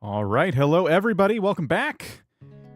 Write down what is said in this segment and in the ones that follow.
All right, hello everybody, welcome back.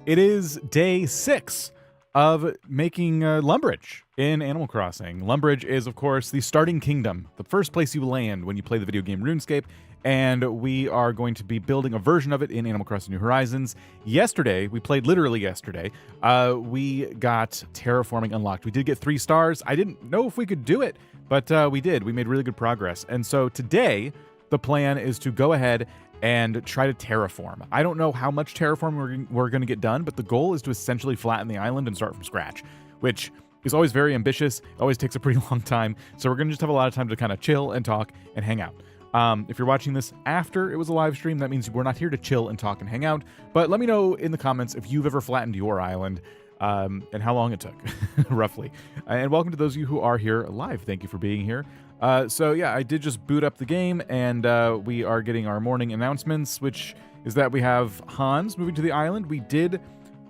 It is day 6 of making Lumbridge in Animal Crossing. Lumbridge is, of course, the starting kingdom, the first place you land when you play the video game RuneScape, and we are going to be building a version of it in Animal Crossing New Horizons. Yesterday, we played literally yesterday, we got Terraforming unlocked. We did get 3 stars. I didn't know if we could do it, but we did. We made really good progress. And so today, the plan is to go ahead and try to terraform. I don't know how much terraforming we're going to get done, but the goal is to essentially flatten the island and start from scratch, which is always very ambitious. It always takes a pretty long time. So we're going to just have a lot of time to kind of chill and talk and hang out. If you're watching this after it was a live stream, that means we're not here to chill and talk and hang out. But let me know in the comments if you've ever flattened your island and how long it took, roughly. And welcome to those of you who are here live. Thank you for being here. So yeah, I did just boot up the game, and we are getting our morning announcements, which is that we have Hans moving to the island. We did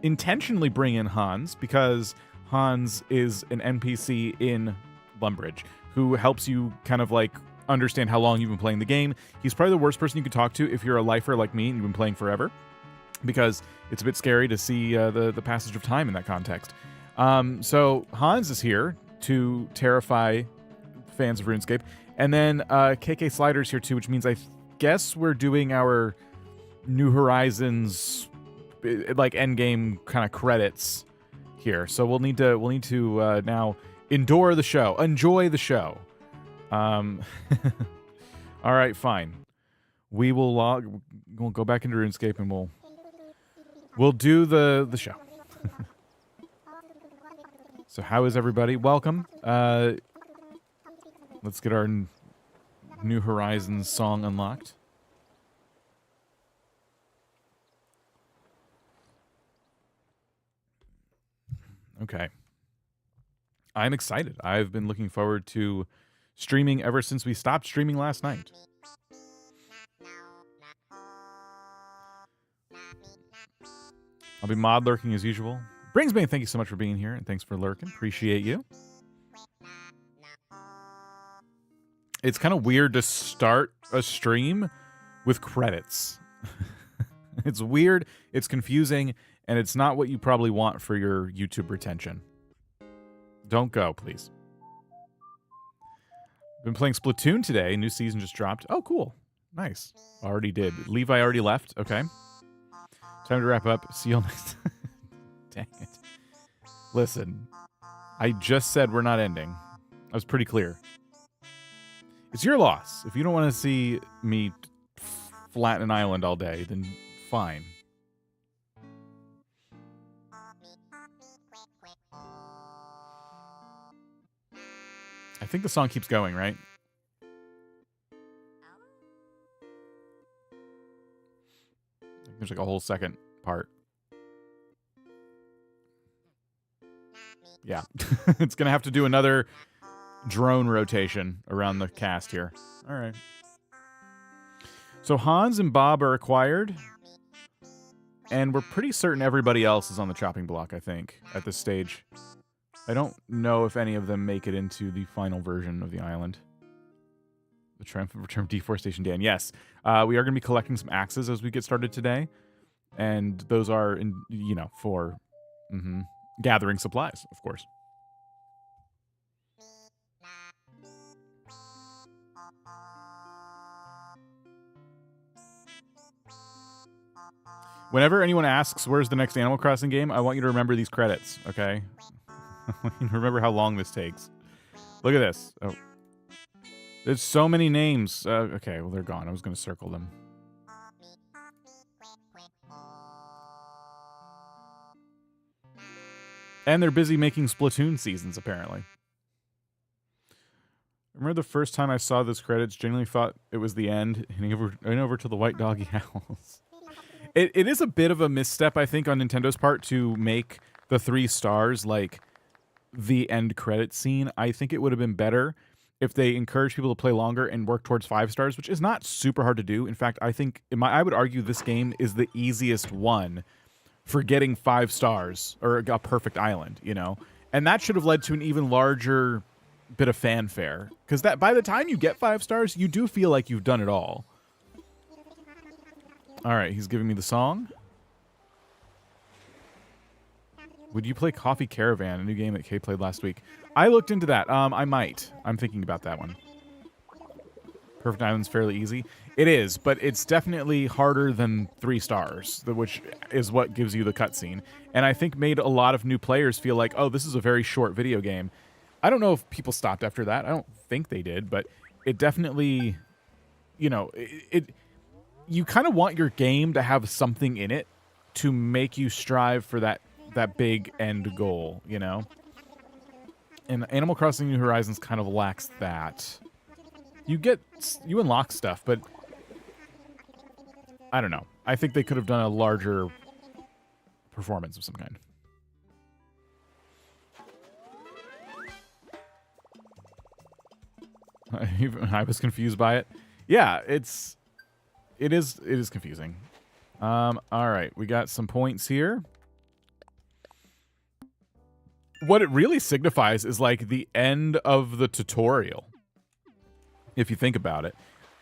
intentionally bring in Hans because Hans is an NPC in Lumbridge who helps you kind of like understand how long you've been playing the game. He's probably the worst person you could talk to if you're a lifer like me and you've been playing forever, because it's a bit scary to see the passage of time in that context. So Hans is here to terrify fans of RuneScape, and then KK Slider's here too, which means I guess we're doing our New Horizons like endgame kind of credits here. So we'll need to now enjoy the show. All right, fine. We'll go back into RuneScape and we'll do the show. So how is everybody? Welcome. Let's get our New Horizons song unlocked. Okay. I'm excited. I've been looking forward to streaming ever since we stopped streaming last night. I'll be mod lurking as usual. Bringsbane, thank you so much for being here, and thanks for lurking. Appreciate you. It's kind of weird to start a stream with credits. It's weird, it's confusing, and it's not what you probably want for your YouTube retention. Don't go, please. Been playing Splatoon today. New season just dropped. Oh, cool. Nice. Already did. Levi already left. Okay. Time to wrap up. See you all next time. Dang it. Listen, I just said we're not ending. I was pretty clear. It's your loss. If you don't want to see me flatten an island all day, then fine. I think the song keeps going, right? There's like a whole second part. Yeah. It's going to have to do another drone rotation around the cast here. All right. So Hans and Bob are acquired, and we're pretty certain everybody else is on the chopping block, I think, at this stage. I don't know if any of them make it into the final version of the island. The triumphant return of deforestation, Dan. Yes, we are going to be collecting some axes as we get started today, and those are, for gathering supplies, of course. Whenever anyone asks, where's the next Animal Crossing game, I want you to remember these credits, okay? I want you to remember how long this takes. Look at this. Oh. There's so many names. Okay, well, they're gone. I was going to circle them. And they're busy making Splatoon seasons, apparently. I remember the first time I saw those credits, genuinely thought it was the end, and over to the white doggy howls. It is a bit of a misstep, I think, on Nintendo's part to make the 3 stars like the end credit scene. I think it would have been better if they encouraged people to play longer and work towards 5 stars, which is not super hard to do. In fact, I think I would argue this game is the easiest one for getting 5 stars or a perfect island, And that should have led to an even larger bit of fanfare, because that by the time you get 5 stars, you do feel like you've done it all. All right, he's giving me the song. Would you play Coffee Caravan, a new game that Kay played last week? I looked into that. I might. I'm thinking about that one. Perfect Island's fairly easy. It is, but it's definitely harder than 3 stars, which is what gives you the cutscene. And I think made a lot of new players feel like, oh, this is a very short video game. I don't know if people stopped after that. I don't think they did, but it definitely, you know, you kind of want your game to have something in it to make you strive for that big end goal, you know? And Animal Crossing New Horizons kind of lacks that. You unlock stuff, but I don't know. I think they could have done a larger performance of some kind. I was confused by it. Yeah, it is confusing. All right, we got some points here. What it really signifies is like the end of the tutorial, if you think about it.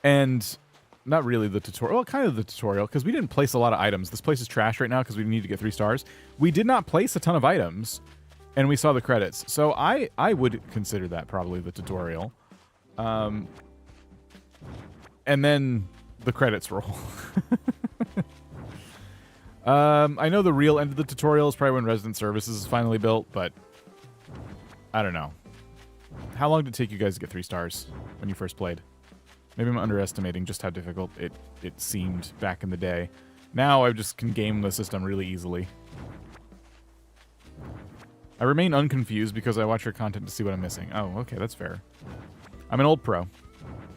And not really the tutorial, well, kind of the tutorial, because we didn't place a lot of items. This place is trash right now because we need to get 3 stars. We did not place a ton of items, and we saw the credits. So I would consider that probably the tutorial. And then the credits roll. I know the real end of the tutorial is probably when Resident Services is finally built, but I don't know. How long did it take you guys to get 3 stars when you first played? Maybe I'm underestimating just how difficult it seemed back in the day. Now I just can game the system really easily. I remain unconfused because I watch your content to see what I'm missing. Oh, okay, that's fair. I'm an old pro.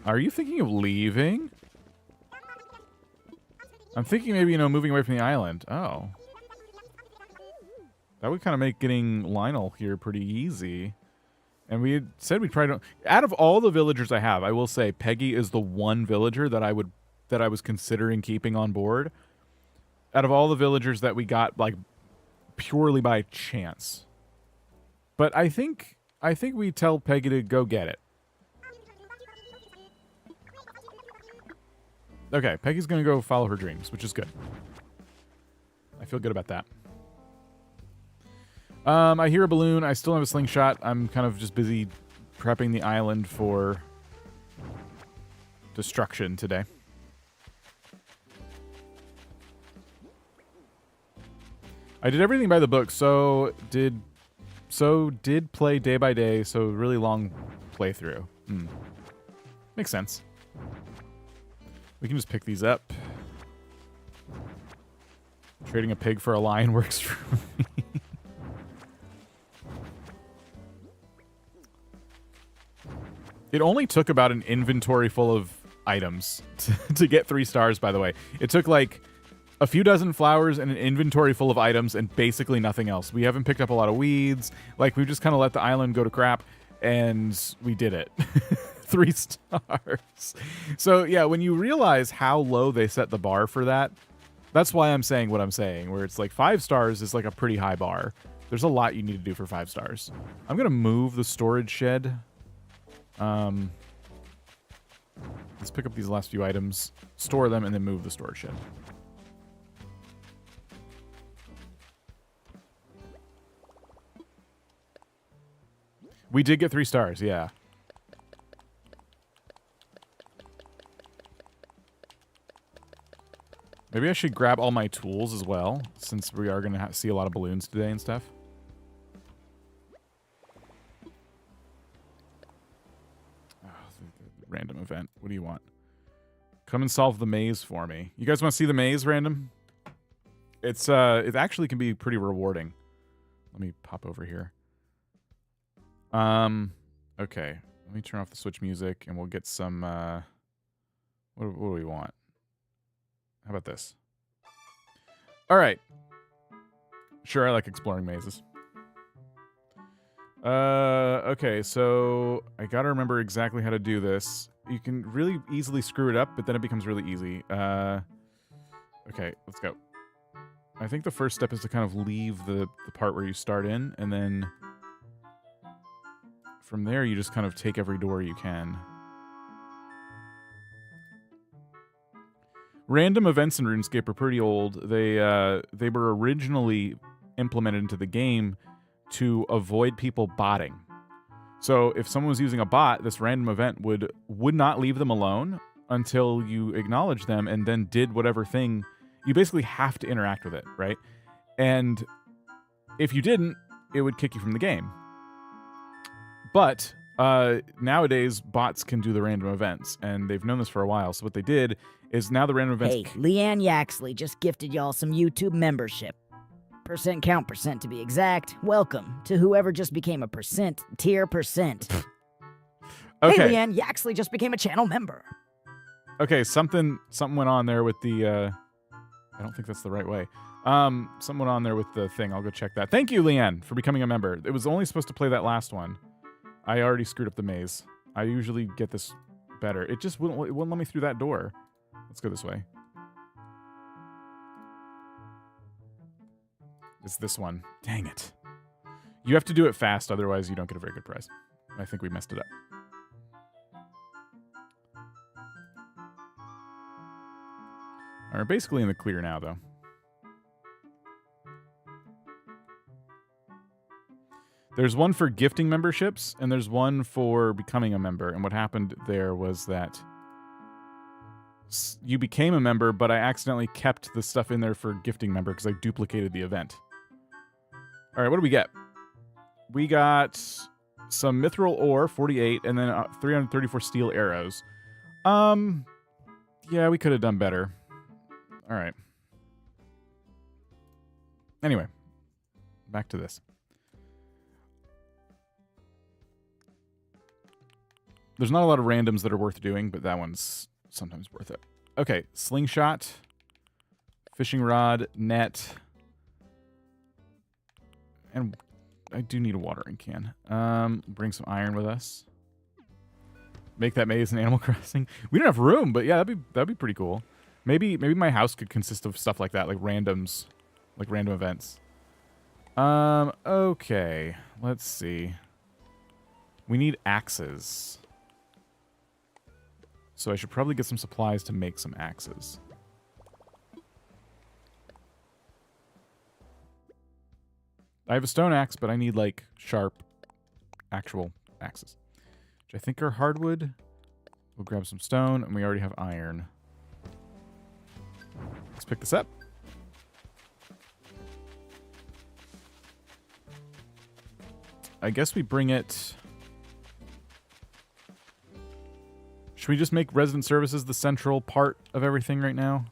Are you thinking of leaving? I'm thinking maybe, you know, moving away from the island. Oh. That would kind of make getting Lionel here pretty easy. And we had said we'd probably don't... Out of all the villagers I have, I will say Peggy is the one villager that I was considering keeping on board. Out of all the villagers that we got, like, purely by chance. But I think we tell Peggy to go get it. Okay, Peggy's gonna go follow her dreams, which is good. I feel good about that. I hear a balloon. I still have a slingshot. I'm kind of just busy prepping the island for destruction today. I did everything by the book, so did play day by day, so really long playthrough. Makes sense. We can just pick these up. Trading a pig for a lion works for me. It only took about an inventory full of items to get 3 stars, by the way. It took like a few dozen flowers and an inventory full of items and basically nothing else. We haven't picked up a lot of weeds. Like, we've just kind of let the island go to crap, and we did it. 3 stars. So, yeah, when you realize how low they set the bar for that, that's why I'm saying what I'm saying, where it's like 5 stars is like a pretty high bar. There's a lot you need to do for 5 stars. I'm going to move the storage shed. Let's pick up these last few items, store them, and then move the storage shed. We did get 3 stars, yeah. Maybe I should grab all my tools as well, since we are going to see a lot of balloons today and stuff. Random event. What do you want? Come and solve the maze for me. You guys want to see the maze, random? It actually can be pretty rewarding. Let me pop over here. Okay. Let me turn off the Switch music and we'll get some, what do we want? How about this? All right. Sure, I like exploring mazes. Okay, so I gotta remember exactly how to do this. You can really easily screw it up, but then it becomes really easy. Okay, let's go. I think the first step is to kind of leave the part where you start in, and then from there you just kind of take every door you can. Random events in RuneScape are pretty old. They were originally implemented into the game to avoid people botting. So if someone was using a bot, this random event would not leave them alone until you acknowledged them and then did whatever thing. You basically have to interact with it, right? And if you didn't, it would kick you from the game. But nowadays, bots can do the random events, and they've known this for a while. So what they did is now the random events... Hey, Leanne Yaxley just gifted y'all some YouTube membership. Percent count percent to be exact. Welcome to whoever just became a tier percent. Okay. Hey, Leanne Yaxley just became a channel member. Okay, something went on there with the... I don't think that's the right way. Something went on there with the thing. I'll go check that. Thank you, Leanne, for becoming a member. It was only supposed to play that last one. I already screwed up the maze. I usually get this better. It just wouldn't let me through that door. Let's go this way. It's this one. Dang it. You have to do it fast, otherwise you don't get a very good prize. I think we messed it up. All right, basically in the clear now, though. There's one for gifting memberships, and there's one for becoming a member. And what happened there was that you became a member, but I accidentally kept the stuff in there for gifting member because I duplicated the event. All right, what do we get? We got some mithril ore, 48, and then 334 steel arrows. Yeah, we could have done better. All right. Anyway, back to this. There's not a lot of randoms that are worth doing, but that one's sometimes worth it. Okay, slingshot, fishing rod, net, and I do need a watering can. Bring some iron with us. Make that maze in Animal Crossing. We don't have room, but yeah, that'd be pretty cool. Maybe my house could consist of stuff like that, like randoms, like random events. Okay, let's see. We need axes. So I should probably get some supplies to make some axes. I have a stone axe, but I need, like, sharp, actual axes. Which I think are hardwood. We'll grab some stone, and we already have iron. Let's pick this up. I guess we bring it... Should we just make resident services the central part of everything right now?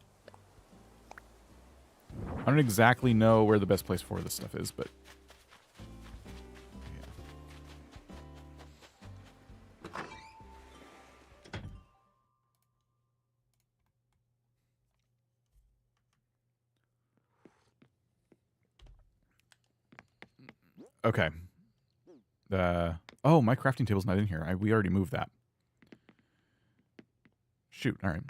I don't exactly know where the best place for this stuff is, but... Yeah. Okay. Oh, my crafting table's not in here. We already moved that. Shoot, all right.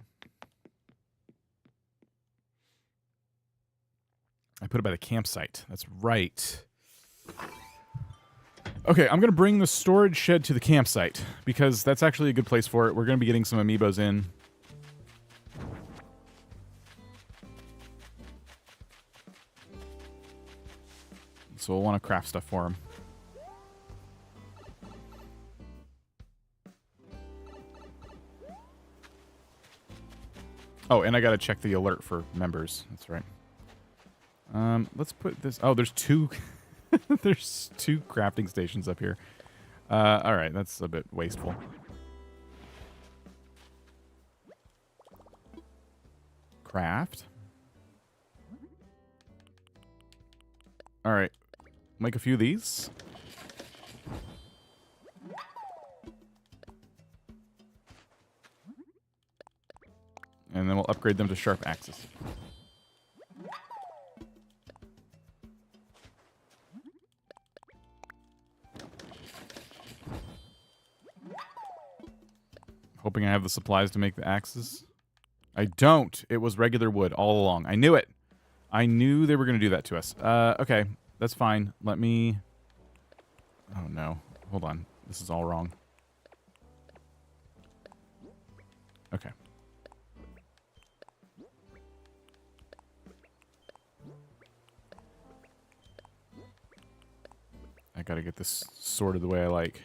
I put it by the campsite. That's right. Okay, I'm going to bring the storage shed to the campsite because that's actually a good place for it. We're going to be getting some amiibos in. So we'll want to craft stuff for them. Oh, and I gotta check the alert for members. That's right. Let's put this... Oh, there's two... there's two crafting stations up here. All right, that's a bit wasteful. Craft. All right. Make a few of these. And then we'll upgrade them to sharp axes. Hoping I have the supplies to make the axes. I don't. It was regular wood all along. I knew it. I knew they were going to do that to us. Okay, that's fine. Let me... Oh, no. Hold on. This is all wrong. Okay. gotta get this sorted the way I like.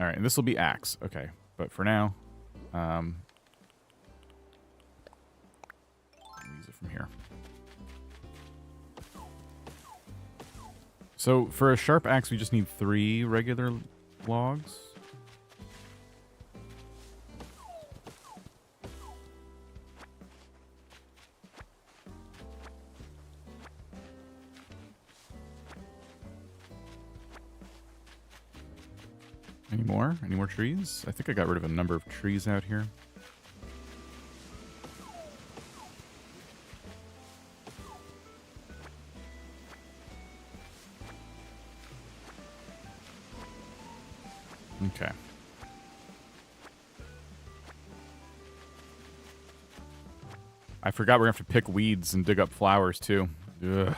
Alright, and this will be axe. Okay, but for now, use it from here. So, for a sharp axe, we just need 3 regular logs. Any more? Any more trees? I think I got rid of a number of trees out here. Okay. I forgot we're going to have to pick weeds and dig up flowers, too. Ugh.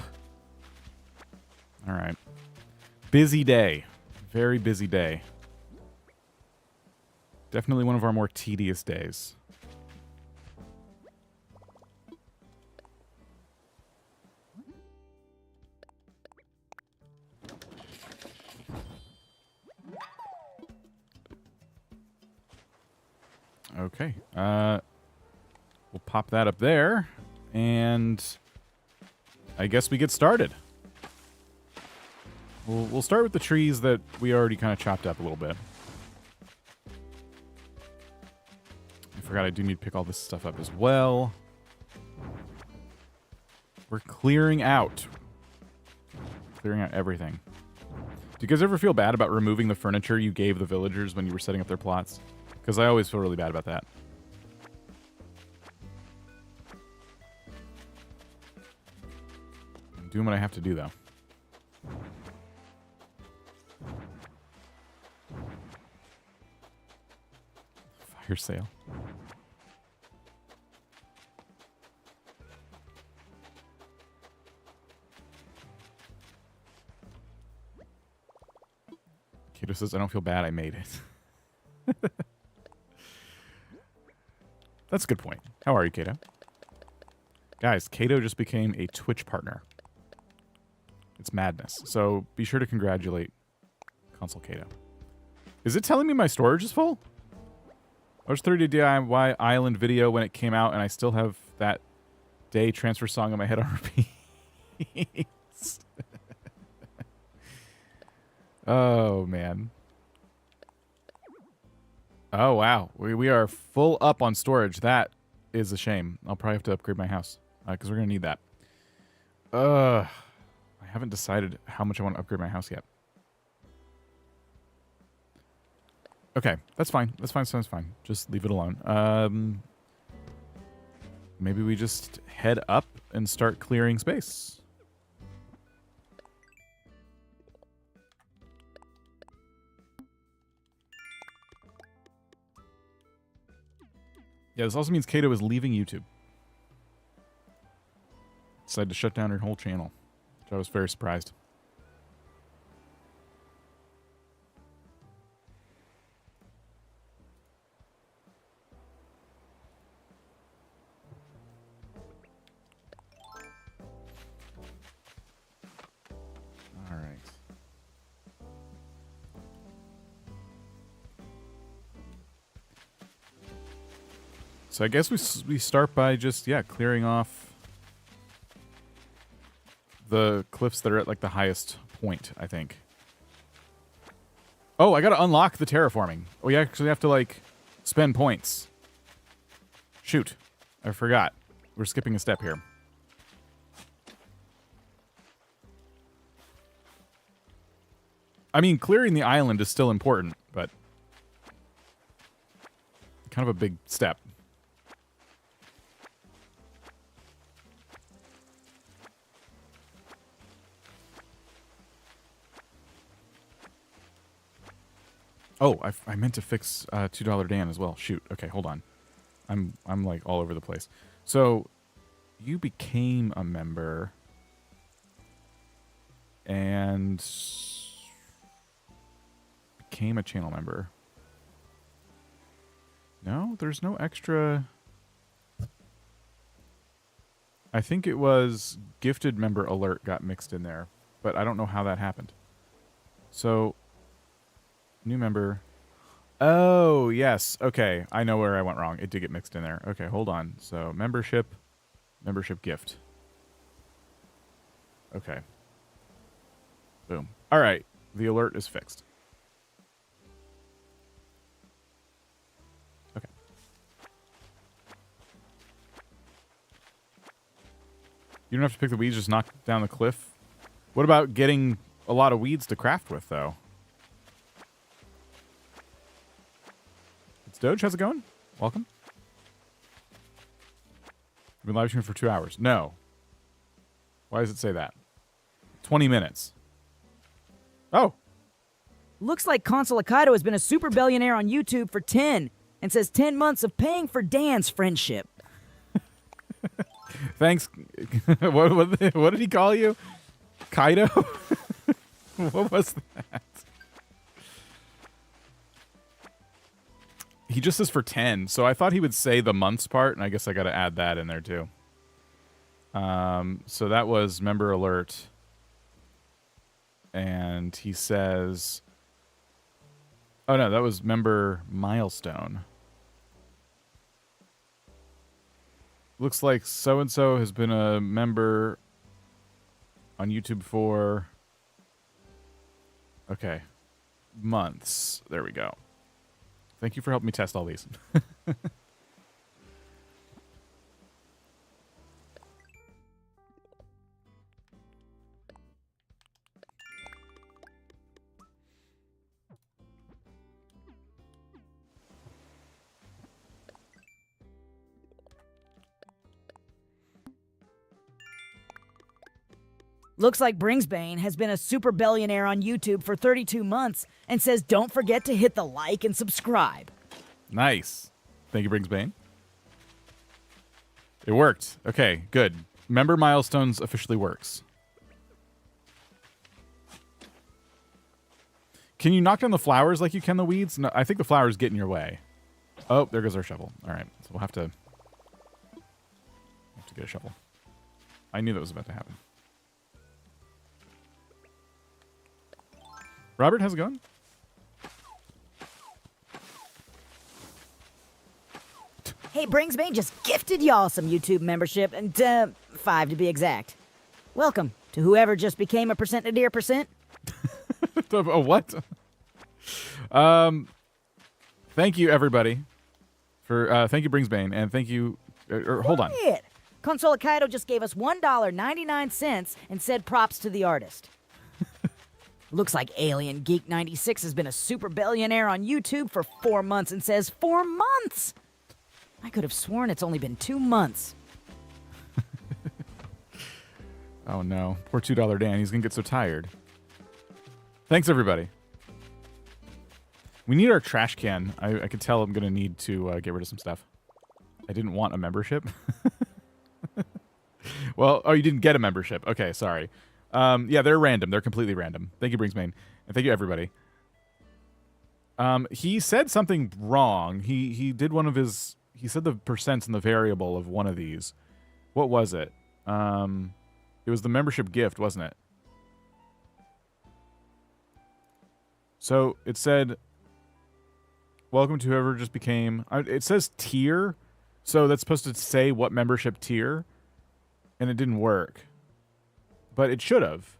All right. Busy day. Very busy day. Definitely one of our more tedious days. Okay. We'll pop that up there. And I guess we get started. We'll start with the trees that we already kind of chopped up a little bit. I forgot I do need to pick all this stuff up as well. We're clearing out. Clearing out everything. Do you guys ever feel bad about removing the furniture you gave the villagers when you were setting up their plots? Because I always feel really bad about that. I'm doing what I have to do, though. Fire sale. Kato says, I don't feel bad, I made it. That's a good point. How are you, Kato? Guys, Kato just became a Twitch partner. It's madness. So be sure to congratulate Console Kato. Is it telling me my storage is full? I was 30 DIY Island video when it came out, and I still have that day transfer song in my head on repeat. Oh, man. Oh, wow. We are full up on storage. That is a shame. I'll probably have to upgrade my house, because we're going to need that. I haven't decided how much I want to upgrade my house yet. Okay, that's fine. That's fine. Sounds fine. Just leave it alone. Maybe we just head up and start clearing space. Yeah, this also means Kato is leaving YouTube. Decided to shut down her whole channel, which I was very surprised. All right. So I guess we start by just, yeah, clearing off the cliffs that are at, like, the highest point, I think. Oh, I gotta unlock the terraforming. Oh, you actually have to, like, spend points. Shoot. I forgot. We're skipping a step here. I mean, clearing the island is still important, but kind of a big step. Oh, I meant to fix $2 Dan as well. Shoot. Okay, hold on. I'm like all over the place. So you became a member and became a channel member. No, there's no extra. I think it was gifted member alert got mixed in there. but I don't know how that happened. So, new member. Oh, yes. Okay, I know where I went wrong. It did get mixed in there. Okay, hold on. So, membership gift. Okay. Boom. All right, the alert is fixed. Okay. You don't have to pick the weeds, just knock down the cliff. What about getting a lot of weeds to craft with, though? It's Doge. How's it going? Welcome. We've been live streaming for 2 hours. No. Why does it say that? 20 minutes. Oh. Looks like Consul Akaido has been a super billionaire on YouTube for 10 and says 10 months of paying for Dan's friendship. Thanks. What did he call you? Kaido? What was that? He just says for 10, so I thought he would say the months part, and I guess I got to add that in there too. So that was member alert. And he says... Oh no, that was member milestone. Looks like so-and-so has been a member on YouTube for... Okay. Months. There we go. Thank you for helping me test all these. Looks like Bringsbane has been a super billionaire on YouTube for 32 months and says don't forget to hit the like and subscribe. Nice. Thank you, Bringsbane. It worked. Okay, good. Member milestones officially works. Can you knock down the flowers like you can the weeds? No, I think the flowers get in your way. Oh, there goes our shovel. All right, so we'll have to get a shovel. I knew that was about to happen. Robert, how's it going? Hey, Bringsbane just gifted y'all some YouTube membership, and 5 to be exact. Welcome to whoever just became a percent a dear percent. A what? Thank you, everybody. For thank you, Bringsbane, and thank you. Hold on. Consul Akaido just gave us $1.99 and said props to the artist. Looks like Alien Geek 96 has been a super billionaire on YouTube for 4 months and says 4 months. I could have sworn it's only been 2 months. Oh no, poor $2 Dan. He's gonna get so tired. Thanks, everybody. We need our trash can. I could tell I'm gonna need to get rid of some stuff. I didn't want a membership. Well, oh, you didn't get a membership. Okay, sorry. Yeah, they're random. They're completely random. Thank you, Bringsbane. And thank you, everybody. He said something wrong. He did one of his... He said the percents in the variable of one of these. What was it? It was the membership gift, wasn't it? So it said, welcome to whoever just became... It says tier. So that's supposed to say what membership tier. And it didn't work. But it should have.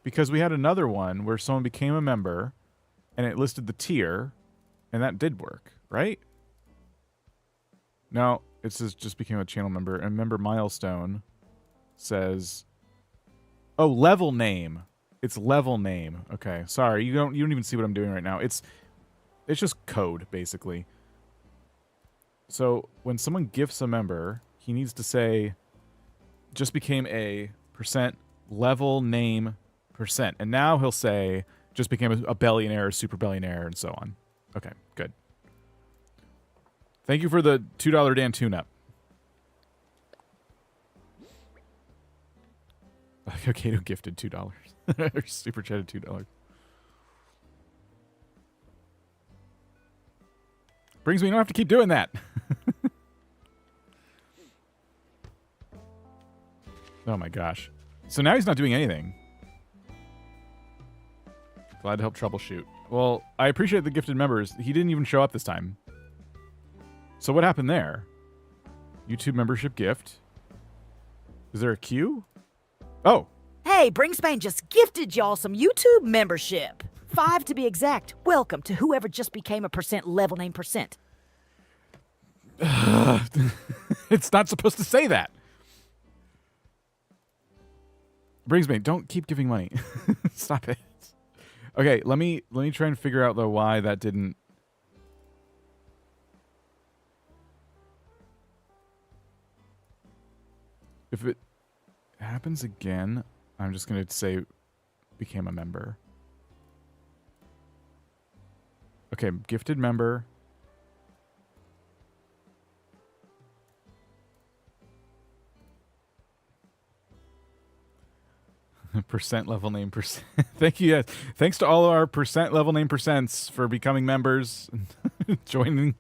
Because we had another one where someone became a member and it listed the tier and that did work, right? No, it says just became a channel member and member milestone says level name. It's level name. Okay, sorry. You don't even see what I'm doing right now. It's just code basically. So when someone gifts a member, he needs to say just became a percent level name percent. And now he'll say just became a billionaire, super billionaire, and so on. Okay, good. Thank you for the $2 Dan tune-up. Okay, who gifted $2. Super chatted $2. Brings me, you don't have to keep doing that. Oh my gosh. So now he's not doing anything. Glad to help troubleshoot. Well, I appreciate the gifted members. He didn't even show up this time. So what happened there? YouTube membership gift. Is there a queue? Oh. Hey, Bringspan just gifted y'all some YouTube membership. 5 to be exact. Welcome to whoever just became a percent level name percent. It's not supposed to say that. Bringspan, don't keep giving money. Stop it. Okay, let me try and figure out though why that didn't. If it happens again, I'm just gonna say became a member. Okay, gifted member. Percent level name percent. Thank you. Yes. Thanks to all of our percent level name percents for becoming members, joining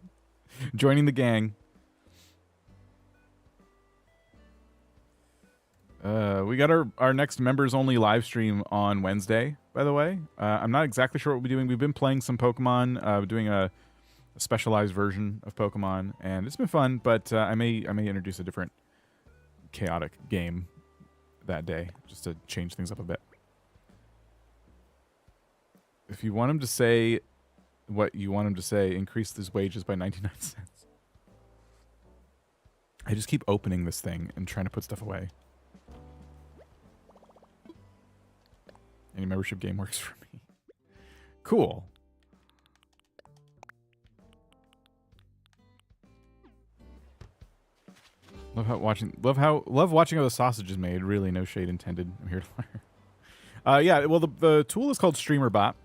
the gang. We got our next members only live stream on Wednesday, by the way. I'm not exactly sure what we'll be doing. We've been playing some Pokemon, doing a specialized version of Pokemon, and it's been fun, but I may introduce a different chaotic game that day, just to change things up a bit. If you want him to say what you want him to say, increase his wages by 99 cents. I just keep opening this thing and trying to put stuff away. Any membership game works for me. Cool. Love watching how the sausage is made. Really, no shade intended. I'm here to learn. Yeah, well, the tool is called StreamerBot,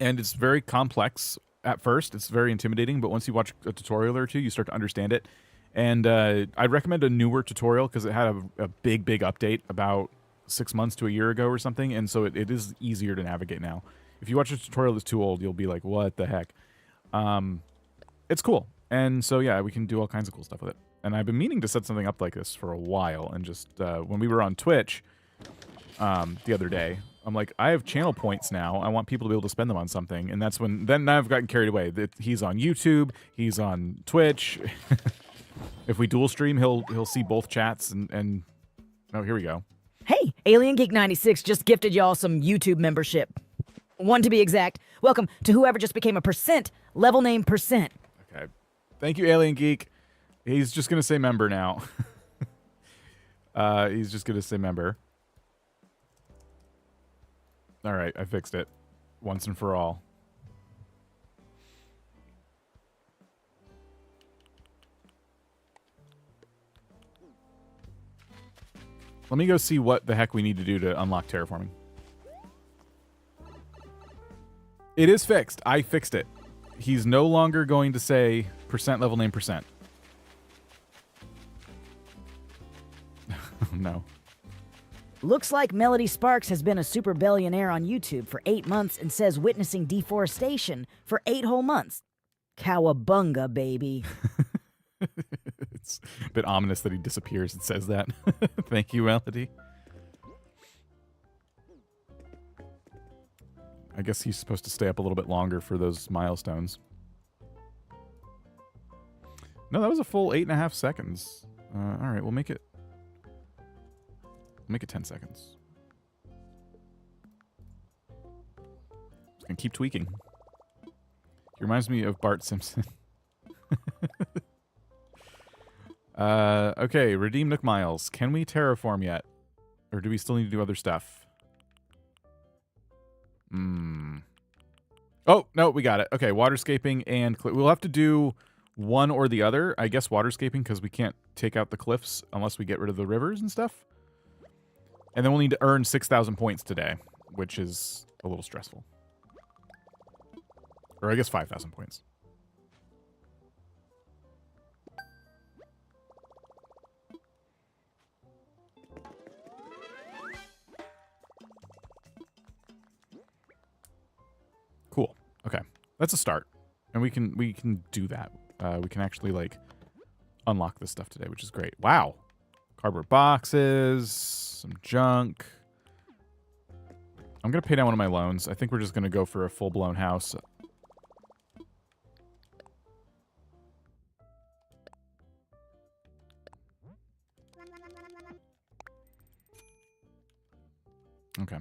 and it's very complex at first. It's very intimidating, but once you watch a tutorial or two, you start to understand it. And I'd recommend a newer tutorial because it had a big update about 6 months to a year ago or something, and so it is easier to navigate now. If you watch a tutorial that's too old, you'll be like, what the heck? It's cool. And so, yeah, we can do all kinds of cool stuff with it. And I've been meaning to set something up like this for a while, and just when we were on Twitch the other day, I'm like, I have channel points now. I want people to be able to spend them on something, and that's when then I've gotten carried away. He's on YouTube, he's on Twitch. If we dual stream, he'll see both chats, and oh, here we go. Hey, Alien Geek 96 just gifted y'all some YouTube membership. 1 to be exact. Welcome to whoever just became a percent level name percent. Okay, thank you, Alien Geek. He's just going to say member now. He's just going to say member. All right, I fixed it. Once and for all. Let me go see what the heck we need to do to unlock terraforming. It is fixed. I fixed it. He's no longer going to say percent level name percent. No. Looks like Melody Sparks has been a super billionaire on YouTube for 8 months and says witnessing deforestation for 8 whole months. Cowabunga, baby. It's a bit ominous that he disappears and says that. Thank you, Melody. I guess he's supposed to stay up a little bit longer for those milestones. No, that was a full 8.5 seconds. All right, we'll make it 10 seconds. Just gonna keep tweaking. He reminds me of Bart Simpson. Okay, redeem Nook Miles. Can we terraform yet? Or do we still need to do other stuff? Oh, no, we got it. Okay, waterscaping and we'll have to do one or the other. I guess waterscaping because we can't take out the cliffs unless we get rid of the rivers and stuff. And then we'll need to earn 6,000 points today, which is a little stressful. Or I guess 5,000 points. Cool. Okay. That's a start. And we can do that. We can actually, like, unlock this stuff today, which is great. Wow. Cardboard boxes, some junk. I'm going to pay down one of my loans. I think we're just going to go for a full-blown house. Okay.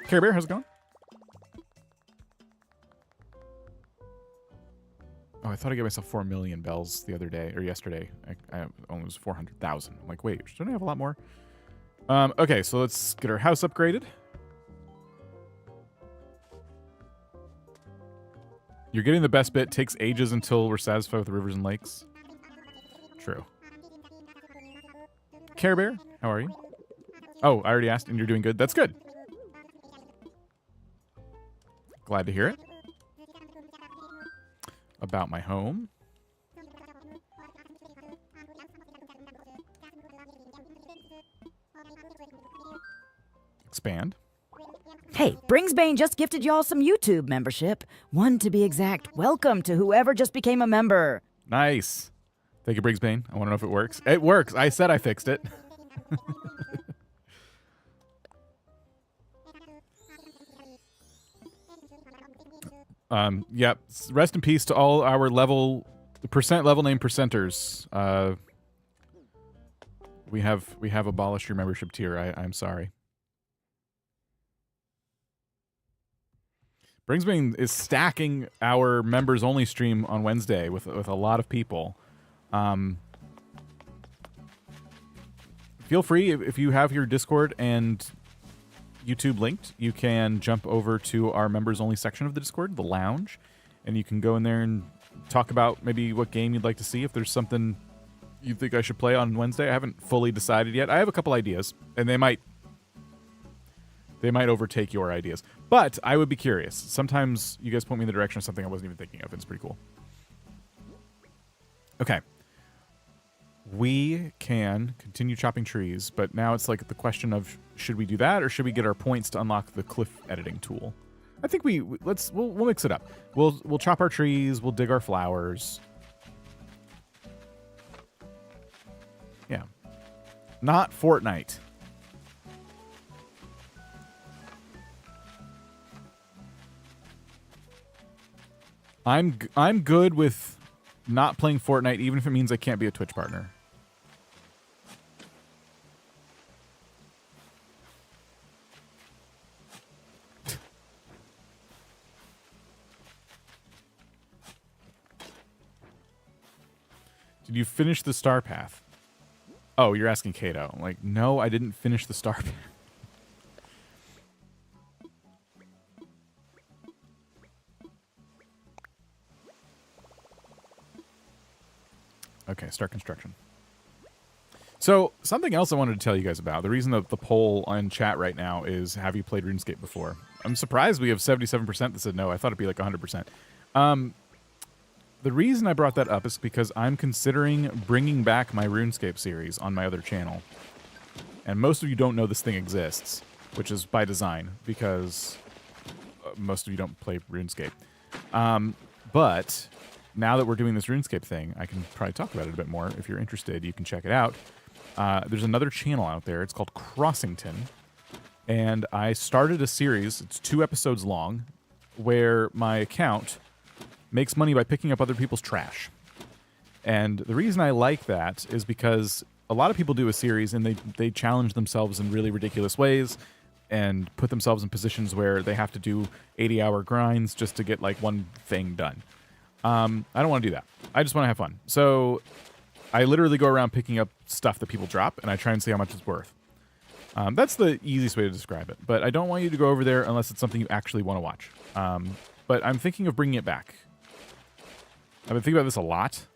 Care Bear, how's it going? Oh, I thought I gave myself 4 million bells the other day, or yesterday. I almost 400,000. I'm like, wait, shouldn't I have a lot more? Okay, so let's get our house upgraded. You're getting the best bit. Takes ages until we're satisfied with the rivers and lakes. True. Care Bear, how are you? Oh, I already asked, and you're doing good. That's good. Glad to hear it. About my home. Expand. Hey, Bringsbane just gifted y'all some YouTube membership. One to be exact. Welcome to whoever just became a member. Nice. Thank you, Bringsbane. I want to know if it works. It works. I said I fixed it. Yep. Rest in peace to all our percent level name percenters. We have abolished your membership tier. I'm sorry. Bringsbane is stacking our members only stream on Wednesday with a lot of people. Feel free, if you have your Discord and YouTube linked, you can jump over to our members only section of the Discord, the lounge, and you can go in there and talk about maybe what game you'd like to see. If there's something you think I should play on Wednesday, I haven't fully decided yet. I have a couple ideas, and they might overtake your ideas. But I would be curious. Sometimes you guys point me in the direction of something I wasn't even thinking of. It's pretty cool. Okay. We can continue chopping trees, but now it's like the question of should we do that or should we get our points to unlock the cliff editing tool? I think we'll mix it up. We'll chop our trees, we'll dig our flowers. Yeah. Not Fortnite. I'm good with not playing Fortnite even if it means I can't be a Twitch partner. Did you finish the star path? Oh, you're asking Kato. I'm like, no, I didn't finish the star path. Okay, start construction. So, something else I wanted to tell you guys about. The reason that the poll on chat right now is, have you played RuneScape before? I'm surprised we have 77% that said no. I thought it'd be like 100%. The reason I brought that up is because I'm considering bringing back my RuneScape series on my other channel. And most of you don't know this thing exists, which is by design, because most of you don't play RuneScape. But now that we're doing this RuneScape thing, I can probably talk about it a bit more. If you're interested, you can check it out. There's another channel out there. It's called Crossington. And I started a series, it's 2 episodes long, where my account makes money by picking up other people's trash. And the reason I like that is because a lot of people do a series and they challenge themselves in really ridiculous ways and put themselves in positions where they have to do 80-hour grinds just to get like one thing done. I don't want to do that. I just want to have fun. So I literally go around picking up stuff that people drop and I try and see how much it's worth. That's the easiest way to describe it. But I don't want you to go over there unless it's something you actually want to watch. But I'm thinking of bringing it back. I've been thinking about this a lot,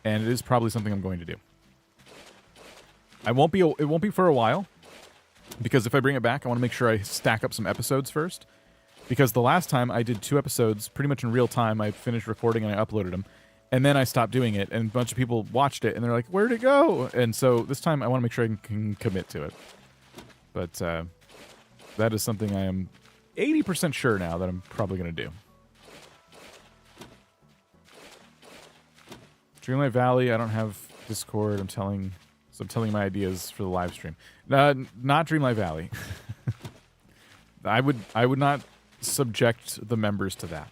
and it is probably something I'm going to do. It won't be for a while, because if I bring it back, I want to make sure I stack up some episodes first. Because the last time I did 2 episodes pretty much in real time, I finished recording and I uploaded them, and then I stopped doing it, and a bunch of people watched it, and they're like, "Where'd it go?" And so this time I want to make sure I can commit to it. But that is something I am 80% sure now that I'm probably going to do. Dreamlight Valley, I don't have Discord. I'm telling my ideas for the live stream. Not Dreamlight Valley. I would not subject the members to that.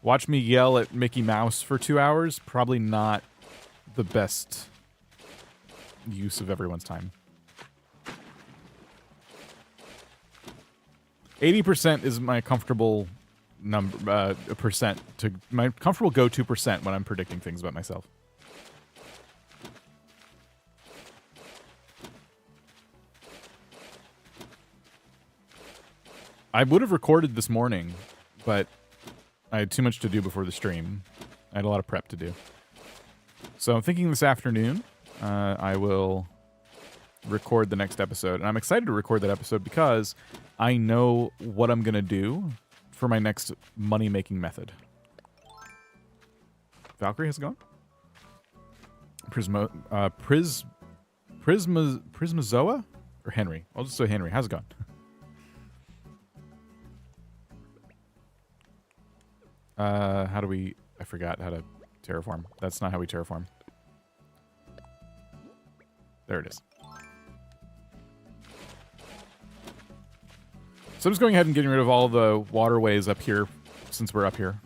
Watch me yell at Mickey Mouse for 2 hours. Probably not the best use of everyone's time. 80% is my comfortable number, percent to my comfortable go-to percent when I'm predicting things about myself. I would have recorded this morning, but I had too much to do before the stream. I had a lot of prep to do. So I'm thinking this afternoon, I will record the next episode. And I'm excited to record that episode because I know what I'm going to do for my next money-making method. Valkyrie has gone? Prismazoa? Or Henry? I'll just say Henry. How's it going? How do we... I forgot how to terraform. That's not how we terraform. There it is. So I'm just going ahead and getting rid of all the waterways up here, since we're up here.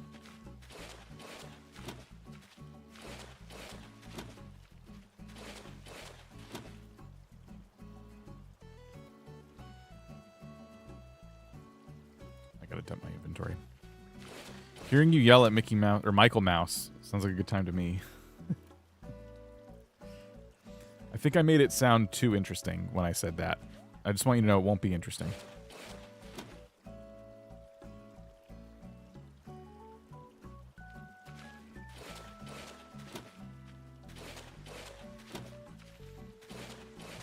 I gotta dump my inventory. Hearing you yell at Mickey Mouse, or Michael Mouse, sounds like a good time to me. I think I made it sound too interesting when I said that. I just want you to know it won't be interesting.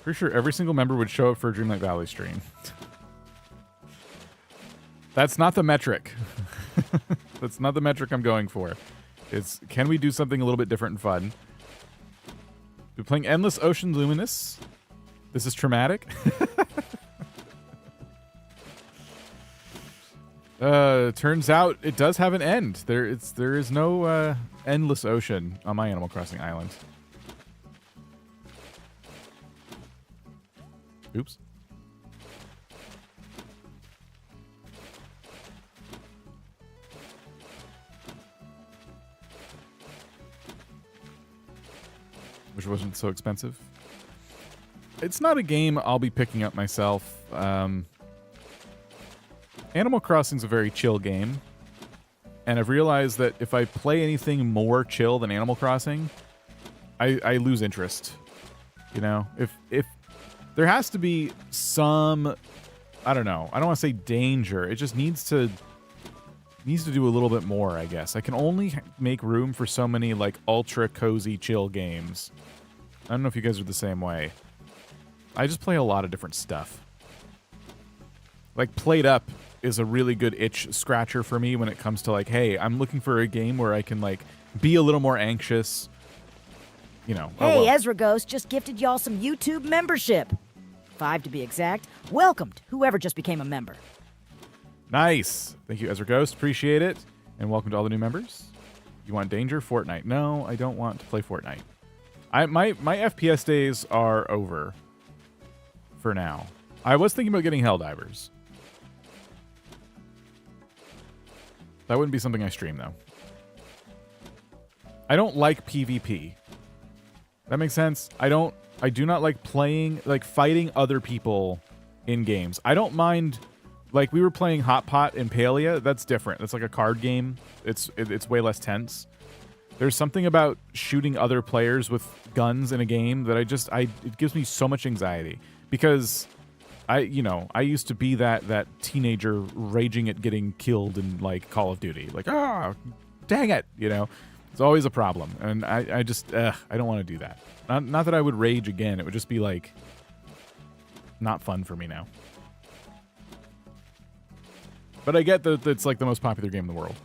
Pretty sure every single member would show up for a Dreamlight Valley stream. That's not the metric. That's not the metric I'm going for. It's, can we do something a little bit different and fun? We're playing Endless Ocean Luminous. This is traumatic. Turns out it does have an end. There is no endless ocean on my Animal Crossing island. Oops. Which wasn't so expensive. It's not a game I'll be picking up myself. Animal Crossing's a very chill game. And I've realized that if I play anything more chill than Animal Crossing, I lose interest. You know? If there has to be some, I don't know, I don't want to say danger. It just needs to do a little bit more, I guess. I can only make room for so many, like, ultra cozy chill games. I don't know if you guys are the same way. I just play a lot of different stuff. Like, Played Up is a really good itch scratcher for me when it comes to, like, hey, I'm looking for a game where I can, like, be a little more anxious. You know. Hey, oh well. Ezra Ghost just gifted y'all some YouTube membership. 5 to be exact. Welcomed, whoever just became a member. Nice. Thank you, Ezra Ghost. Appreciate it. And welcome to all the new members. You want danger? Fortnite. No, I don't want to play Fortnite. My FPS days are over. For now. I was thinking about getting Helldivers. That wouldn't be something I stream, though. I don't like PvP. That makes sense? I do not like playing, like, fighting other people in games. I don't mind, like, we were playing Hot Pot in Palia. That's different. That's like a card game. It's way less tense. There's something about shooting other players with guns in a game that it gives me so much anxiety. Because I used to be that teenager raging at getting killed in, like, Call of Duty. Like, dang it, you know? It's always a problem. And I don't want to do that. Not that I would rage again. It would just be, like, not fun for me now. But I get that it's, like, the most popular game in the world.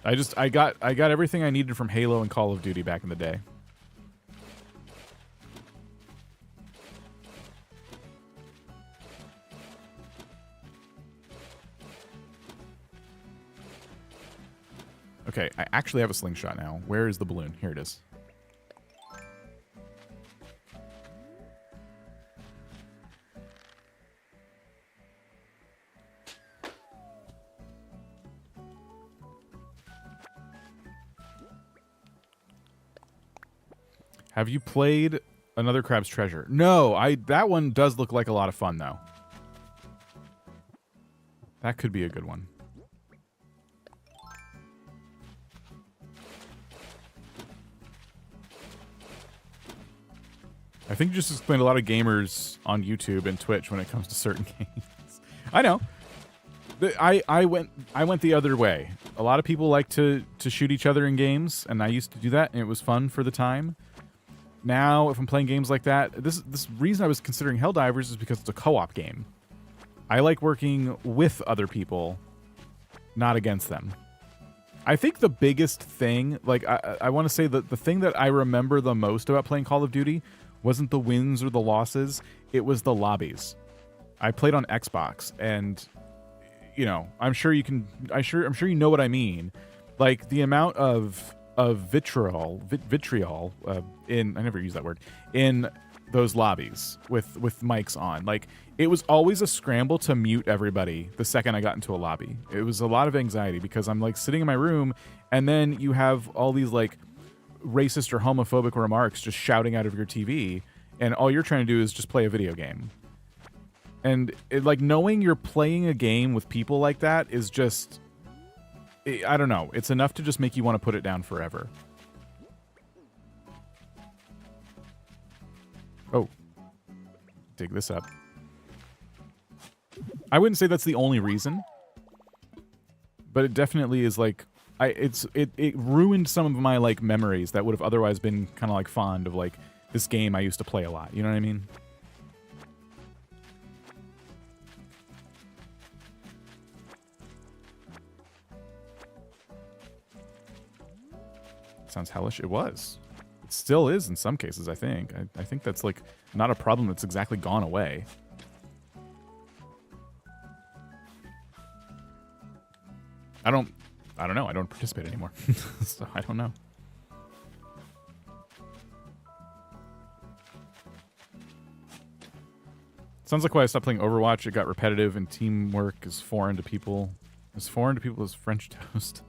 I got everything I needed from Halo and Call of Duty back in the day. Okay, I actually have a slingshot now. Where is the balloon? Here it is. Have you played Another Crab's Treasure? No, that one does look like a lot of fun, though. That could be a good one. I think you just explained a lot of gamers on YouTube and Twitch when it comes to certain games. I know. I went the other way. A lot of people like to shoot each other in games, and I used to do that, and it was fun for the time. Now, if I'm playing games like that, this reason I was considering Helldivers is because it's a co-op game. I like working with other people, not against them. I think the biggest thing, like, I want to say that the thing that I remember the most about playing Call of Duty wasn't the wins or the losses, it was the lobbies. I played on Xbox, and, you know, I'm sure you know what I mean. Like, the amount of vitriol in, I never use that word, in those lobbies with mics on. Like, it was always a scramble to mute everybody the second I got into a lobby. It was a lot of anxiety because I'm like sitting in my room, and then you have all these like racist or homophobic remarks just shouting out of your TV, and all you're trying to do is just play a video game. And like knowing you're playing a game with people like that is just, I don't know. It's enough to just make you want to put it down forever. Oh, dig this up. I wouldn't say that's the only reason, but it definitely is like, it ruined some of my like memories that would have otherwise been kind of like fond of like this game I used to play a lot. You know what I mean? Sounds hellish. It was. It still is in some cases, I think. I think that's like not a problem that's exactly gone away. I don't know. I don't participate anymore. So I don't know. Sounds like why I stopped playing Overwatch. It got repetitive and teamwork is foreign to people. As foreign to people as French toast.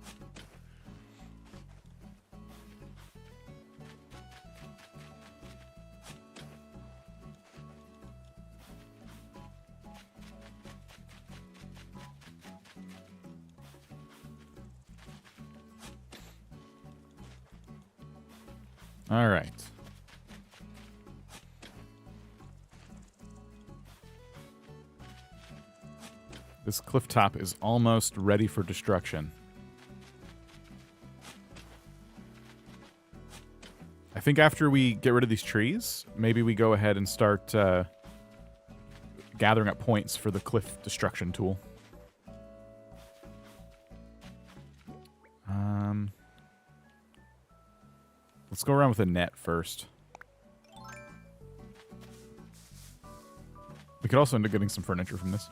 All right. This cliff top is almost ready for destruction. I think after we get rid of these trees, maybe we go ahead and start gathering up points for the cliff destruction tool. Let's go around with a net first. We could also end up getting some furniture from this.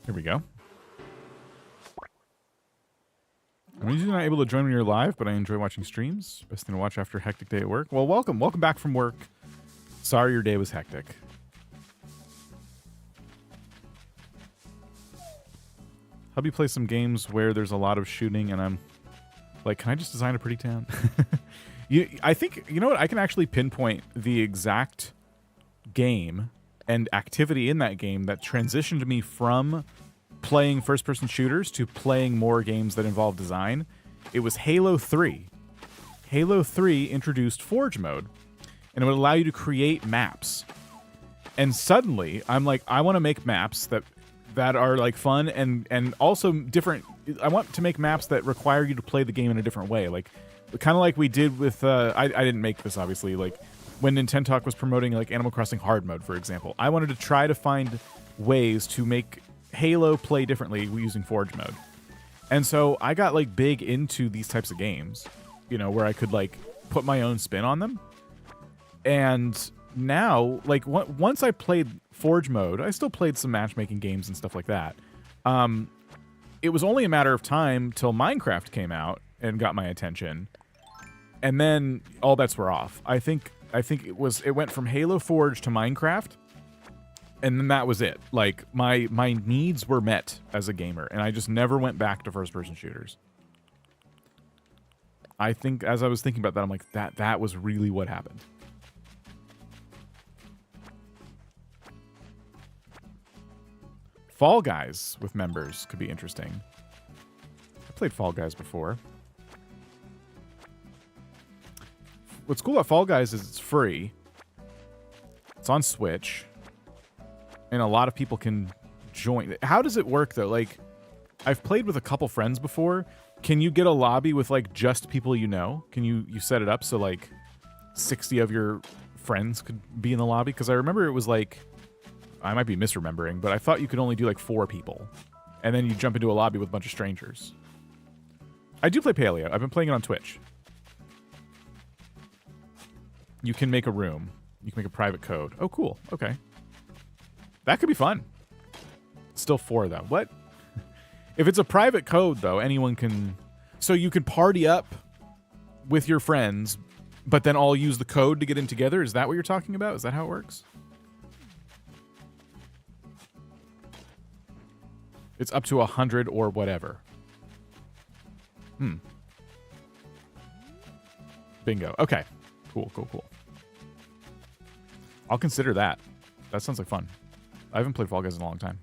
Here we go. I'm usually not able to join when you're live, but I enjoy watching streams. Best thing to watch after a hectic day at work. Well, welcome. Welcome back from work. Sorry your day was hectic. Help you play some games where there's a lot of shooting and I'm like, can I just design a pretty town? I think, you know what? I can actually pinpoint the exact game and activity in that game that transitioned me from playing first-person shooters to playing more games that involve design. It was Halo 3. Halo 3 introduced Forge mode, and it would allow you to create maps. And suddenly, I'm like, I want to make maps that are like fun and also different. I want to make maps that require you to play the game in a different way. Like, kind of like we did with, I didn't make this, obviously, like, when Nintendo was promoting like Animal Crossing hard mode, for example. I wanted to try to find ways to make Halo play differently using Forge mode. And so I got like big into these types of games, you know, where I could like put my own spin on them. And now, like, once I played Forge mode, I still played some matchmaking games and stuff like that. It was only a matter of time till Minecraft came out and got my attention, and then all bets were off. I think it went from Halo Forge to Minecraft, and then that was it. Like, my needs were met as a gamer, and I just never went back to first-person shooters. I think, as I was thinking about that, I'm like, that was really what happened. Fall Guys with members could be interesting. I played Fall Guys before. What's cool about Fall Guys is it's free. It's on Switch. And a lot of people can join. How does it work, though? Like, I've played with a couple friends before. Can you get a lobby with, like, just people you know? Can you set it up so, like, 60 of your friends could be in the lobby? Because I remember it was, like... I might be misremembering, but I thought you could only do like 4 people. And then you jump into a lobby with a bunch of strangers. I do play Paleo. I've been playing it on Twitch. You can make a room. You can make a private code. Oh, cool. Okay. That could be fun. Still 4, though. What? If it's a private code, though, anyone can... So you could party up with your friends, but then all use the code to get in together? Is that what you're talking about? Is that how it works? It's up to 100 or whatever. Bingo. Okay. Cool. I'll consider that. That sounds like fun. I haven't played Fall Guys in a long time.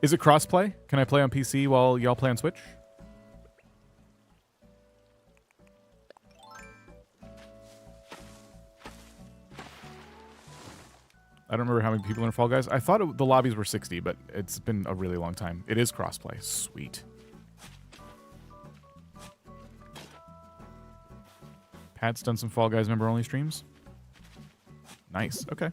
Is it crossplay? Can I play on PC while y'all play on Switch? I don't remember how many people are in Fall Guys. I thought the lobbies were 60, but it's been a really long time. It is crossplay. Sweet. Pat's done some Fall Guys member-only streams. Nice. Okay.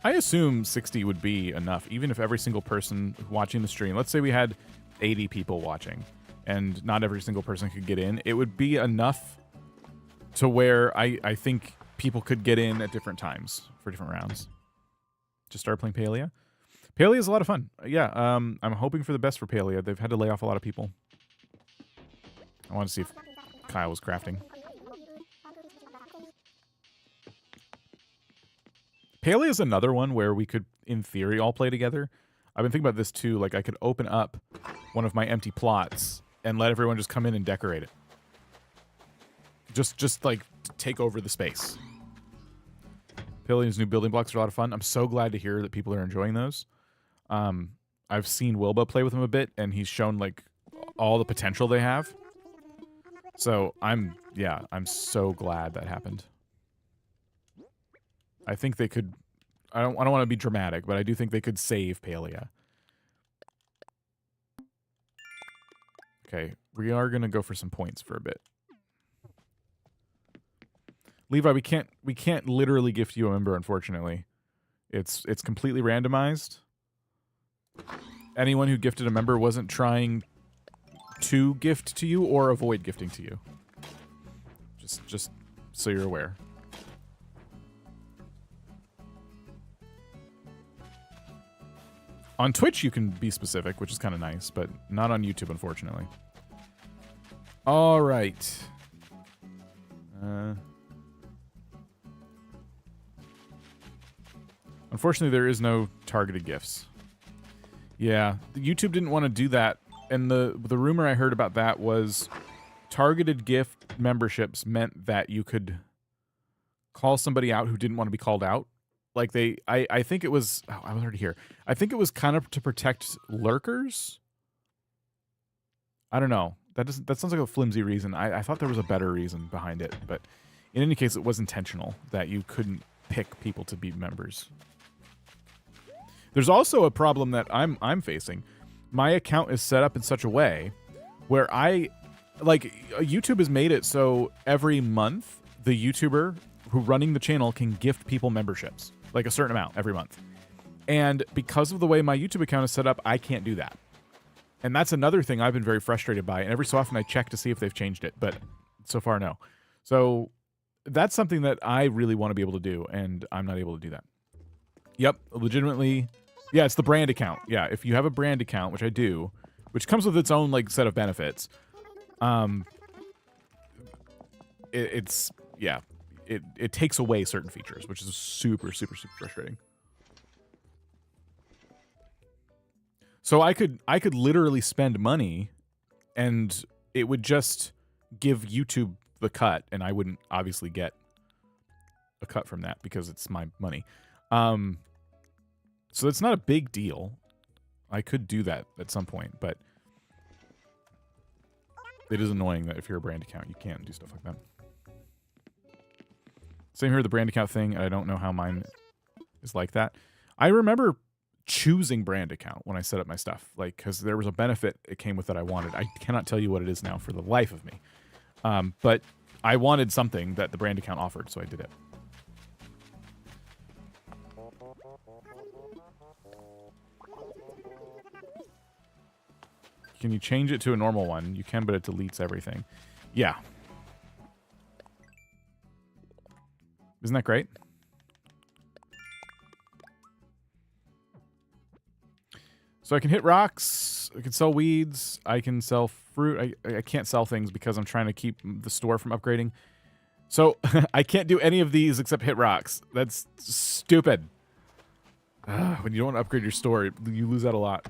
I assume 60 would be enough, even if every single person watching the stream, let's say we had 80 people watching, and not every single person could get in, it would be enough to where I think people could get in at different times for different rounds. Just start playing Palea. Palea is a lot of fun. Yeah, I'm hoping for the best for Palea. They've had to lay off a lot of people. I want to see if Kyle was crafting. Palea is another one where we could, in theory, all play together. I've been thinking about this too. Like, I could open up one of my empty plots and let everyone just come in and decorate it. Just like, take over the space. Palea's new building blocks are a lot of fun. I'm so glad to hear that people are enjoying those. I've seen Wilba play with them a bit, and he's shown, like, all the potential they have. So, I'm so glad that happened. I think they could... I don't want to be dramatic, but I do think they could save Palea. Okay, we are going to go for some points for a bit. Levi, we can't literally gift you a member, unfortunately. It's completely randomized. Anyone who gifted a member wasn't trying to gift to you or avoid gifting to you. Just so you're aware. On Twitch, you can be specific, which is kind of nice, but not on YouTube, unfortunately. All right. Unfortunately, there is no targeted gifts. Yeah, YouTube didn't want to do that, and the rumor I heard about that was targeted gift memberships meant that you could call somebody out who didn't want to be called out. Like I think it was, oh, I was already here. I think it was kind of to protect lurkers. I don't know. That sounds like a flimsy reason. I thought there was a better reason behind it, but in any case, it was intentional that you couldn't pick people to be members. There's also a problem that I'm facing. My account is set up in such a way where YouTube has made it so every month the YouTuber who running the channel can gift people memberships. Like a certain amount every month. And because of the way my YouTube account is set up, I can't do that. And that's another thing I've been very frustrated by. And every so often I check to see if they've changed it, but so far, no. So that's something that I really want to be able to do, and I'm not able to do that. Yep, legitimately. Yeah, it's the brand account. Yeah, if you have a brand account, which I do, which comes with its own like set of benefits, it takes away certain features, which is super, super, super frustrating. So I could literally spend money, and it would just give YouTube the cut, and I wouldn't obviously get a cut from that because it's my money. So it's not a big deal. I could do that at some point, but it is annoying that if you're a brand account, you can't do stuff like that. Same here, the brand account thing, and I don't know how mine is like that. I remember choosing brand account when I set up my stuff, like, because there was a benefit it came with that I wanted. I cannot tell you what it is now for the life of me. But I wanted something that the brand account offered, so I did it. Can you change it to a normal one? You can, but it deletes everything. Yeah. Isn't that great? So I can hit rocks, I can sell weeds, I can sell fruit. I can't sell things because I'm trying to keep the store from upgrading. So I can't do any of these except hit rocks. That's stupid. When you don't upgrade your store, you lose out a lot.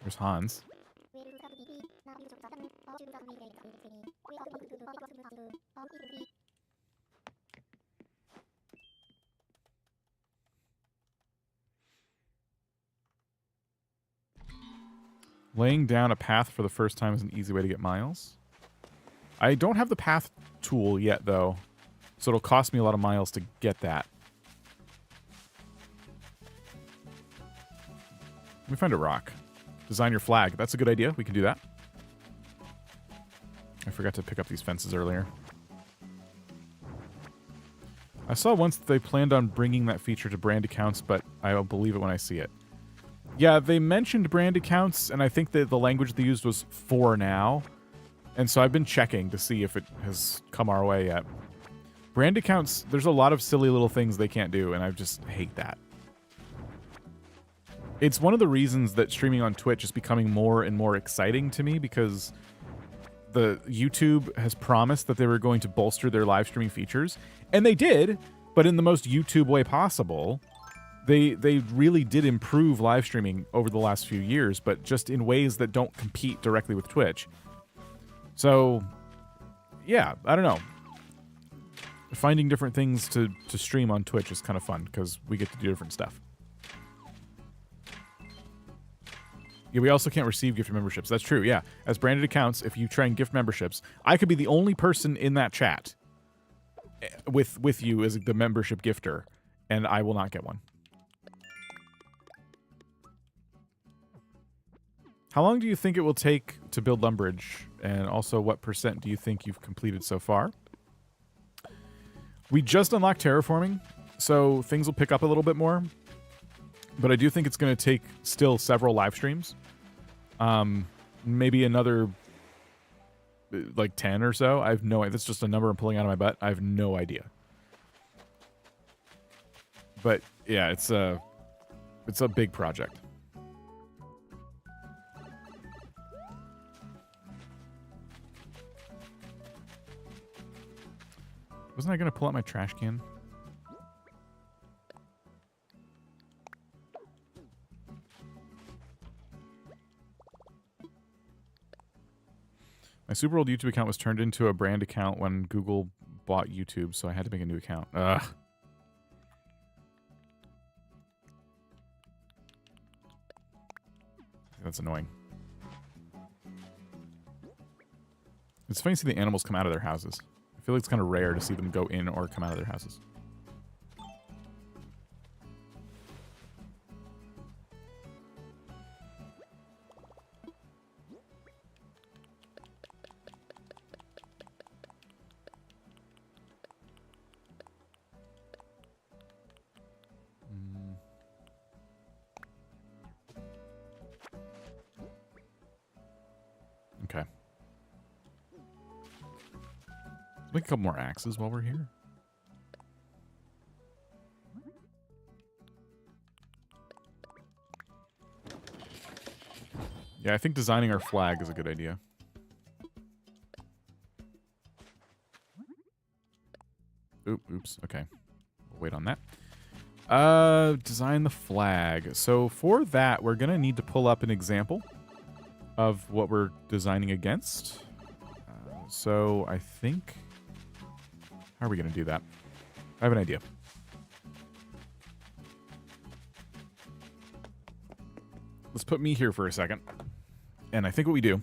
There's Hans. Laying down a path for the first time is an easy way to get miles. I don't have the path tool yet, though, so it'll cost me a lot of miles to get that. Let me find a rock. Design your flag. That's a good idea. We can do that. I forgot to pick up these fences earlier. I saw once that they planned on bringing that feature to brand accounts, but I'll believe it when I see it. Yeah, they mentioned brand accounts, and I think that the language they used was for now. And so I've been checking to see if it has come our way yet. Brand accounts, there's a lot of silly little things they can't do, and I just hate that. It's one of the reasons that streaming on Twitch is becoming more and more exciting to me, because the YouTube has promised that they were going to bolster their live streaming features, and they did, but in the most YouTube way possible. They really did improve live streaming over the last few years, but just in ways that don't compete directly with Twitch. So, yeah, I don't know. Finding different things to stream on Twitch is kind of fun, because we get to do different stuff. Yeah, we also can't receive gift memberships. That's true, yeah. As branded accounts, if you try and gift memberships, I could be the only person in that chat with you as the membership gifter, and I will not get one. How long do you think it will take to build Lumbridge? And also, what % do you think you've completed so far? We just unlocked Terraforming, so things will pick up a little bit more. But I do think it's going to take still several live streams. Maybe another, like 10 or so. I have no idea. That's just a number I'm pulling out of my butt. I have no idea. But, yeah, it's a big project. Wasn't I going to pull out my trash can? My super old YouTube account was turned into a brand account when Google bought YouTube, so I had to make a new account. Ugh. That's annoying. It's funny to see the animals come out of their houses. I feel like it's kind of rare to see them go in or come out of their houses. Make a couple more axes while we're here. Yeah, I think designing our flag is a good idea. Oops. Okay. We'll wait on that. Design the flag. So for that, we're going to need to pull up an example of what we're designing against. So I think... How are we going to do that? I have an idea. Let's put me here for a second. And I think what we do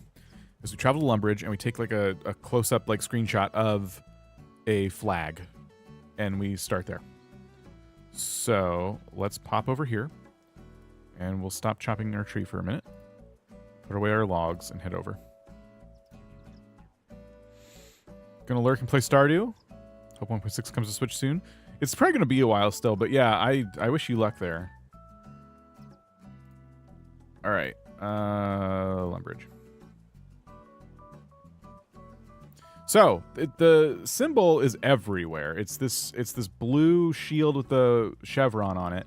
is we travel to Lumbridge and we take like a close-up like screenshot of a flag. And we start there. So let's pop over here. And we'll stop chopping our tree for a minute. Put away our logs and head over. Gonna lurk and play Stardew. Hope 1.6 comes to Switch soon. It's probably gonna be a while still, but yeah, I wish you luck there. Alright. Lumbridge. So the symbol is everywhere. It's this blue shield with the chevron on it,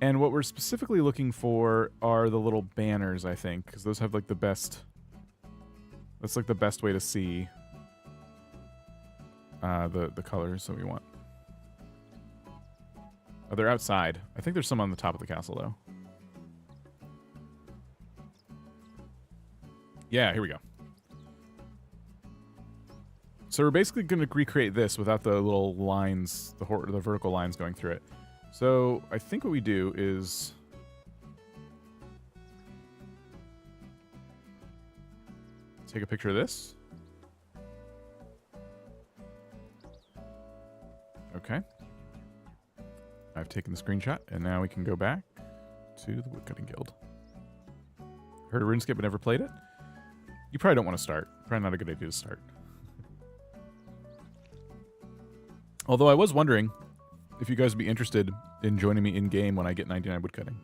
and what we're specifically looking for are the little banners, I think, because those have like the best. That's like the best way to see the colors that we want. Oh, they're outside. I think there's some on the top of the castle though. Yeah, here we go. So we're basically going to recreate this without the little lines, the vertical lines going through it. So I think what we do is... take a picture of this. Okay. I've taken the screenshot, and now we can go back to the Woodcutting Guild. Heard of RuneScape but never played it? You probably don't want to start. Probably not a good idea to start. Although I was wondering if you guys would be interested in joining me in-game when I get 99 woodcutting.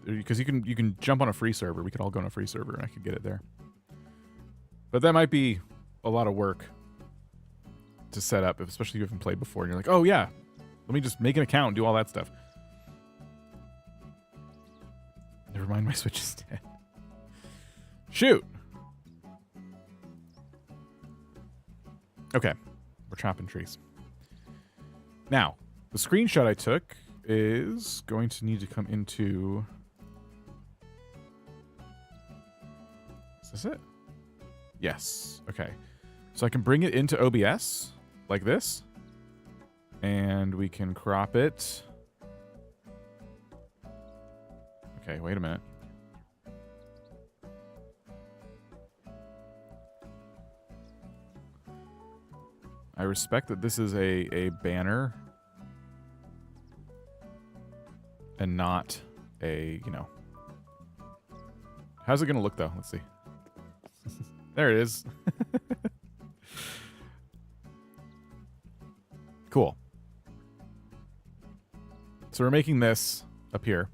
Because you can jump on a free server. We could all go on a free server and I could get it there. But that might be a lot of work to set up, especially if you haven't played before and you're like, oh yeah, let me just make an account and do all that stuff. Never mind, my Switch is dead. Shoot! Okay, we're chopping trees. Now, the screenshot I took is going to need to come into... Is this it? Yes. Okay. So I can bring it into OBS, like this. And we can crop it. Okay, wait a minute. I respect that this is a banner and not a, you know. How's it going to look, though? Let's see. There it is. Cool. So we're making this up here.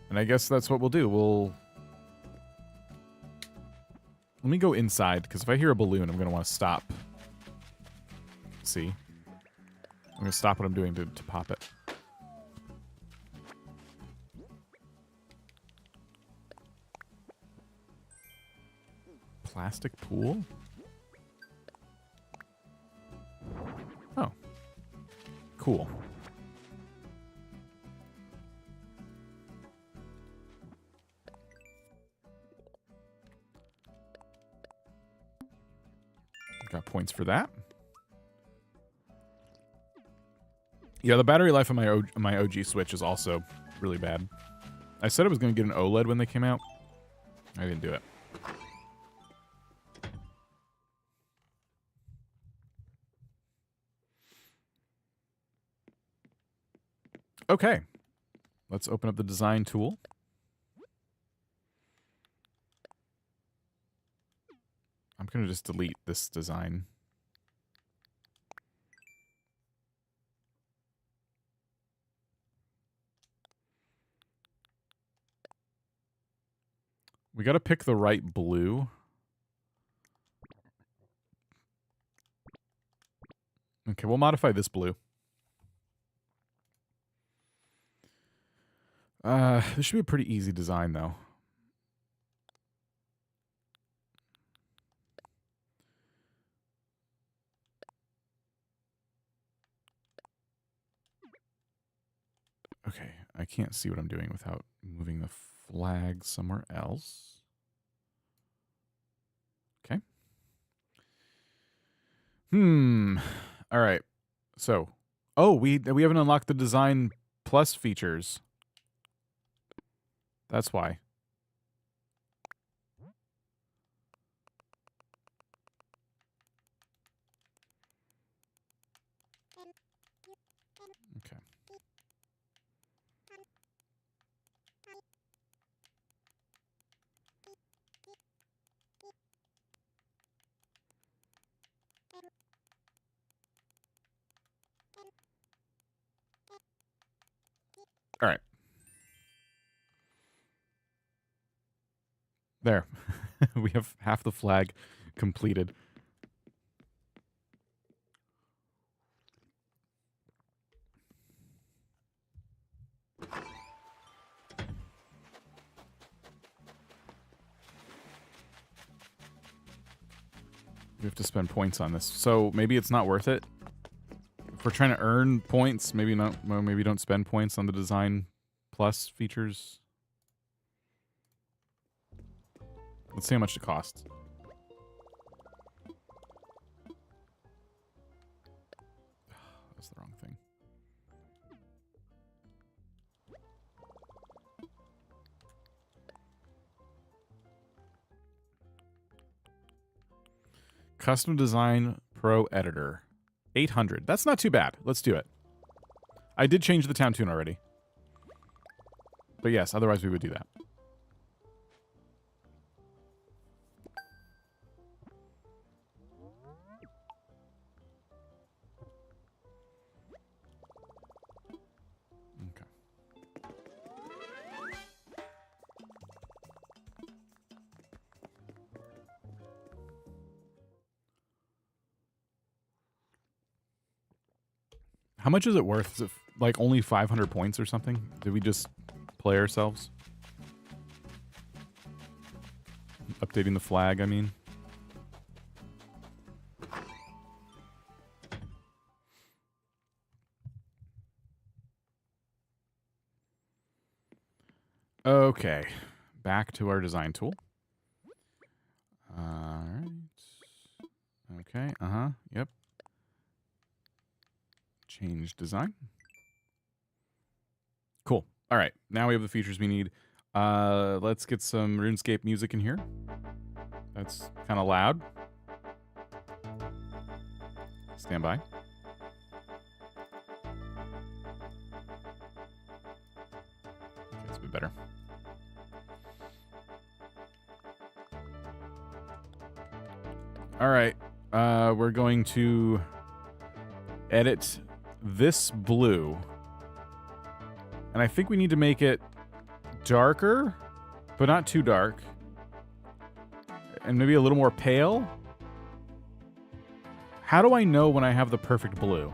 And I guess that's what we'll do. Let me go inside, because if I hear a balloon, I'm going to want to stop. See? I'm going to stop what I'm doing to pop it. Plastic pool? Oh. Cool. Got points for that. Yeah, the battery life on my OG Switch is also really bad. I said I was going to get an OLED when they came out. I didn't do it. Okay. Let's open up the design tool. I'm going to just delete this design. We got to pick the right blue. Okay, we'll modify this blue. This should be a pretty easy design, though. Okay, I can't see what I'm doing without moving the flag somewhere else. Okay. All right. So, oh, we haven't unlocked the design plus features. That's why. Okay. All right. There. We have half the flag completed. We have to spend points on this. So maybe it's not worth it. If we're trying to earn points, maybe not. Well, maybe don't spend points on the design plus features. Let's see how much it costs. That's the wrong thing. Custom Design Pro Editor. 800. That's not too bad. Let's do it. I did change the town tune already. But yes, otherwise we would do that. How much is it worth? Is it like only 500 points or something? Did we just play ourselves? Updating the flag, I mean. Okay. Back to our design tool. Alright. Okay, yep. Change design. Cool. All right. Now we have the features we need. Let's get some RuneScape music in here. That's kind of loud. Stand by. Okay, that's a bit better. All right. We're going to edit this blue. And I think we need to make it darker, but not too dark. And maybe a little more pale. How do I know when I have the perfect blue?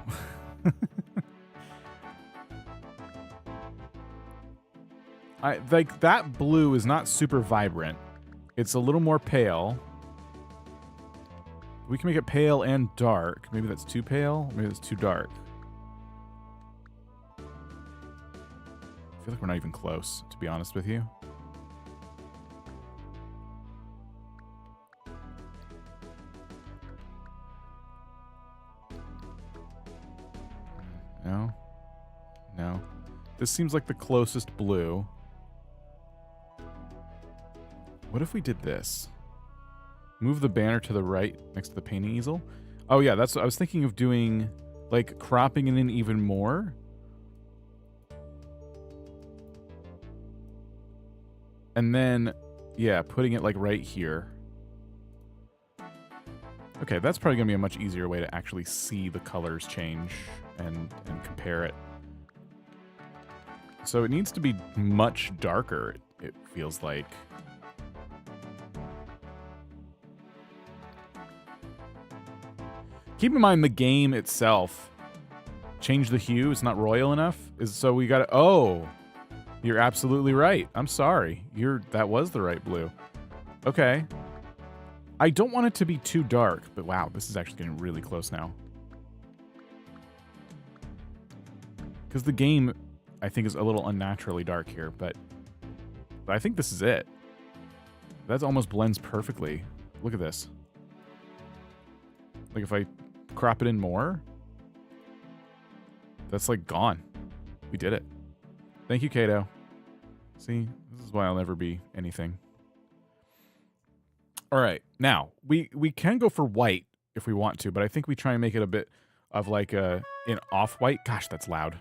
Like that blue is not super vibrant. It's a little more pale. We can make it pale and dark. Maybe that's too pale. Maybe that's too dark. I feel like we're not even close, to be honest with you. No. No. This seems like the closest blue. What if we did this? Move the banner to the right next to the painting easel. Oh yeah, that's what I was thinking of doing, like cropping it in even more. And then, yeah, putting it like right here. Okay, that's probably gonna be a much easier way to actually see the colors change and compare it. So it needs to be much darker, it feels like. Keep in mind the game itself. Change the hue. It's not royal enough. So we got to... Oh, you're absolutely right. I'm sorry. That was the right blue. Okay. I don't want it to be too dark, but wow, this is actually getting really close now. Because the game, I think, is a little unnaturally dark here, but I think this is it. That almost blends perfectly. Look at this. Like if I crop it in more, that's like gone. We did it. Thank you, Kato. See, this is why I'll never be anything. All right, now we can go for white if we want to, but I think we try and make it a bit of like an off-white. Gosh, that's loud.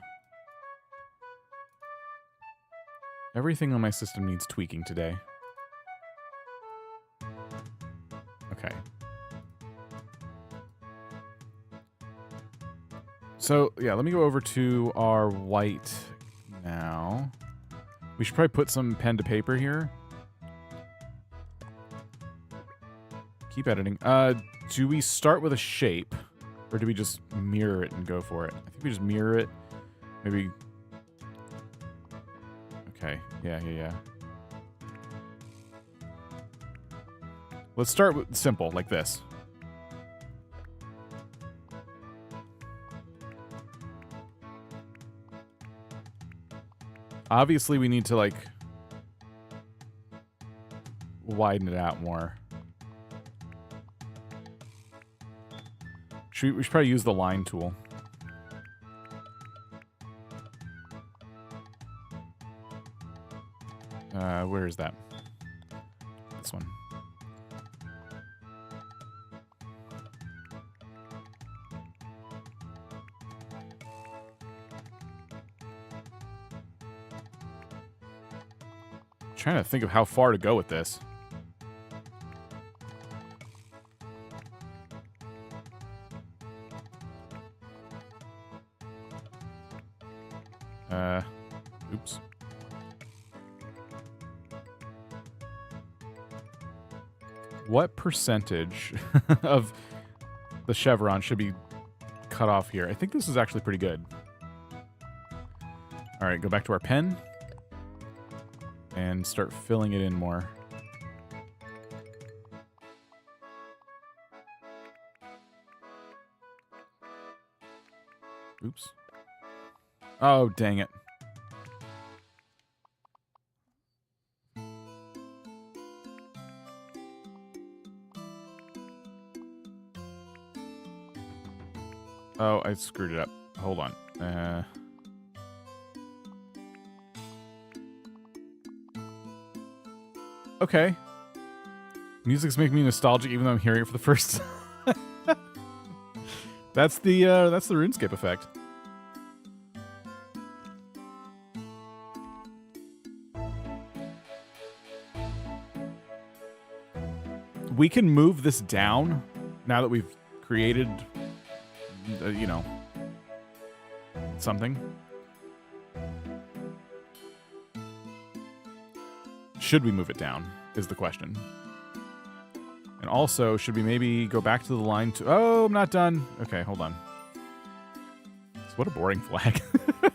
Everything on my system needs tweaking today. Okay. So, yeah, let me go over to our white now. We should probably put some pen to paper here. Keep editing. Do we start with a shape, or do we just mirror it and go for it? I think we just mirror it. Maybe... Okay, yeah. Let's start with simple, like this. Obviously, we need to, like, widen it out more. We should probably use the line tool. Where is that? This one. Trying to think of how far to go with this. Oops. What percentage of the chevron should be cut off here? I think this is actually pretty good. All right, go back to our pen and start filling it in more. Oops. Oh, dang it. Oh, I screwed it up. Hold on. Okay. Music's making me nostalgic even though I'm hearing it for the first time. That's the RuneScape effect. We can move this down now that we've created, you know, something. Should we move it down is the question. And also, should we maybe go back to the line to... Oh, I'm not done. Okay, hold on. So what a boring flag.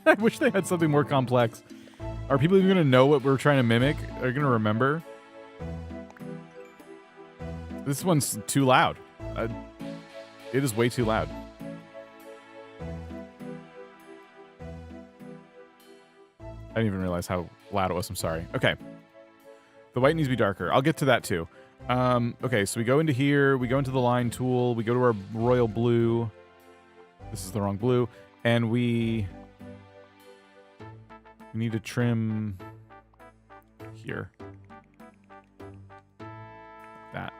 I wish they had something more complex. Are people even going to know what we're trying to mimic? Are they going to remember? This one's too loud. It is way too loud. I didn't even realize how loud it was. I'm sorry. Okay. The white needs to be darker. I'll get to that too. Okay, so we go into here. We go into the line tool. We go to our royal blue. This is the wrong blue. And we need to trim here. That.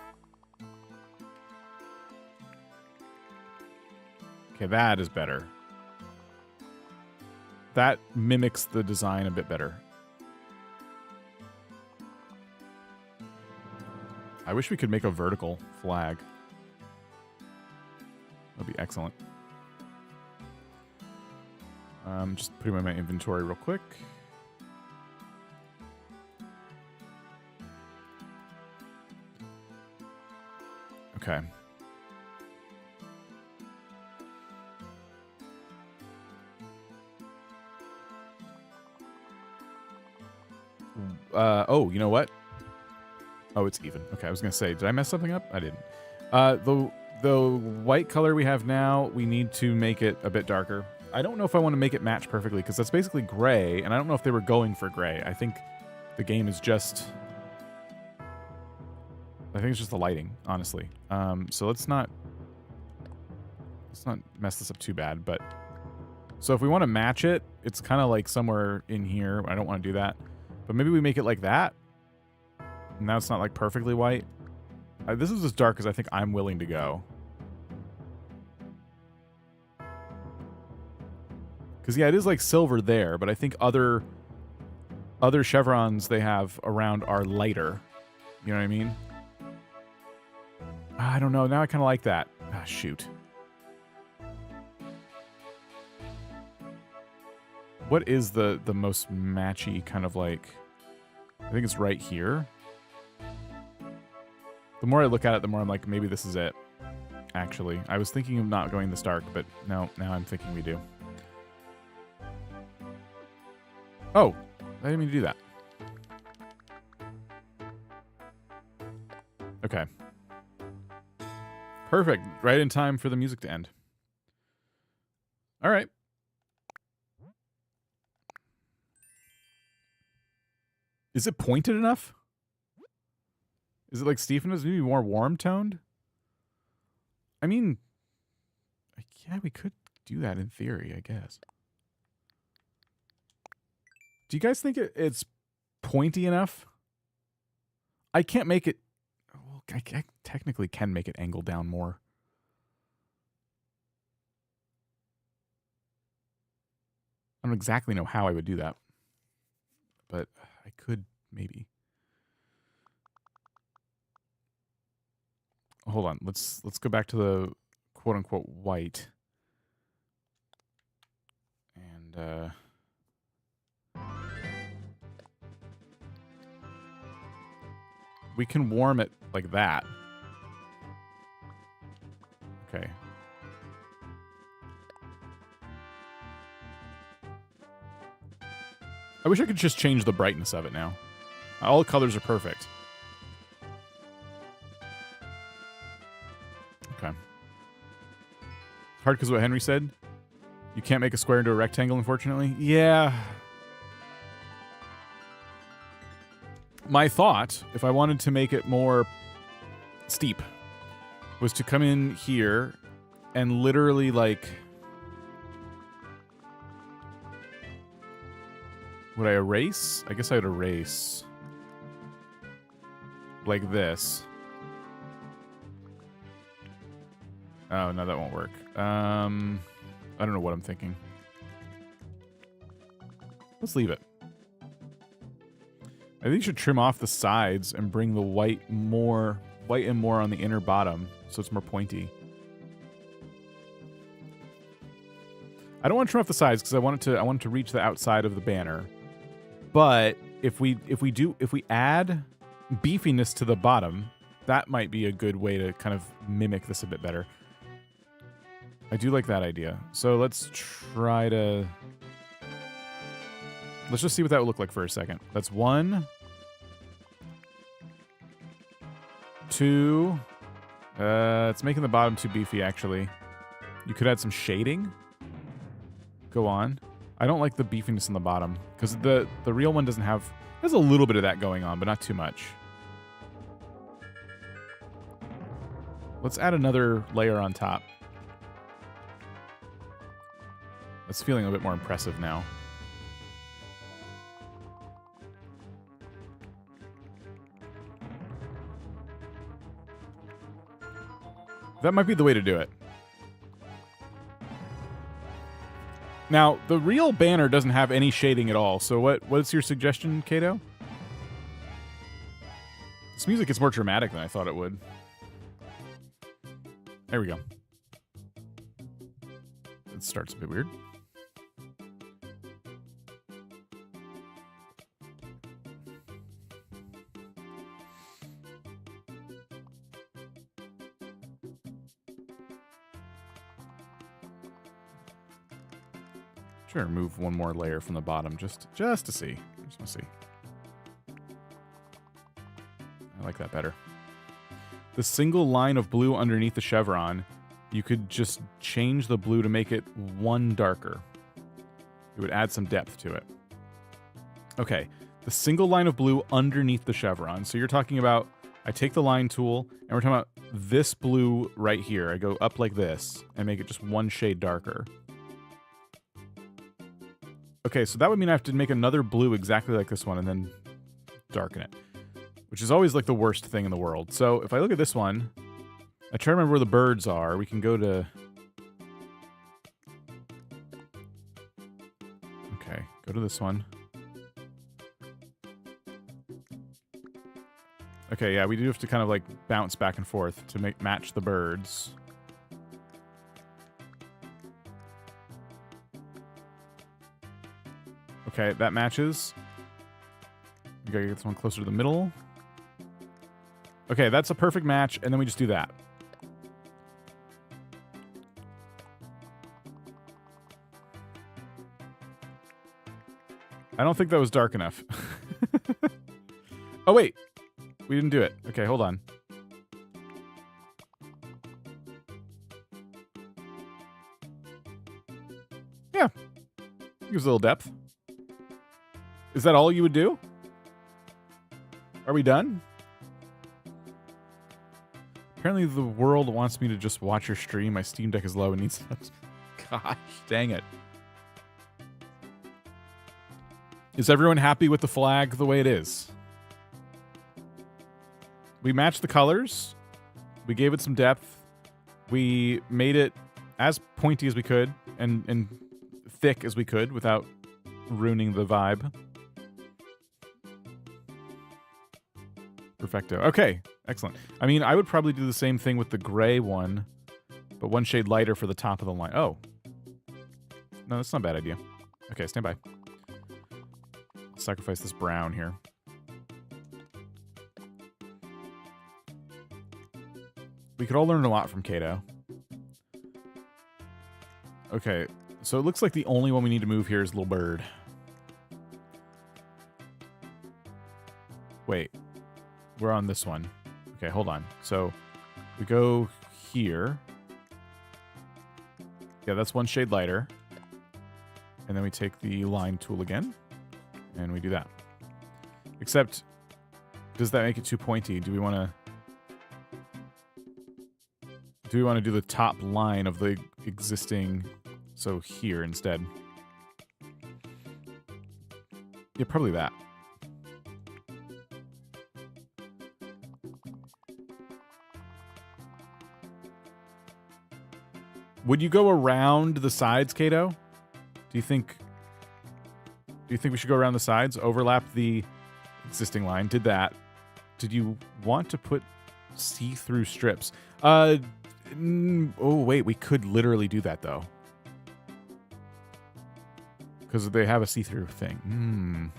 Okay, that is better. That mimics the design a bit better. I wish we could make a vertical flag. That'd be excellent. Just putting my inventory real quick. Okay. Oh, you know what? Oh, it's even. Okay, I was gonna say, did I mess something up? I didn't. The white color we have now, we need to make it a bit darker. I don't know if I want to make it match perfectly because that's basically gray, and I don't know if they were going for gray. I think the game is just... I think it's just the lighting, honestly. So let's not mess this up too bad, but... So if we want to match it, it's kind of like somewhere in here. I don't want to do that. But maybe we make it like that. Now it's not like perfectly white. This is as dark as I think I'm willing to go. Because, yeah, it is like silver there, but I think other chevrons they have around are lighter. You know what I mean? I don't know. Now I kind of like that. Ah, shoot. What is the most matchy kind of like... I think it's right here. The more I look at it, the more I'm like, maybe this is it. Actually, I was thinking of not going this dark, but no, now I'm thinking we do. Oh, I didn't mean to do that. Okay. Perfect. Right in time for the music to end. All right. Is it pointed enough? Is it like Stephen is maybe more warm toned? I mean, yeah, we could do that in theory, I guess. Do you guys think it's pointy enough? I can't make it... Well, I technically can make it angle down more. I don't exactly know how I would do that. But I could maybe. Hold on. Let's go back to the quote-unquote white. And... we can warm it like that. Okay. I wish I could just change the brightness of it now. All the colors are perfect. Okay. Hard because what Henry said? You can't make a square into a rectangle, unfortunately? Yeah. My thought, if I wanted to make it more steep, was to come in here and literally, like... Would I erase? I guess I would erase. Like this. Oh, no, that won't work. I don't know what I'm thinking. Let's leave it. I think you should trim off the sides and bring the white and more on the inner bottom so it's more pointy. I don't want to trim off the sides because I want it to reach the outside of the banner. But if we add beefiness to the bottom, that might be a good way to kind of mimic this a bit better. I do like that idea. So let's try to... Let's just see what that would look like for a second. That's 1, 2. It's making the bottom too beefy, actually. You could add some shading. Go on. I don't like the beefiness in the bottom because the real one doesn't have... There's a little bit of that going on, but not too much. Let's add another layer on top. That's feeling a bit more impressive now. That might be the way to do it. Now, the real banner doesn't have any shading at all, so what's your suggestion, Kato? This music is more dramatic than I thought it would. There we go. It starts a bit weird. Sure, remove one more layer from the bottom just to see. Just to see. like that better. The single line of blue underneath the chevron, you could just change the blue to make it one darker. It would add some depth to it. Okay, the single line of blue underneath the chevron. So you're talking about, I take the line tool, and we're talking about this blue right here. I go up like this and make it just one shade darker. Okay, so that would mean I have to make another blue exactly like this one and then darken it, which is always like the worst thing in the world. So if I look at this one, I try to remember where the birds are. We can go to... Okay, go to this one. Okay, yeah, we do have to kind of like bounce back and forth to match the birds. Okay, that matches. We gotta get this one closer to the middle. Okay, that's a perfect match, and then we just do that. I don't think that was dark enough. Oh, wait. We didn't do it. Okay, hold on. Yeah. Gives a little depth. Is that all you would do? Are we done? Apparently the world wants me to just watch your stream. My Steam Deck is low and needs... Gosh, dang it. Is everyone happy with the flag the way it is? We matched the colors. We gave it some depth. We made it as pointy as we could and thick as we could without ruining the vibe. Perfecto. Okay, excellent. I mean, I would probably do the same thing with the gray one, but one shade lighter for the top of the line. Oh. No, that's not a bad idea. Okay, stand by. Sacrifice this brown here. We could all learn a lot from Kato. Okay, so it looks like the only one we need to move here is Little Bird. Wait, we're on this one. Okay, hold on. So we go here. Yeah, that's one shade lighter. And then we take the line tool again, and we do that. Except, does that make it too pointy? Do we want to... Do we want to do the top line of the existing... So here instead. Yeah, probably that. Would you go around the sides, Kato? Do you think we should go around the sides, overlap the existing line? Did that. Did you want to put see-through strips? Oh, wait, we could literally do that, though. Because they have a see-through thing.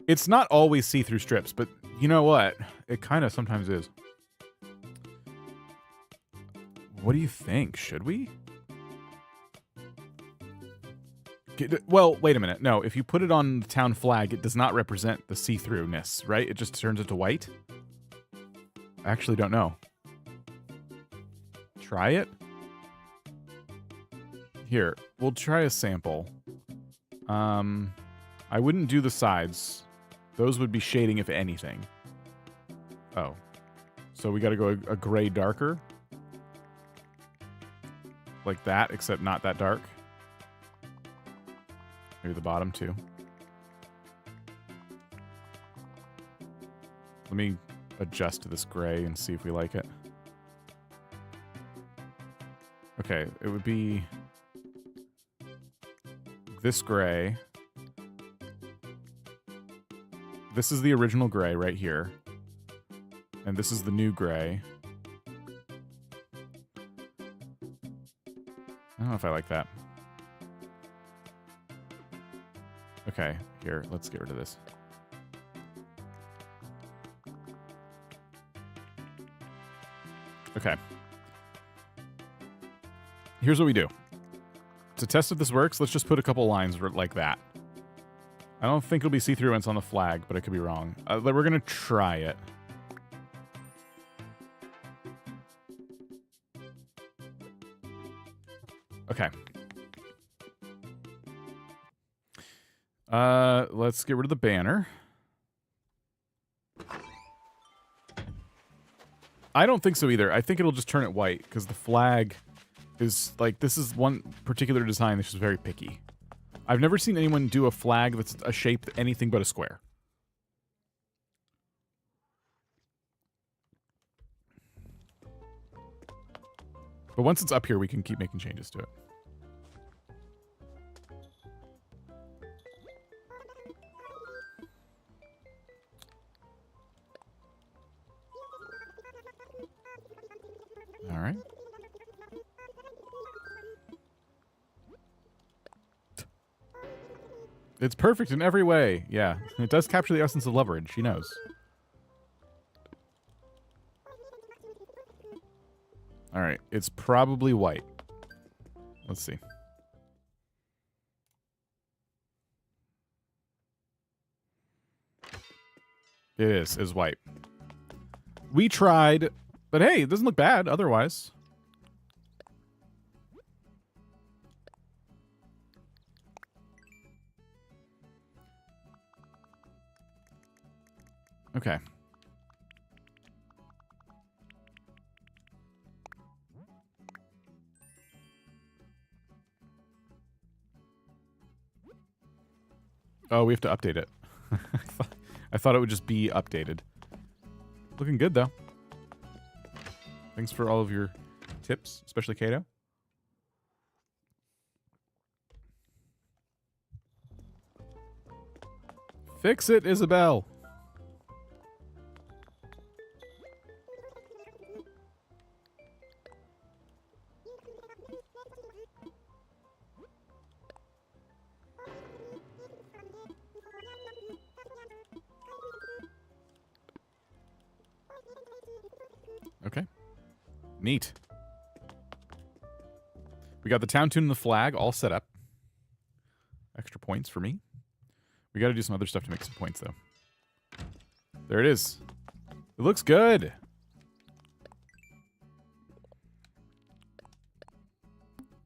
It's not always see-through strips, but you know what? It kind of sometimes is. What do you think? Should we? Well, wait a minute. No, if you put it on the town flag, it does not represent the see-throughness, right? It just turns into white? I actually don't know. Try it? Here, we'll try a sample. I wouldn't do the sides. Those would be shading, if anything. Oh. So we gotta go a gray darker? Like that, except not that dark. Maybe the bottom too. Let me adjust to this gray and see if we like it. Okay, it would be this gray. This is the original gray right here. And this is the new gray. I don't know if I like that. Okay, here, let's get rid of this. Okay. Here's what we do. To test if this works, let's just put a couple lines like that. I don't think it'll be see-through when it's on the flag, but I could be wrong. We're going to try it. Okay. Let's get rid of the banner. I don't think so either. I think it'll just turn it white because the flag is like, this is one particular design that's just very picky. I've never seen anyone do a flag that's a shape anything but a square. But once it's up here, we can keep making changes to it. All right. It's perfect in every way. Yeah, it does capture the essence of Lumbridge. She knows. All right, it's probably white. Let's see. It is white. We tried, but hey, it doesn't look bad otherwise. Okay. Oh, we have to update it. I thought it would just be updated. Looking good, though. Thanks for all of your tips, especially Kato. Fix it, Isabel. Okay. Neat. We got the town tune and the flag all set up. Extra points for me. We got to do some other stuff to make some points, though. There it is. It looks good.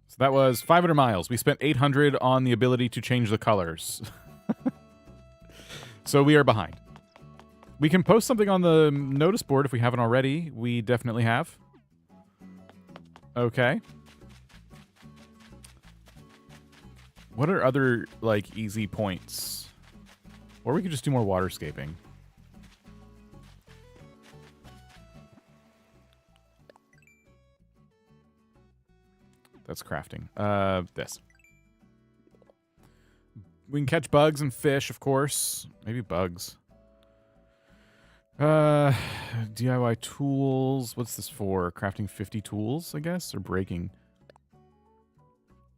So that was 500 miles. We spent 800 on the ability to change the colors. So we are behind. We can post something on the notice board if we haven't already. We definitely have. Okay. What are other, like, easy points? Or we could just do more waterscaping. That's crafting. This. We can catch bugs and fish, of course. Maybe bugs. DIY tools. What's this for? Crafting 50 tools, I guess? Or breaking?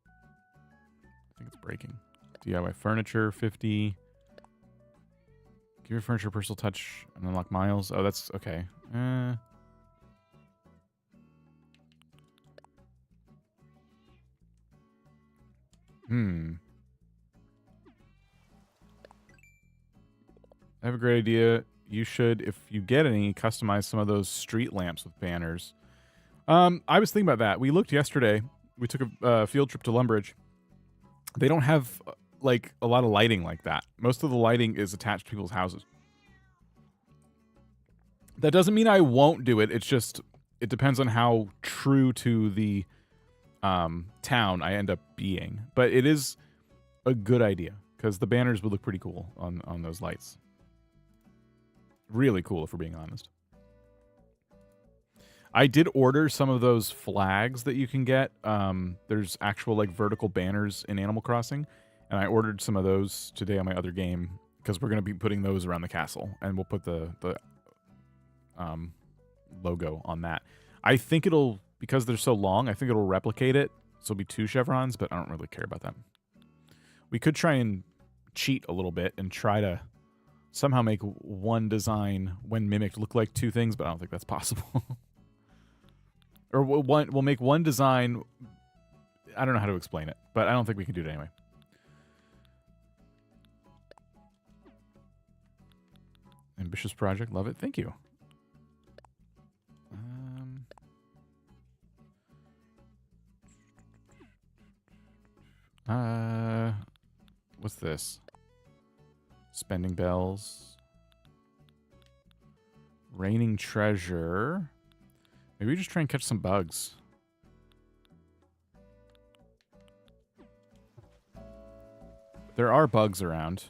I think it's breaking. DIY furniture, 50. Give your furniture a personal touch and unlock miles. Oh, that's okay. I have a great idea. You should, if you get any, customize some of those street lamps with banners. I was thinking about that. We looked yesterday. We took a field trip to Lumbridge. They don't have, like, a lot of lighting like that. Most of the lighting is attached to people's houses. That doesn't mean I won't do it. It's just, it depends on how true to the town I end up being. But it is a good idea, because the banners would look pretty cool on those lights. Really cool, if we're being honest. I did order some of those flags that you can get. There's actual, like, vertical banners in Animal Crossing, and I ordered some of those today on my other game because we're going to be putting those around the castle, and we'll put the logo on that. I think it'll, because they're so long, I think it'll replicate it, so it'll be 2 chevrons, but I don't really care about that. We could try and cheat a little bit and try to somehow make one design, when mimicked, look like 2 things, but I don't think that's possible. Or we'll make one design. I don't know how to explain it, but I don't think we can do it anyway. Ambitious project. Love it. Thank you. What's this? Spending bells. Raining treasure. Maybe we just try and catch some bugs. There are bugs around.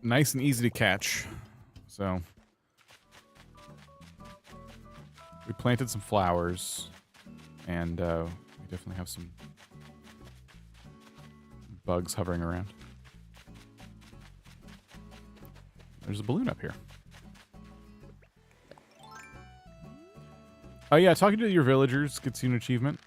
Nice and easy to catch. So we planted some flowers, and we definitely have some bugs hovering around. There's a balloon up here. Oh yeah, talking to your villagers gets you an achievement.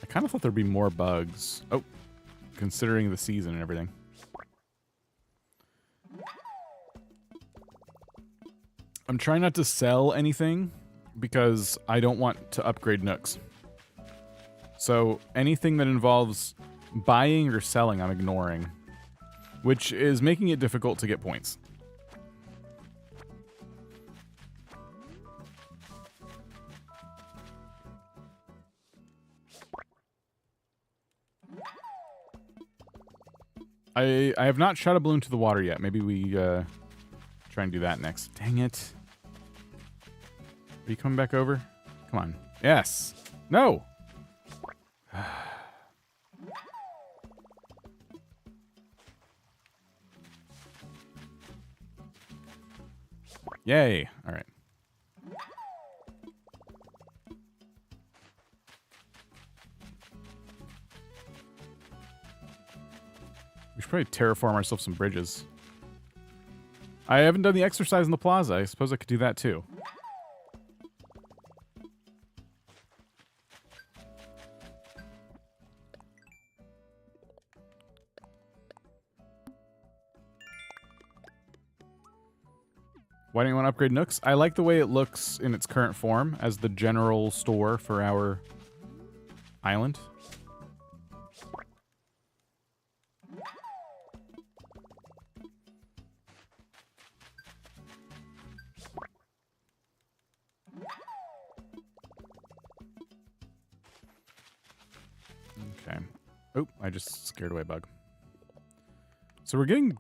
I kind of thought there'd be more bugs. Oh, considering the season and everything. I'm trying not to sell anything because I don't want to upgrade nooks. So anything that involves buying or selling, I'm ignoring, which is making it difficult to get points. I have not shot a balloon to the water yet. Maybe we try and do that next. Dang it. Are you coming back over? Come on. Yes. No. Yay. All right. We should probably terraform ourselves some bridges. I haven't done the exercise in the plaza. I suppose I could do that too. Why do you want to upgrade nooks? I like the way it looks in its current form as the general store for our island. Okay. Oh, I just scared away a bug. So we're getting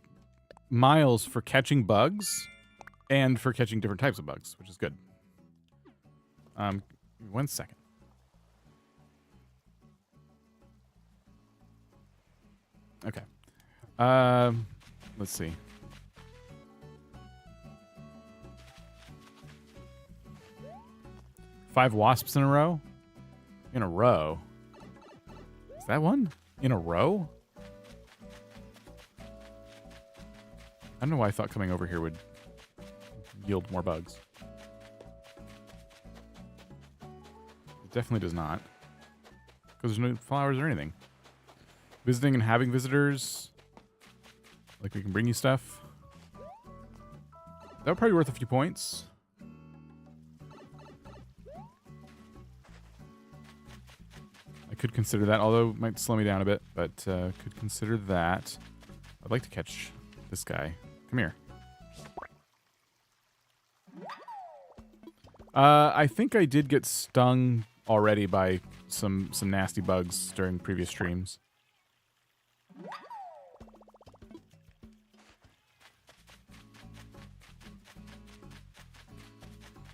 miles for catching bugs and for catching different types of bugs, which is good. 1 second. Okay. Let's see. Five wasps in a row? In a row? Is that one? In a row? I don't know why I thought coming over here would yield more bugs. It definitely does not. Because there's no flowers or anything. Visiting and having visitors. Like we can bring you stuff. That would probably be worth a few points. I could consider that, although it might slow me down a bit, but could consider that. I'd like to catch this guy. Come here. I think I did get stung already by some nasty bugs during previous streams.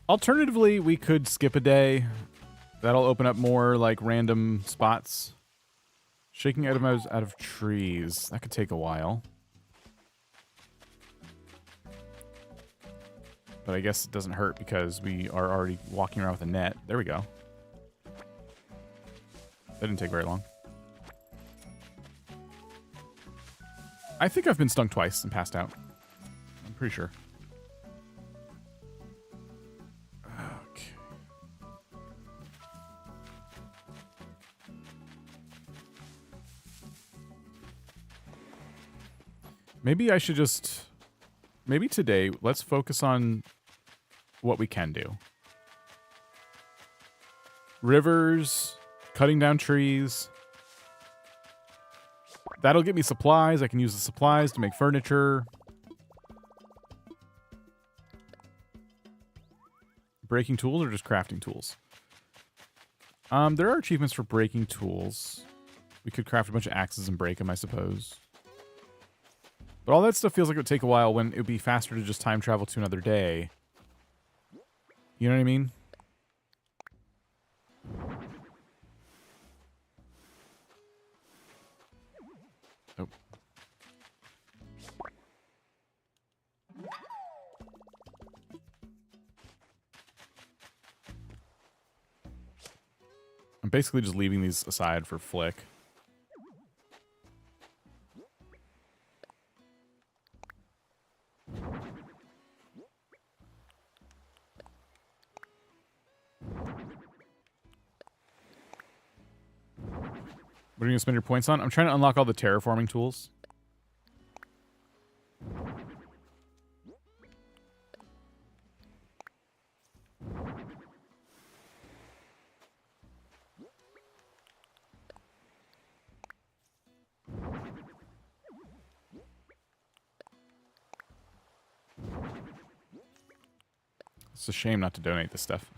Alternatively, we could skip a day. That'll open up more like random spots. Shaking items out of trees. That could take a while. But I guess it doesn't hurt because we are already walking around with a net. There we go. That didn't take very long. I think I've been stung twice and passed out. I'm pretty sure. Maybe I should just... Maybe today, let's focus on what we can do. Rivers, cutting down trees. That'll get me supplies. I can use the supplies to make furniture. Breaking tools or just crafting tools? There are achievements for breaking tools. We could craft a bunch of axes and break them, I suppose. But all that stuff feels like it would take a while when it would be faster to just time travel to another day. You know what I mean? Oh. I'm basically just leaving these aside for Flick. What are you going to spend your points on? I'm trying to unlock all the terraforming tools. It's a shame not to donate this stuff.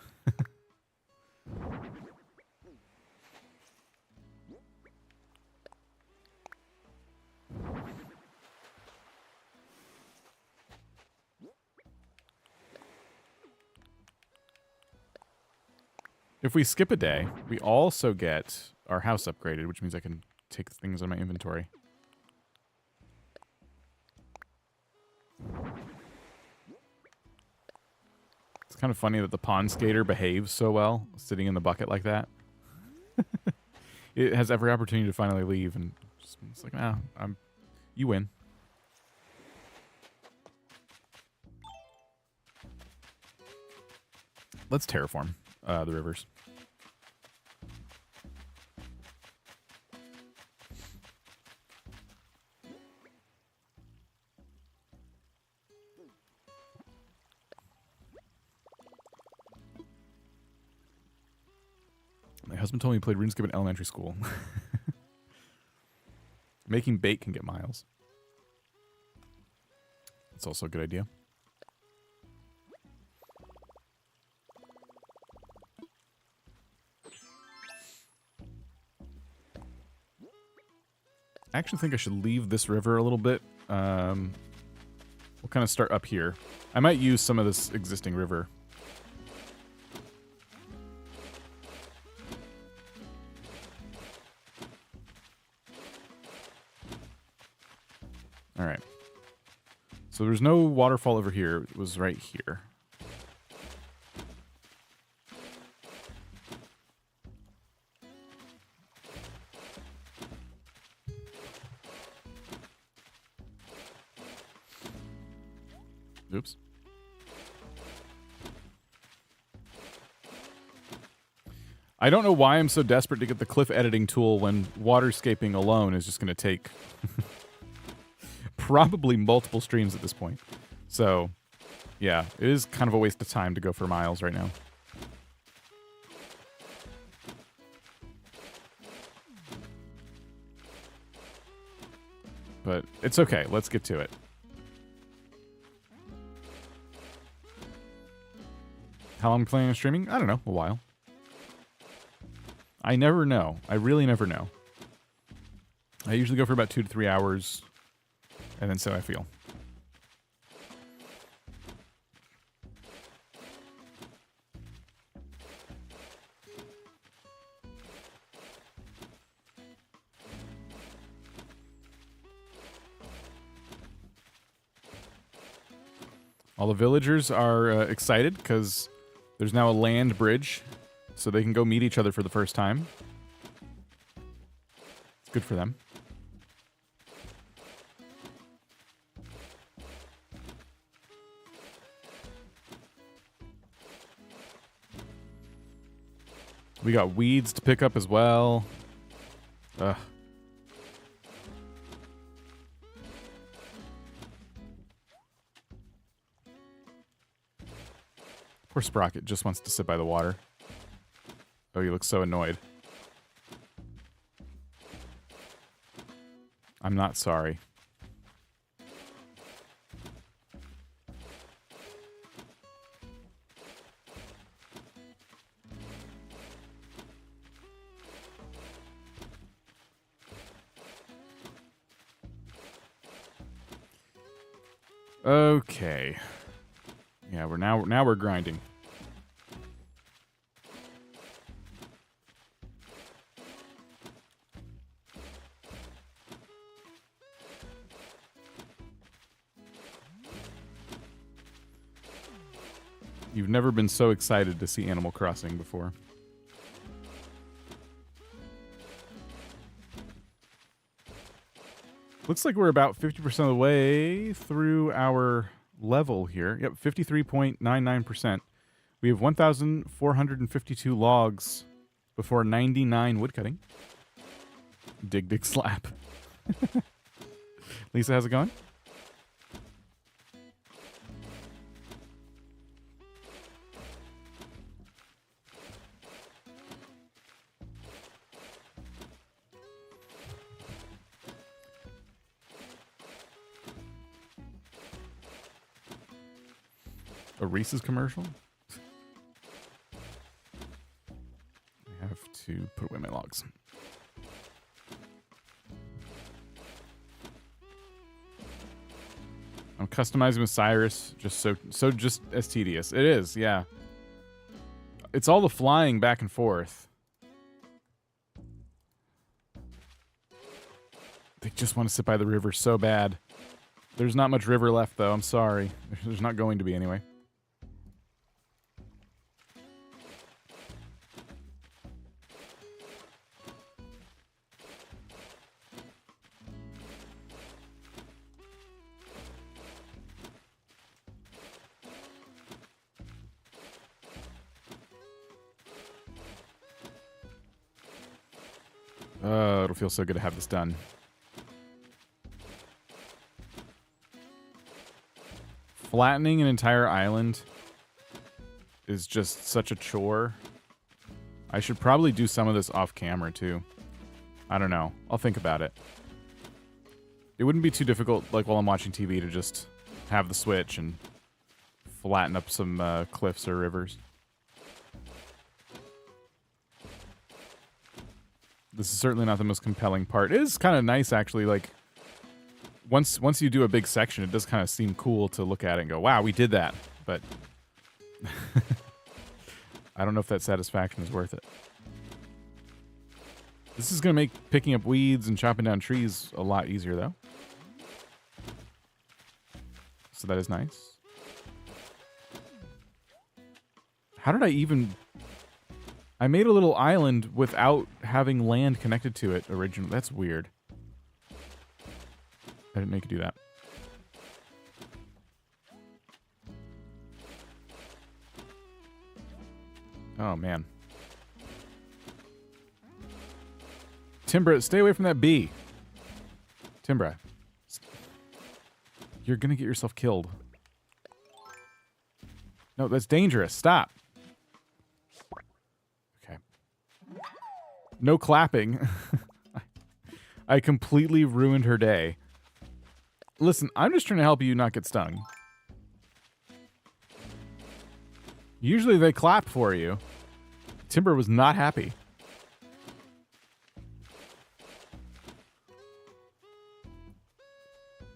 If we skip a day, we also get our house upgraded, which means I can take things on my inventory. It's kind of funny that the pond skater behaves so well, sitting in the bucket like that. It has every opportunity to finally leave, and just, it's like, nah, you win. Let's terraform the rivers. My husband told me he played RuneScape in elementary school. Making bait can get miles. That's also a good idea. I actually think I should leave this river a little bit. We'll kind of start up here. I might use some of this existing river. All right. So there's no waterfall over here. It was right here. Oops. I don't know why I'm so desperate to get the cliff editing tool when waterscaping alone is just going to take probably multiple streams at this point. So, yeah, it is kind of a waste of time to go for miles right now. But it's okay. Let's get to it. How long am I planning on streaming? I don't know. A while. I never know. I really never know. I usually go for about 2 to 3 hours, and then so I feel. All the villagers are excited because there's now a land bridge, so they can go meet each other for the first time. It's good for them. We got weeds to pick up as well. Ugh. Poor Sprocket just wants to sit by the water. Oh, he looks so annoyed. I'm not sorry. Okay. Yeah, now we're grinding. You've never been so excited to see Animal Crossing before. Looks like we're about 50% of the way through our level here. Yep, 53.99%. We have 1,452 logs before 99 woodcutting. Dig, dig, slap. Lisa, how's it going? A Reese's commercial? I have to put away my logs. I'm customizing with Cyrus, just so just as tedious. It is, yeah. It's all the flying back and forth. They just want to sit by the river so bad. There's not much river left, though. I'm sorry. There's not going to be anyway. It'll feel so good to have this done. Flattening an entire island is just such a chore. I should probably do some of this off camera too. I don't know. I'll think about it. It wouldn't be too difficult, like while I'm watching TV, to just have the Switch and flatten up some cliffs or rivers. This is certainly not the most compelling part. It is kind of nice, actually. Like, once you do a big section, it does kind of seem cool to look at it and go, wow, we did that. But I don't know if that satisfaction is worth it. This is going to make picking up weeds and chopping down trees a lot easier, though. So that is nice. How did I even... I made a little island without having land connected to it originally. That's weird. I didn't make it do that. Oh, man. Timbra, stay away from that bee. Timbra. You're going to get yourself killed. No, that's dangerous. Stop. No clapping. I completely ruined her day. Listen, I'm just trying to help you not get stung. Usually they clap for you. Timber was not happy.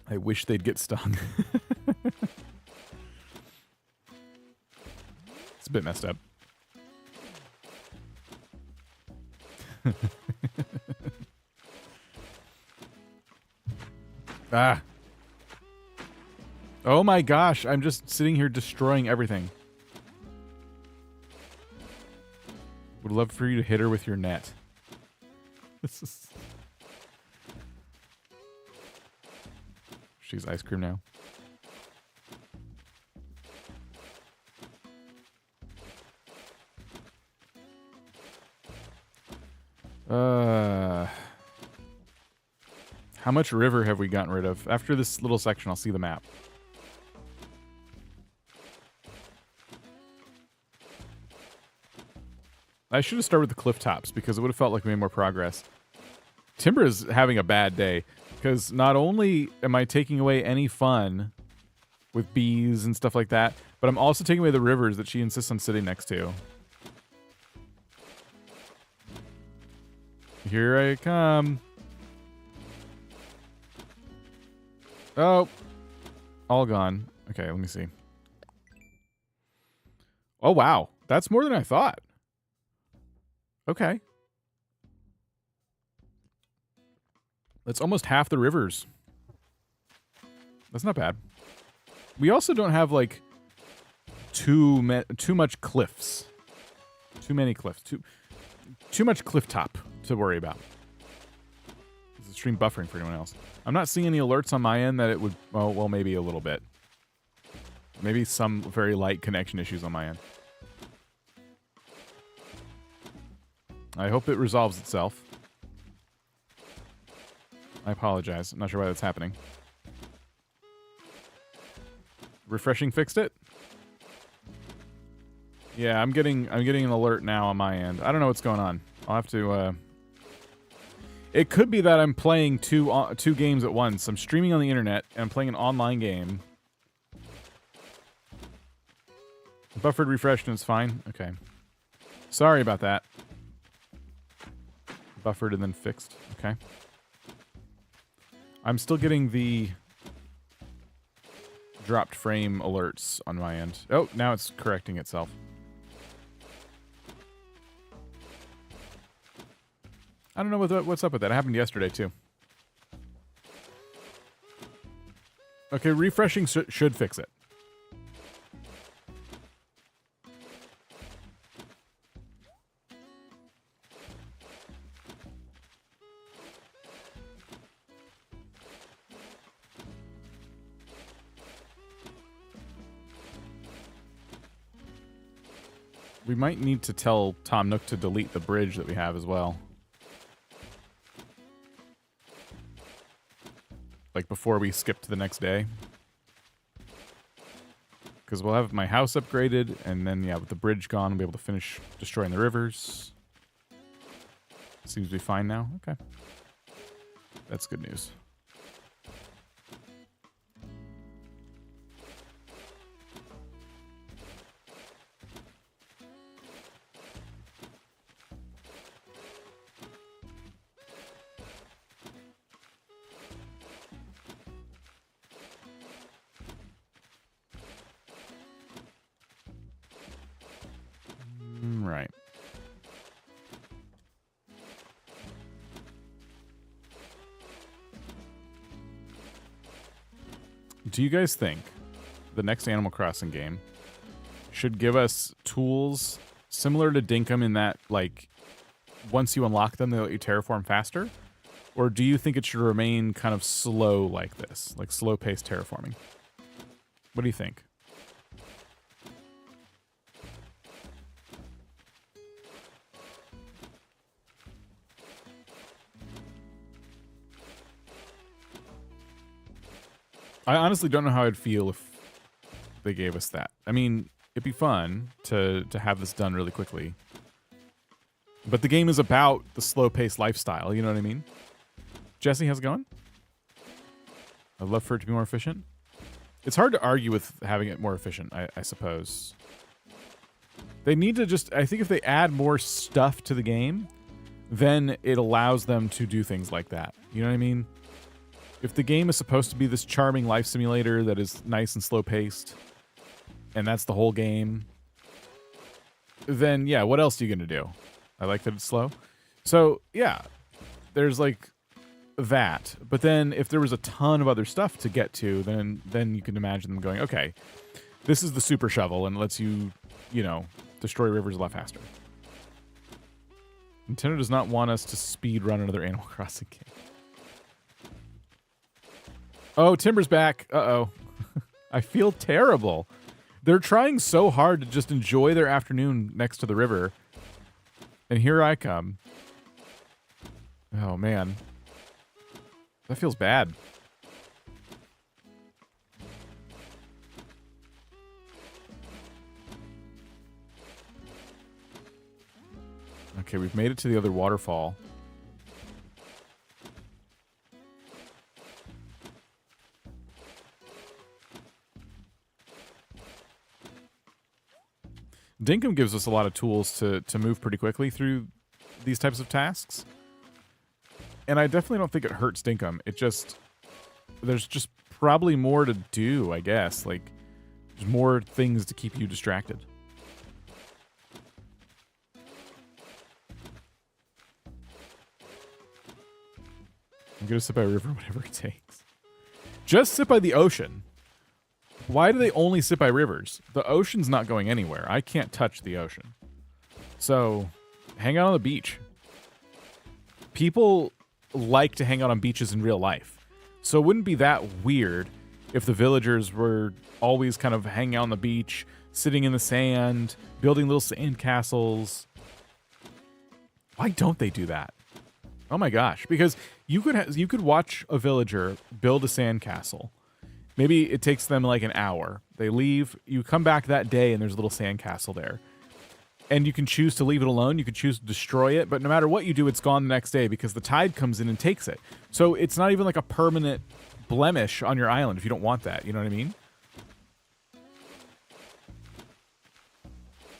I wish they'd get stung. It's a bit messed up. Ah. Oh my gosh, I'm just sitting here destroying everything. Would love for you to hit her with your net. This is... She's ice cream now. How much river have we gotten rid of? After this little section, I'll see the map. I should have started with the cliff tops because it would have felt like we made more progress. Timber is having a bad day because not only am I taking away any fun with bees and stuff like that, but I'm also taking away the rivers that she insists on sitting next to. Here I come. Oh. All gone. Okay, let me see. Oh, wow. That's more than I thought. Okay. That's almost half the rivers. That's not bad. We also don't have, like, too much cliffs. Too many cliffs. Too much cliff top to worry about. This is stream buffering for anyone else. I'm not seeing any alerts on my end that it would... Oh, well, maybe a little bit. Maybe some very light connection issues on my end. I hope it resolves itself. I apologize. I'm not sure why that's happening. Refreshing fixed it? Yeah, I'm getting an alert now on my end. I don't know what's going on. I'll have to It could be that I'm playing two games at once. I'm streaming on the internet and I'm playing an online game. Buffered, refreshed, and it's fine. Okay. Sorry about that. Buffered and then fixed. Okay. I'm still getting the dropped frame alerts on my end. Oh, now it's correcting itself. I don't know what's up with that. It happened yesterday, too. Okay, refreshing should fix it. We might need to tell Tom Nook to delete the bridge that we have as well. Like before we skip to the next day. Because we'll have my house upgraded, and then, yeah, with the bridge gone, we'll be able to finish destroying the rivers. Seems to be fine now. Okay. That's good news. Right. Do you guys think the next Animal Crossing game should give us tools similar to Dinkum in that, like, once you unlock them, they let you terraform faster? Or do you think it should remain kind of slow like this, like slow-paced terraforming? What do you think? I honestly don't know how I'd feel if they gave us that. I mean, it'd be fun to have this done really quickly. But the game is about the slow-paced lifestyle, you know what I mean? Jesse, how's it going? I'd love for it to be more efficient. It's hard to argue with having it more efficient, I suppose. They need to just... I think if they add more stuff to the game, then it allows them to do things like that. You know what I mean? If the game is supposed to be this charming life simulator that is nice and slow-paced, and that's the whole game, then, yeah, what else are you going to do? I like that it's slow. So, yeah, there's, like, that. But then if there was a ton of other stuff to get to, then you can imagine them going, okay, this is the super shovel, and it lets you, you know, destroy rivers a lot faster. Nintendo does not want us to speed run another Animal Crossing game. Oh, Timber's back. Uh-oh. I feel terrible. They're trying so hard to just enjoy their afternoon next to the river. And here I come. Oh, man. That feels bad. Okay, we've made it to the other waterfall. Dinkum gives us a lot of tools to move pretty quickly through these types of tasks. And I definitely don't think it hurts Dinkum. It just... There's just probably more to do, I guess. Like, there's more things to keep you distracted. I'm gonna sit by a river, whatever it takes. Just sit by the ocean. Why do they only sit by rivers? The ocean's not going anywhere. I can't touch the ocean. So, hang out on the beach. People like to hang out on beaches in real life. So it wouldn't be that weird if the villagers were always kind of hanging out on the beach, sitting in the sand, building little sand castles. Why don't they do that? Oh my gosh. Because you could watch a villager build a sandcastle. Maybe it takes them like an hour. They leave, you come back that day and there's a little sandcastle there. And you can choose to leave it alone, you can choose to destroy it, but no matter what you do, it's gone the next day because the tide comes in and takes it. So it's not even like a permanent blemish on your island if you don't want that, you know what I mean?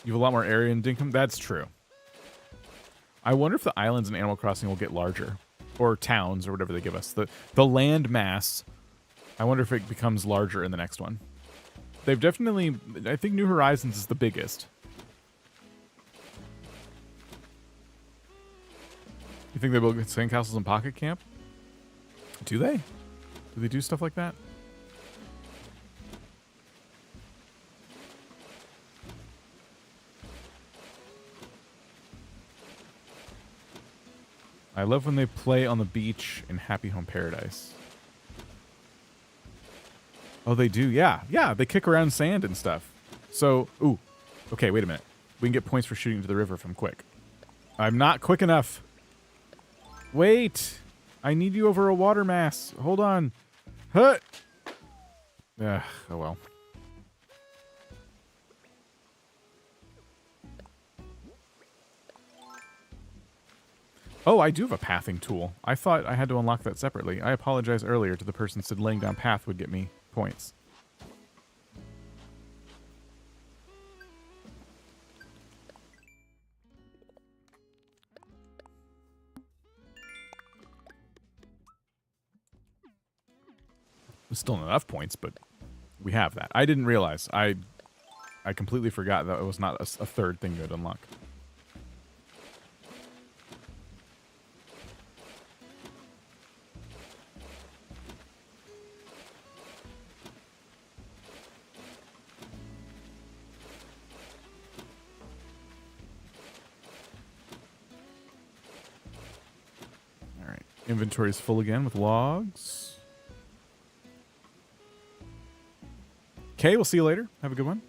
You have a lot more area in Dinkum? That's true. I wonder if the islands in Animal Crossing will get larger. Or towns, or whatever they give us. The land mass, I wonder if it becomes larger in the next one. They've definitely... I think New Horizons is the biggest. You think they build sandcastles in Pocket Camp? Do they? Do they do stuff like that? I love when they play on the beach in Happy Home Paradise. Oh, they do? Yeah. Yeah, they kick around sand and stuff. So, ooh. Okay, wait a minute. We can get points for shooting into the river if I'm quick. I'm not quick enough. Wait. I need you over a water mass. Hold on. Huh. Ugh, oh well. Oh, I do have a pathing tool. I thought I had to unlock that separately. I apologize earlier to the person who said laying down path would get me points. There's still not enough points, but we have that. I didn't realize. I completely forgot that it was not a third thing to unlock. Inventory is full again with logs. Okay, we'll see you later. Have a good one.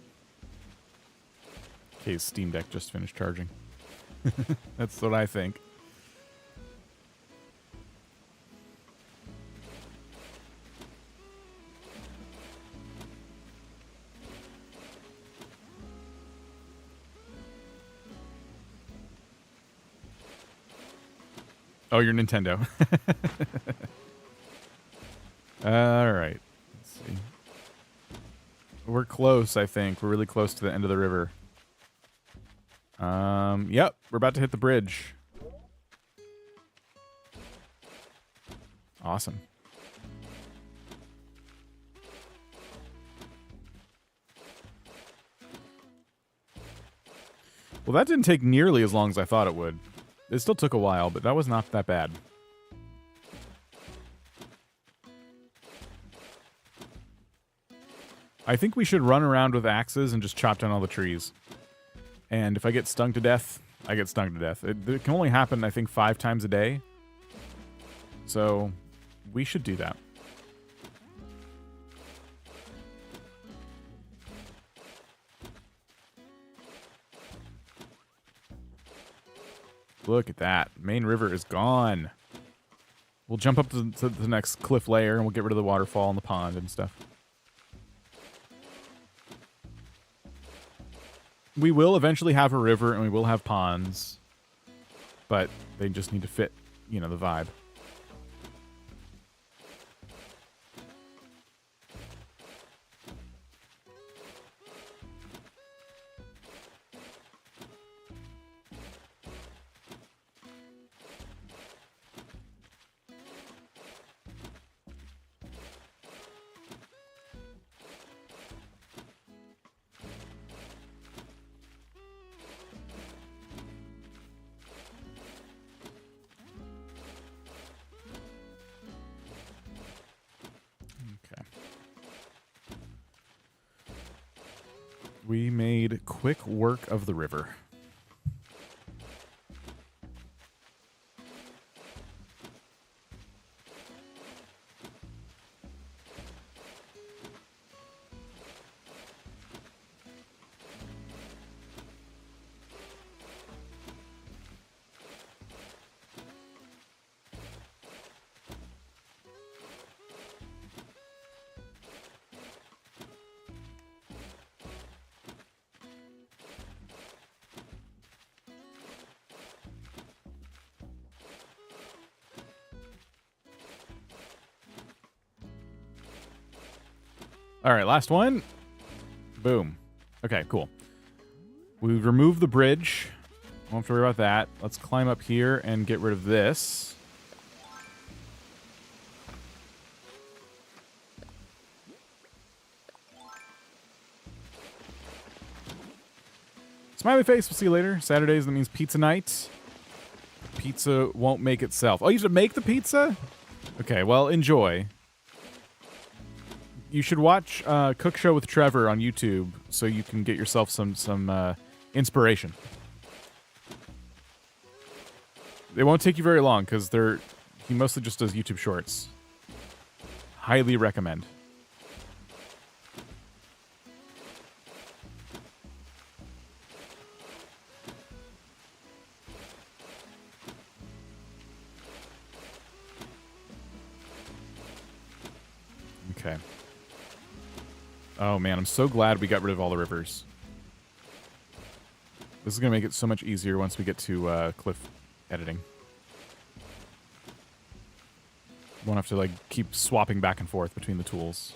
Okay, Steam Deck just finished charging. That's what I think. Oh, your Nintendo. All right. Let's see. We're close, I think. We're really close to the end of the river. Yep. We're about to hit the bridge. Awesome. Well, that didn't take nearly as long as I thought it would. It still took a while, but that was not that bad. I think we should run around with axes and just chop down all the trees. And if I get stung to death, I get stung to death. It can only happen, I think, 5 times a day. So, we should do that. Look at that. Main river is gone. We'll jump up to the next cliff layer and we'll get rid of the waterfall and the pond and stuff. We will eventually have a river and we will have ponds. but they just need to fit, you know, the vibe. We made quick work of the river. All right, last one. Boom. Okay, cool. We've removed the bridge. Won't have to worry about that. Let's climb up here and get rid of this. Smiley face, we'll see you later. Saturdays, that means pizza night. Pizza won't make itself. Oh, you have to make the pizza? Okay, well, enjoy. You should watch Cook Show with Trevor on YouTube so you can get yourself some inspiration. They won't take you very long because he mostly just does YouTube shorts. Highly recommend. Okay. Oh man, I'm so glad we got rid of all the rivers. This is going to make it so much easier once we get to cliff editing. Won't have to like keep swapping back and forth between the tools.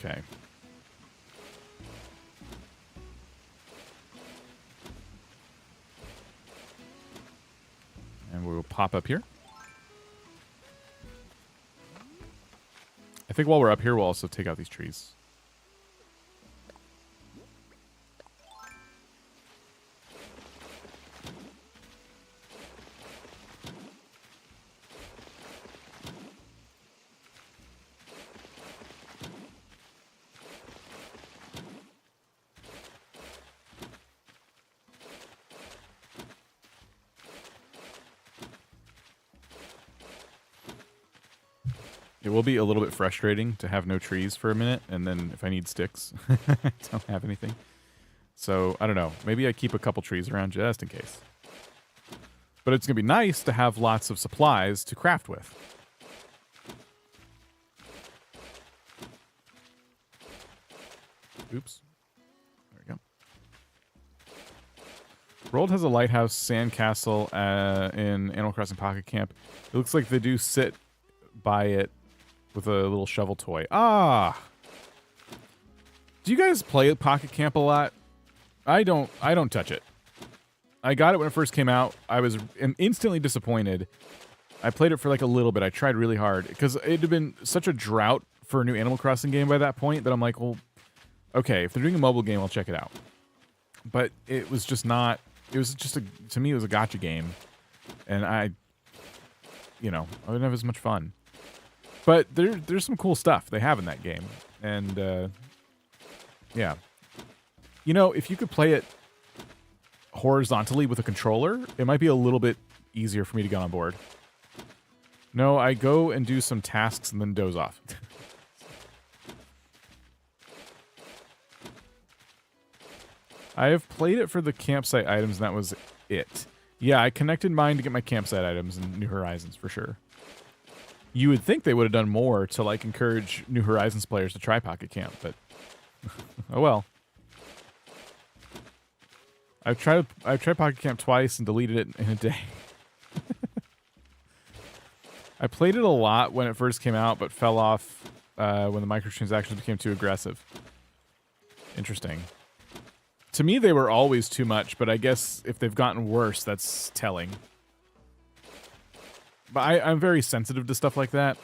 Okay. And we will pop up here. I think while we're up here, we'll also take out these trees. It will be a little bit frustrating to have no trees for a minute, and then if I need sticks, I don't have anything. So, I don't know. Maybe I keep a couple trees around just in case. But it's going to be nice to have lots of supplies to craft with. Oops. There we go. Rolled has a lighthouse sandcastle in Animal Crossing Pocket Camp. It looks like they do sit by it with a little shovel toy. Ah! Do you guys play Pocket Camp a lot? I don't touch it. I got it when it first came out. I was instantly disappointed. I played it for like a little bit. I tried really hard because it had been such a drought for a new Animal Crossing game by that point that I'm like, well, okay, if they're doing a mobile game, I'll check it out. But it was just not. It was just to me, it was a gacha game, and I didn't have as much fun. But there's some cool stuff they have in that game. And, yeah. You know, if you could play it horizontally with a controller, it might be a little bit easier for me to get on board. No, I go and do some tasks and then doze off. I have played it for the campsite items, and that was it. Yeah, I connected mine to get my campsite items in New Horizons, for sure. You would think they would have done more to, like, encourage New Horizons players to try Pocket Camp, but oh well. I've tried Pocket Camp twice and deleted it in a day. I played it a lot when it first came out, but fell off when the microtransactions became too aggressive. Interesting. To me, they were always too much, but I guess if they've gotten worse, that's telling. But I'm very sensitive to stuff like that.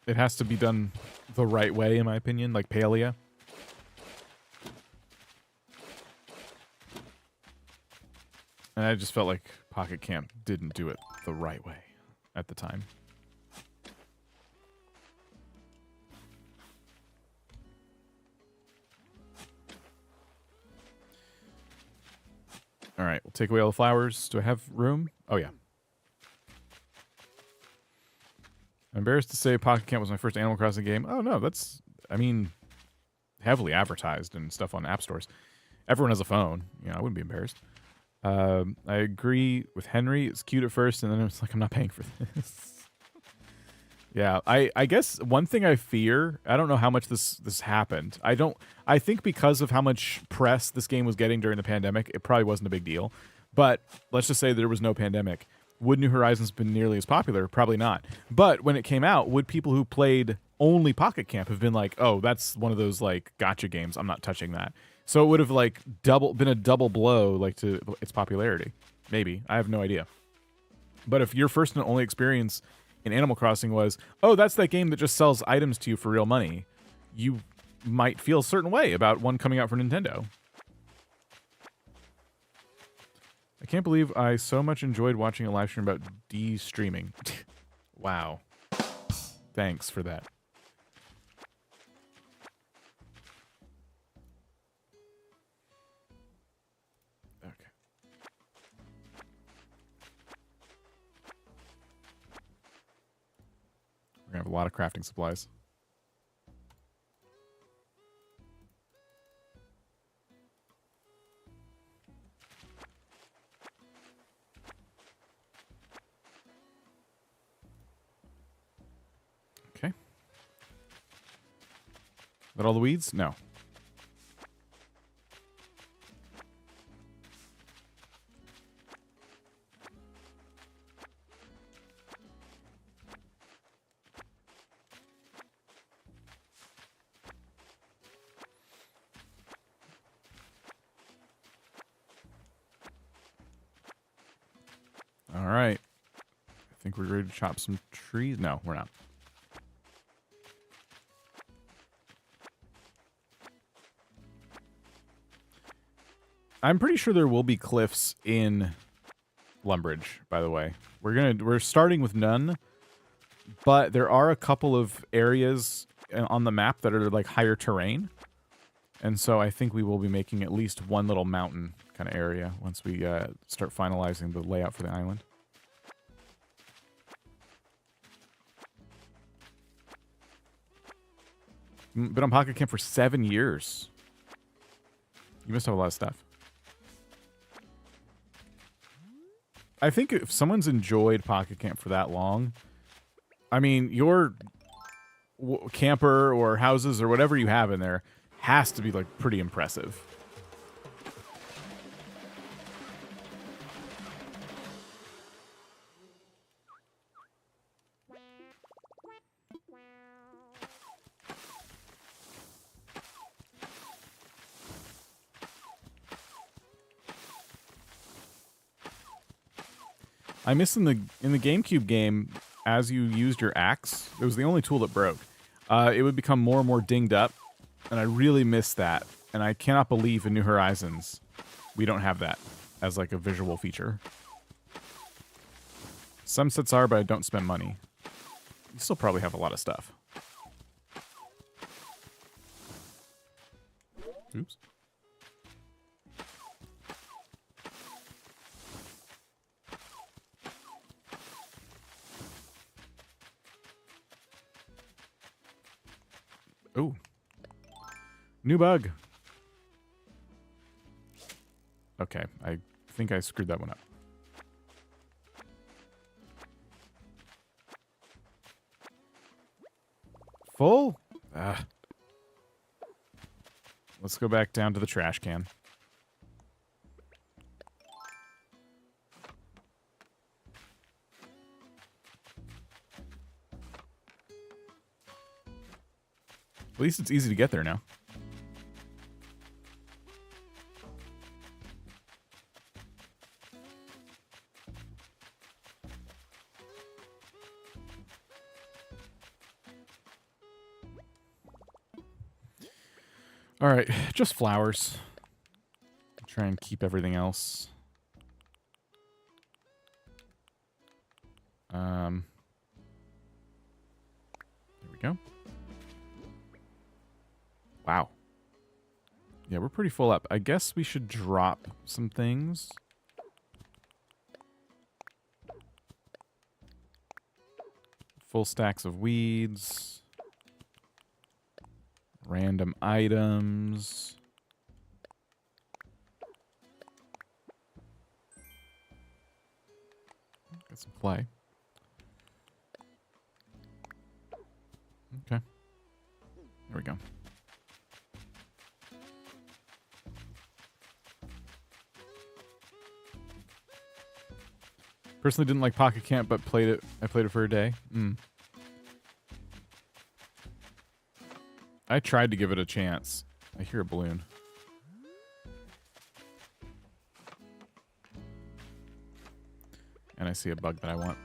It has to be done the right way, in my opinion, like Palia. And I just felt like Pocket Camp didn't do it the right way at the time. All right, we'll take away all the flowers. Do I have room? Oh, yeah. I'm embarrassed to say Pocket Camp was my first Animal Crossing game. Oh, no, that's, I mean, heavily advertised and stuff on app stores. Everyone has a phone. You know, I wouldn't be embarrassed. I agree with Henry. It's cute at first, and then it's like, I'm not paying for this. Yeah, I guess one thing I fear, I don't know how much this happened. I think because of how much press this game was getting during the pandemic, it probably wasn't a big deal. But let's just say there was no pandemic. Would New Horizons been nearly as popular? Probably not. But when it came out, would people who played only Pocket Camp have been like, oh, that's one of those like gotcha games, I'm not touching that. So it would have like been a double blow like to its popularity. Maybe. I have no idea. But if your first and only experience in Animal Crossing was, oh, that's that game that just sells items to you for real money, you might feel a certain way about one coming out for Nintendo. I can't believe I so much enjoyed watching a live stream about de-streaming. Wow. Thanks for that. Okay. We're gonna have a lot of crafting supplies. Okay. Is that all the weeds? No. All right. I think we're ready to chop some trees. No, we're not. I'm pretty sure there will be cliffs in Lumbridge, by the way. We're starting with none, but there are a couple of areas on the map that are like higher terrain. And so I think we will be making at least one little mountain kind of area once we start finalizing the layout for the island. Been on Pocket Camp for 7 years. You must have a lot of stuff. I think if someone's enjoyed Pocket Camp for that long, I mean, your camper or houses or whatever you have in there has to be like pretty impressive. I miss in the GameCube game, as you used your axe, it was the only tool that broke. It would become more and more dinged up, and I really miss that. And I cannot believe in New Horizons we don't have that as like a visual feature. Some sets are, but I don't spend money. You still probably have a lot of stuff. Oops. New bug. Okay, I think I screwed that one up. Full? Let's go back down to the trash can. At least it's easy to get there now. All right, just flowers. Try and keep everything else. There we go. Wow. Yeah, we're pretty full up. I guess we should drop some things. Full stacks of weeds. Random items. Got some clay. Okay. There we go. Personally didn't like Pocket Camp, but played it. I played it for a day. I tried to give it a chance. I hear a balloon. And I see a bug that I want.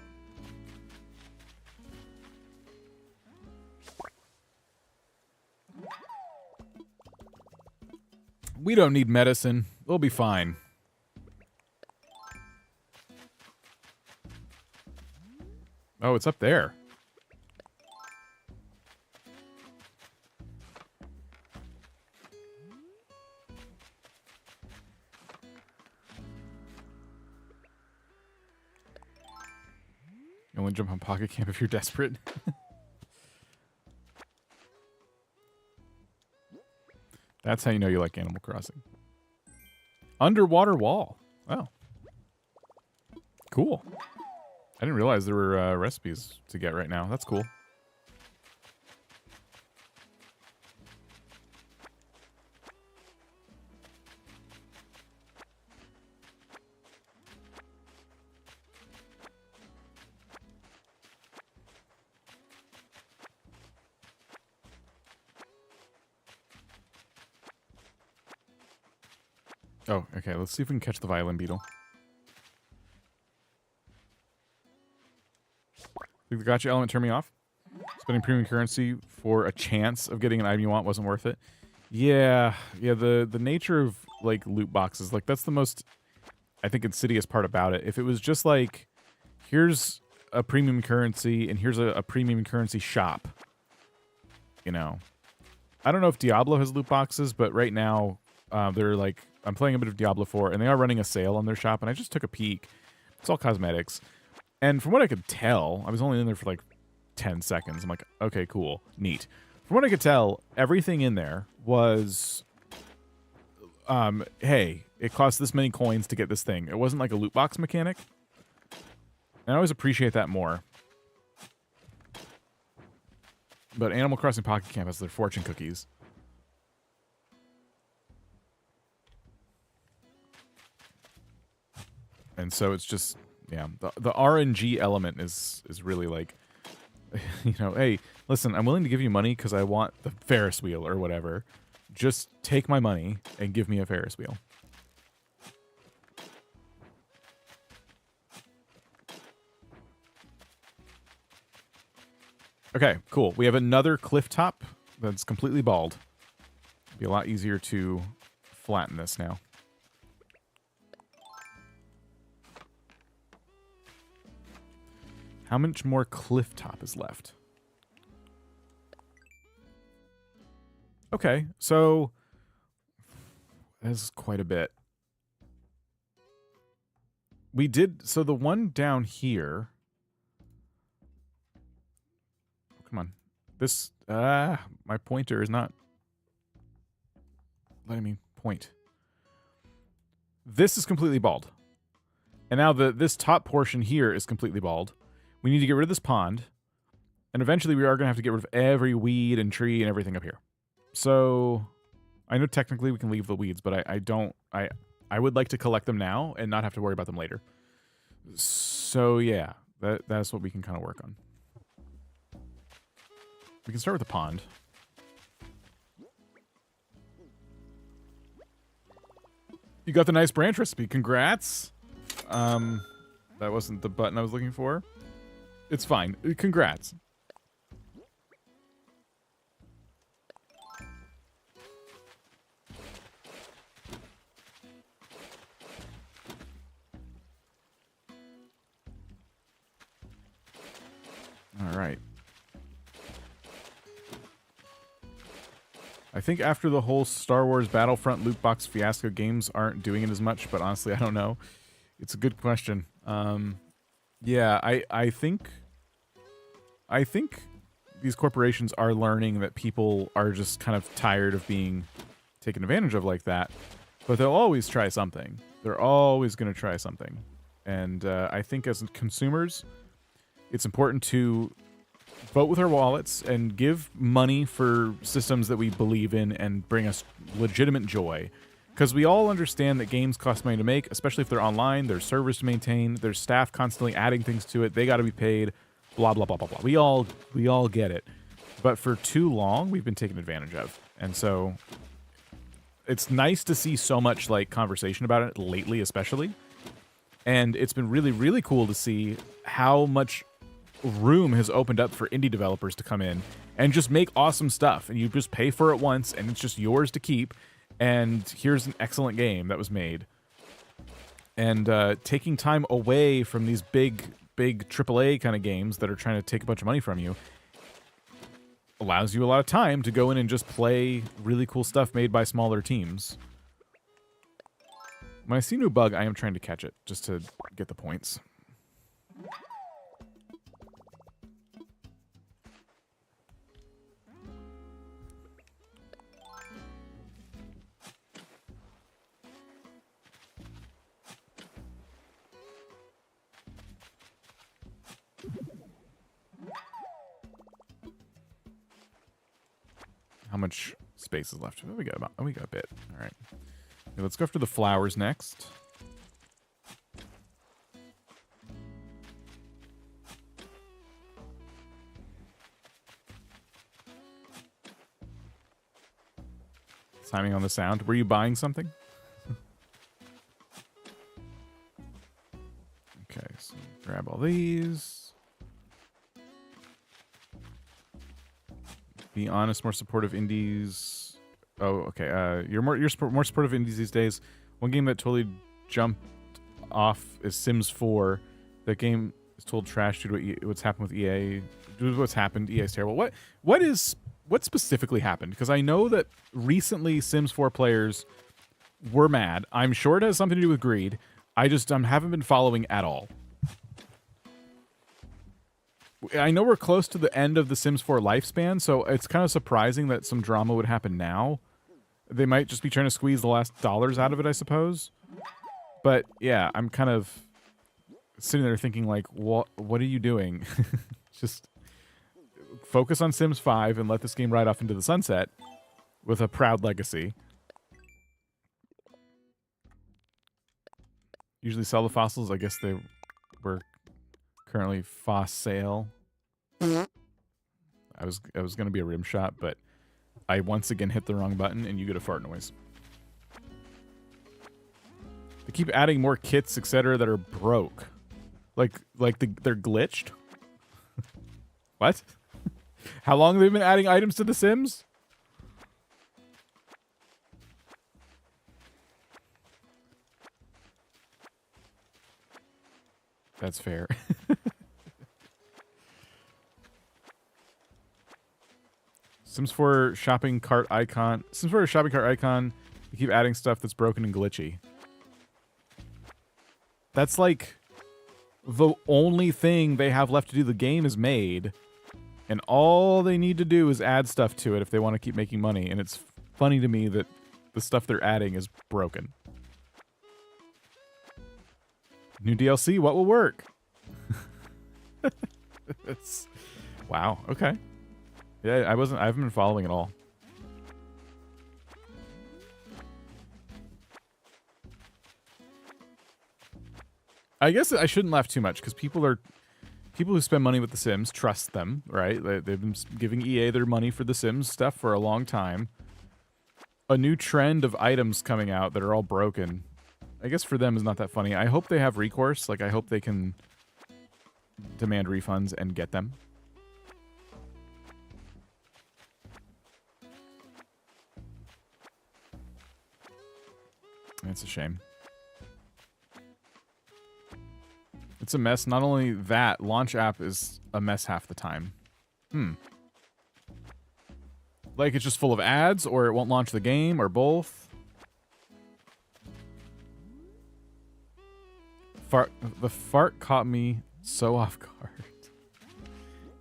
We don't need medicine. We'll be fine. Oh, it's up there. You only jump on Pocket Camp if you're desperate. That's how you know you like Animal Crossing. Underwater wall. Oh. Cool. I didn't realize there were recipes to get right now. That's cool. Oh, okay. Let's see if we can catch the violin beetle. Think the gotcha element turned me off? Spending premium currency for a chance of getting an item you want wasn't worth it. Yeah, the nature of like loot boxes, like that's the most, I think, insidious part about it. If it was just like, here's a premium currency and here's a premium currency shop, you know. I don't know if Diablo has loot boxes, but right now they're like, I'm playing a bit of Diablo 4 and they are running a sale on their shop and I just took a peek. It's all cosmetics. And from what I could tell, I was only in there for like 10 seconds. I'm like, okay, cool, neat. From what I could tell, everything in there was, hey, it costs this many coins to get this thing. It wasn't like a loot box mechanic. And I always appreciate that more. But Animal Crossing Pocket Camp has their fortune cookies. And so it's just, yeah, the RNG element is really like, you know, hey, listen, I'm willing to give you money because I want the Ferris wheel or whatever. Just take my money and give me a Ferris wheel. Okay, cool. We have another cliff top that's completely bald. It'll be a lot easier to flatten this now. How much more cliff top is left? Okay, so that's quite a bit. We did, so the one down here. Oh, come on. This, my pointer is not. point. This is completely bald. And now this top portion here is completely bald. We need to get rid of this pond. And eventually we are going to have to get rid of every weed and tree and everything up here. So I know technically we can leave the weeds, but I would like to collect them now and not have to worry about them later. So yeah, that's what we can kind of work on. We can start with the pond. You got the nice branch recipe. Congrats. That wasn't the button I was looking for. It's fine. Congrats. All right. I think after the whole Star Wars Battlefront loot box fiasco, games aren't doing it as much, but honestly, I don't know. It's a good question. Yeah, I think these corporations are learning that people are just kind of tired of being taken advantage of like that, but they'll always try something. They're always going to try something. And I think as consumers, it's important to vote with our wallets and give money for systems that we believe in and bring us legitimate joy. Because we all understand that games cost money to make, especially if they're online, there's servers to maintain, there's staff constantly adding things to it, they got to be paid, blah, blah, blah, blah, blah. We all get it. But for too long, we've been taken advantage of. And so it's nice to see so much like conversation about it lately, especially. And it's been really, really cool to see how much room has opened up for indie developers to come in and just make awesome stuff. And you just pay for it once and it's just yours to keep. And here's an excellent game that was made. And taking time away from these big AAA kind of games that are trying to take a bunch of money from you allows you a lot of time to go in and just play really cool stuff made by smaller teams. When I see a new bug, I am trying to catch it just to get the points. How much space is left? Oh, we got a bit. All right. Okay, let's go after the flowers next. Timing on the sound. Were you buying something? Okay, so grab all these. Be honest, more supportive indies. Oh, okay. You're more supportive indies these days. One game that totally jumped off is Sims 4. That game is total trash due to what's happened with EA. Due to what's happened, EA is terrible. What specifically happened? Because I know that recently Sims 4 players were mad. I'm sure it has something to do with greed. I just haven't been following at all. I know we're close to the end of the Sims 4 lifespan, so it's kind of surprising that some drama would happen now. They might just be trying to squeeze the last dollars out of it, I suppose. But yeah, I'm kind of sitting there thinking like, what are you doing? Just focus on Sims 5 and let this game ride off into the sunset with a proud legacy. Usually sell the fossils. I guess they were currently fossil. I was going to be a rim shot, but I once again hit the wrong button and you get a fart noise. They keep adding more kits, etc. that are broke. They're glitched. What? How long have they been adding items to The Sims? That's fair. Sims 4 shopping cart icon. Sims 4 shopping cart icon. You keep adding stuff that's broken and glitchy. That's like the only thing they have left to do. The game is made, and all they need to do is add stuff to it if they want to keep making money. And it's funny to me that the stuff they're adding is broken. New DLC, what will work? It's, wow, okay. Yeah, I haven't been following at all. I guess I shouldn't laugh too much because people who spend money with The Sims trust them, right? They've been giving EA their money for The Sims stuff for a long time. A new trend of items coming out that are all broken, I guess for them is not that funny. I hope they have recourse. Like, I hope they can demand refunds and get them. It's a shame. It's a mess. Not only that, launch app is a mess half the time. Like it's just full of ads, or it won't launch the game, or both. The fart caught me so off guard.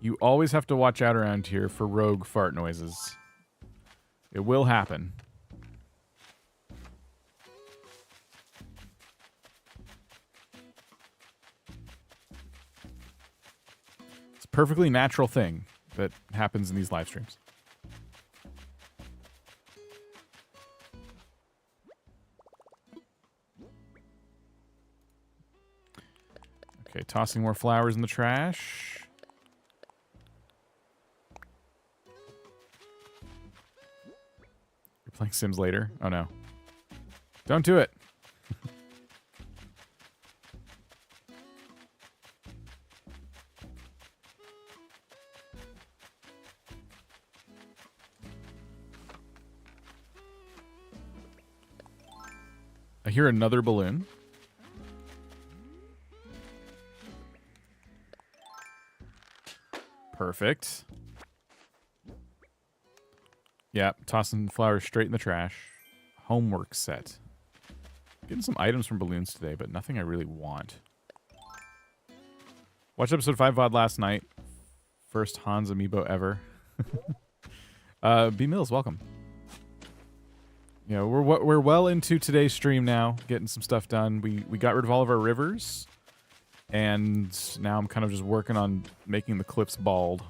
You always have to watch out around here for rogue fart noises. It will happen. It's a perfectly natural thing that happens in these live streams. Okay, tossing more flowers in the trash. You're playing Sims later? Oh no. Don't do it. I hear another balloon. Perfect. Yeah, tossing flowers straight in the trash. Homework set. Getting some items from balloons today, but nothing I really want. Watched episode 5 VOD last night. First Hans amiibo ever. B Mills, welcome. You know, we're well into today's stream now, getting some stuff done. We got rid of all of our rivers. And now I'm kind of just working on making the cliffs bald.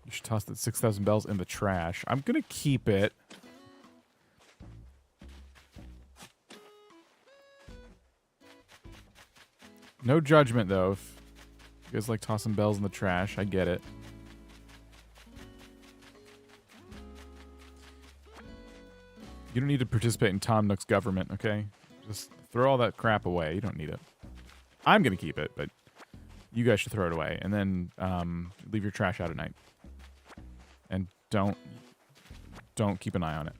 You should toss that 6,000 bells in the trash. I'm going to keep it. No judgment, though. If you guys like tossing bells in the trash, I get it. You don't need to participate in Tom Nook's government, okay? Just throw all that crap away. You don't need it. I'm going to keep it, but you guys should throw it away. And then leave your trash out at night. And don't keep an eye on it.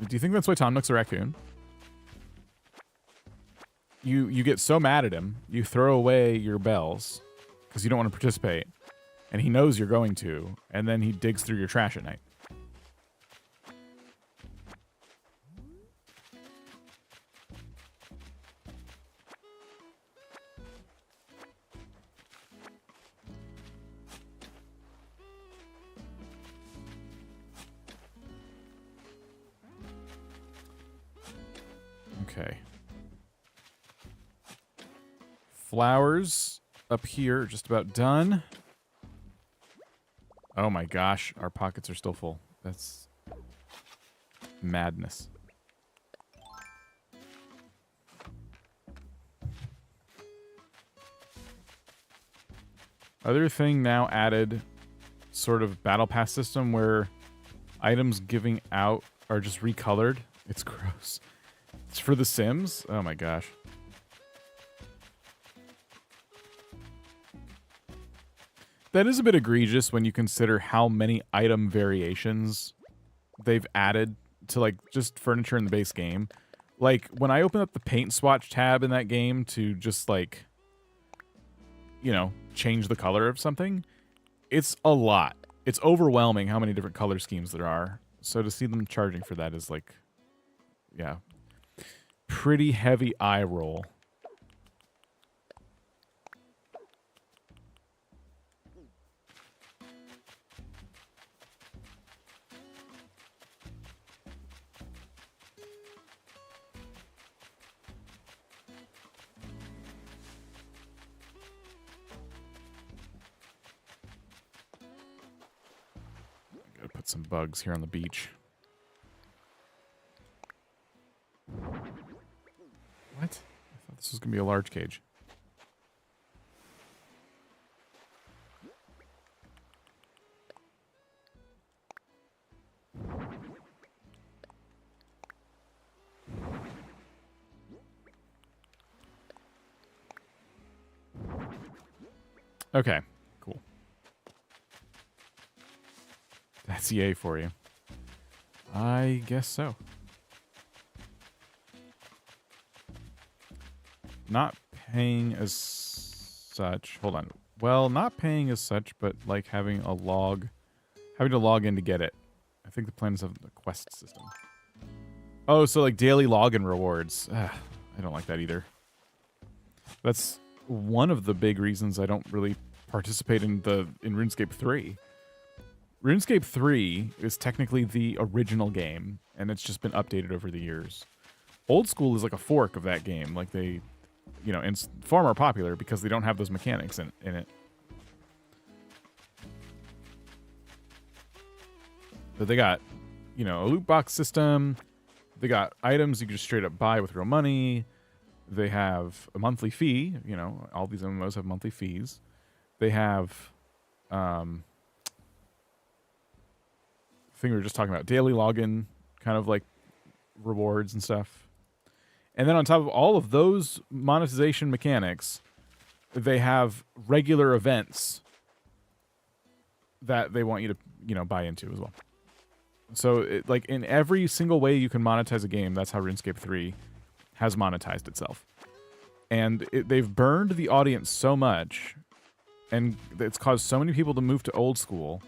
Do you think that's why Tom Nook's a raccoon? You get so mad at him, you throw away your bells because you don't want to participate. And he knows you're going to, and then he digs through your trash at night. Okay. Flowers up here, just about done. Oh my gosh, our pockets are still full. That's madness. Other thing now added, sort of battle pass system where items giving out are just recolored. It's gross. It's for The Sims. Oh my gosh. That is a bit egregious when you consider how many item variations they've added to, like, just furniture in the base game. Like, when I open up the paint swatch tab in that game to just, like, you know, change the color of something, it's a lot. It's overwhelming how many different color schemes there are. So to see them charging for that is, like, yeah, pretty heavy eye roll. gonna put some bugs here on the beach. What? I thought this was gonna be a large cage. Okay, cool. That's EA for you. I guess so. Not paying as such. Hold on. Well, not paying as such, but like having a log, having to log in to get it. I think the plan is of the quest system. Oh, so like daily login rewards. I don't like that either. That's one of the big reasons I don't really participate in RuneScape 3. RuneScape 3 is technically the original game, and it's just been updated over the years. Old School is like a fork of that game. Like they, you know, and it's far more popular because they don't have those mechanics in it. But they got, you know, a loot box system. They got items you can just straight up buy with real money. They have a monthly fee. You know, all these MMOs have monthly fees. They have, thing we were just talking about, daily login, kind of like rewards and stuff. And then on top of all of those monetization mechanics, they have regular events that they want you to, you know, buy into as well. So, like, in every single way you can monetize a game, that's how RuneScape 3 has monetized itself. And they've burned the audience so much, and it's caused so many people to move to Old School,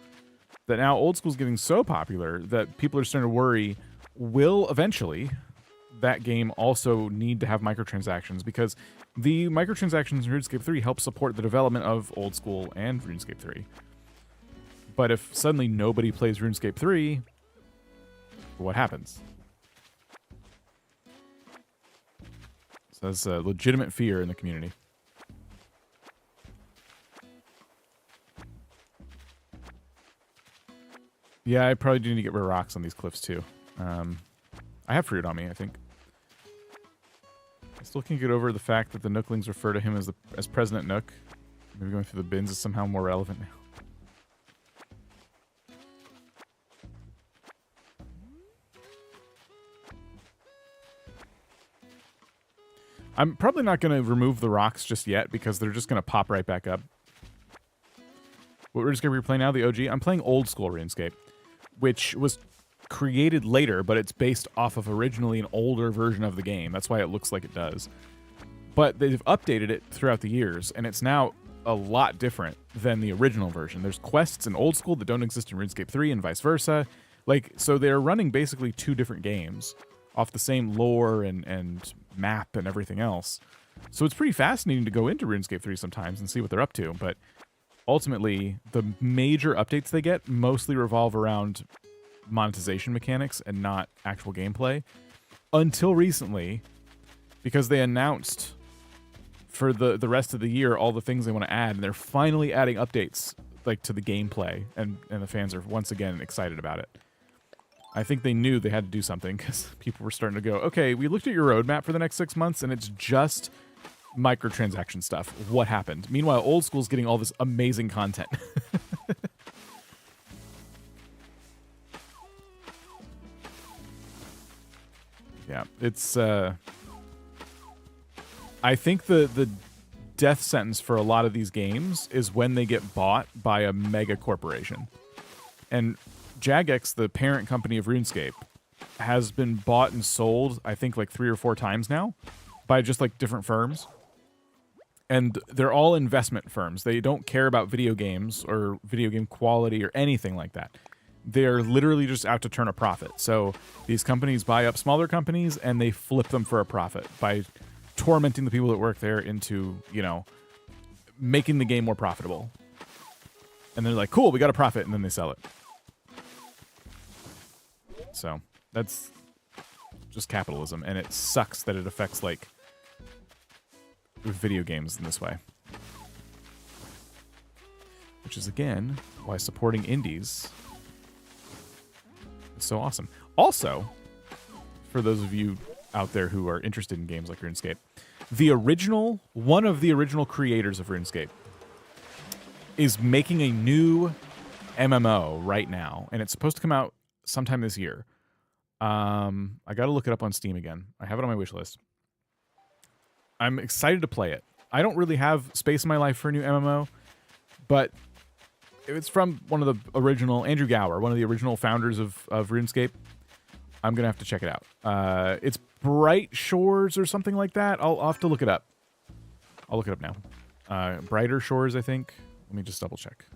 that now Old School is getting so popular that people are starting to worry, will eventually that game also need to have microtransactions? Because the microtransactions in RuneScape 3 help support the development of Old School and RuneScape 3. But if suddenly nobody plays RuneScape 3, what happens? So that's a legitimate fear in the community. Yeah, I probably do need to get rid of rocks on these cliffs too. I have fruit on me, I think. I still can't get over the fact that the Nooklings refer to him as President Nook. Maybe going through the bins is somehow more relevant now. I'm probably not going to remove the rocks just yet because they're just going to pop right back up. What we're just going to be playing now, the OG. I'm playing Old School RuneScape, which was created later, but it's based off of originally an older version of the game. That's why it looks like it does. But they've updated it throughout the years, and it's now a lot different than the original version. There's quests in Old School that don't exist in RuneScape 3 and vice versa. Like, so they're running basically two different games off the same lore and map and everything else. So it's pretty fascinating to go into RuneScape 3 sometimes and see what they're up to, but ultimately, the major updates they get mostly revolve around monetization mechanics and not actual gameplay. Until recently, because they announced for the rest of the year all the things they want to add, and they're finally adding updates like to the gameplay, and the fans are once again excited about it. I think they knew they had to do something because people were starting to go, okay, we looked at your roadmap for the next 6 months, and it's just microtransaction stuff. What happened? Meanwhile, Old School's getting all this amazing content. Yeah, it's I think the death sentence for a lot of these games is when they get bought by a mega corporation. And Jagex, the parent company of RuneScape, has been bought and sold, I think, like 3 or 4 times now by just like different firms. And they're all investment firms. They don't care about video games or video game quality or anything like that. They're literally just out to turn a profit. So these companies buy up smaller companies and they flip them for a profit by tormenting the people that work there into, you know, making the game more profitable. And they're like, cool, we got a profit, and then they sell it. So that's just capitalism, and it sucks that it affects, like, video games in this way. Which is, again, why supporting indies It's so awesome. Also, for those of you out there who are interested in games like RuneScape, one of the original creators of RuneScape is making a new MMO right now, and it's supposed to come out sometime this year. I got to look it up on Steam again. I have it on my wish list. I'm excited to play it. I don't really have space in my life for a new MMO, but it's from one of the original, Andrew Gower, one of the original founders of RuneScape. I'm going to have to check it out. It's Bright Shores or something like that. I'll have to look it up. I'll look it up now. Brighter Shores, I think. Let me just double check.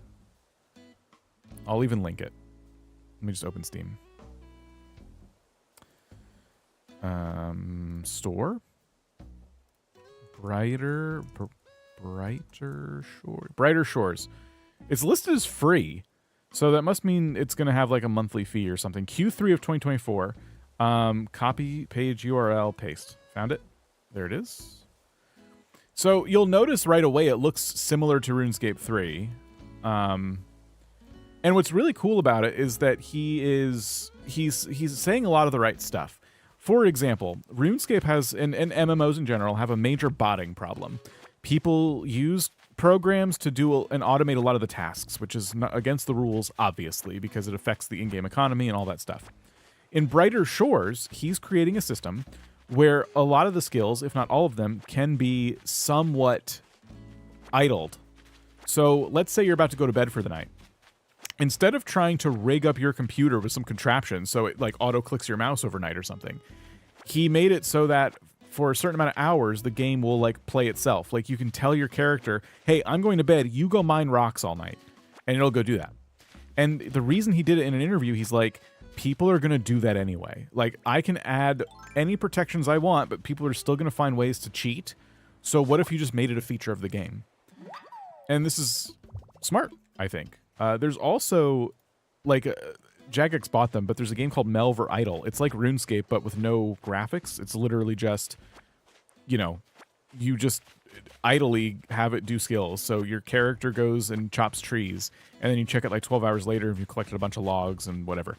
I'll even link it. Let me just open Steam. Store. Brighter Shores. It's listed as free, so that must mean it's going to have like a monthly fee or something. Q3 of 2024. Copy page URL, paste. Found it. There it is. So you'll notice right away it looks similar to RuneScape 3. And what's really cool about it is that he's saying a lot of the right stuff. For example, RuneScape has, and MMOs in general, have a major botting problem. People use programs to do and automate a lot of the tasks, which is not against the rules, obviously, because it affects the in-game economy and all that stuff. In Brighter Shores, he's creating a system where a lot of the skills, if not all of them, can be somewhat idled. So let's say you're about to go to bed for the night. Instead of trying to rig up your computer with some contraption so it like auto-clicks your mouse overnight or something, he made it so that for a certain amount of hours, the game will like play itself. Like you can tell your character, hey, I'm going to bed, you go mine rocks all night. And it'll go do that. And the reason he did it in an interview, he's like, people are going to do that anyway. Like I can add any protections I want, but people are still going to find ways to cheat. So what if you just made it a feature of the game? And this is smart, I think. There's also, like, Jagex bought them, but there's a game called Melver Idle. It's like RuneScape, but with no graphics. It's literally just, you know, you just idly have it do skills. So your character goes and chops trees, and then you check it like 12 hours later if you collected a bunch of logs and whatever.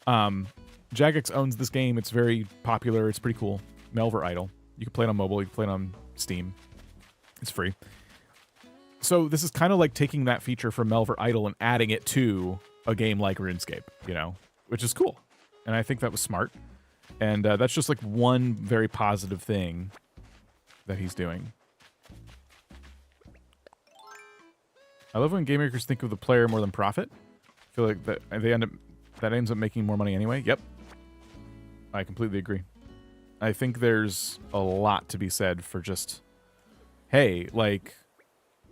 Jagex owns this game. It's very popular. It's pretty cool. Melver Idle. You can play it on mobile. You can play it on Steam. It's free. So this is kind of like taking that feature from Melver Idle and adding it to a game like RuneScape, you know, which is cool. And I think that was smart. And that's just like one very positive thing that he's doing. I love when game makers think of the player more than profit. I feel like that ends up making more money anyway. Yep. I completely agree. I think there's a lot to be said for just, hey, like,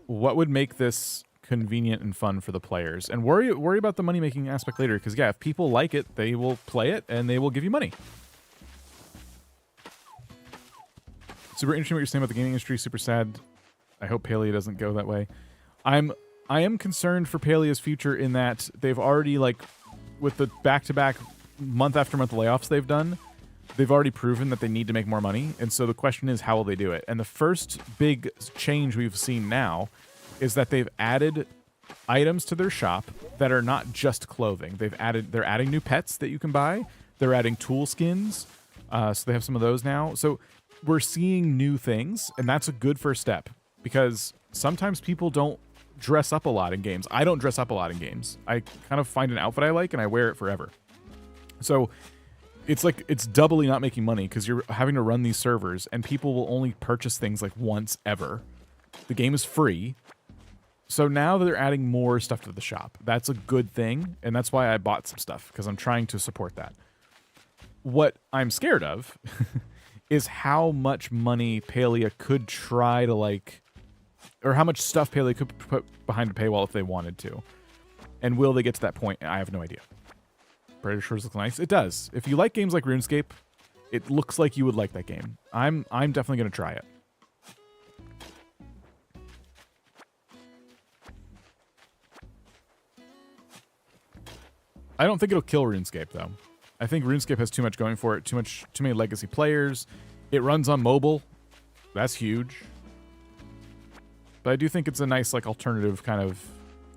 what would make this convenient and fun for the players? And worry about the money-making aspect later, because, yeah, if people like it, they will play it, and they will give you money. Super interesting what you're saying about the gaming industry. Super sad. I hope Palia doesn't go that way. I am concerned for Palia's future in that they've already, like, with the back-to-back month-after-month layoffs they've done, they've already proven that they need to make more money. And so the question is, how will they do it? And the first big change we've seen now is that they've added items to their shop that are not just clothing. They're adding new pets that you can buy. They're adding tool skins. So they have some of those now. So we're seeing new things, and that's a good first step, because sometimes people don't dress up a lot in games. I don't dress up a lot in games. I kind of find an outfit I like, and I wear it forever. So it's like it's doubly not making money because you're having to run these servers, and people will only purchase things like once ever. The game is free. So now they're adding more stuff to the shop. That's a good thing, and that's why I bought some stuff, because I'm trying to support that. What I'm scared of is how much money Palia could try to, like, or how much stuff Palia could put behind a paywall if they wanted to. And will they get to that point? I have no idea. Brighter Shores looks nice. It does. If you like games like RuneScape, it looks like you would like that game. I'm definitely going to try it. I don't think it'll kill RuneScape, though. I think RuneScape has too much going for it. Too many legacy players. It runs on mobile. That's huge. But I do think it's a nice, like, alternative kind of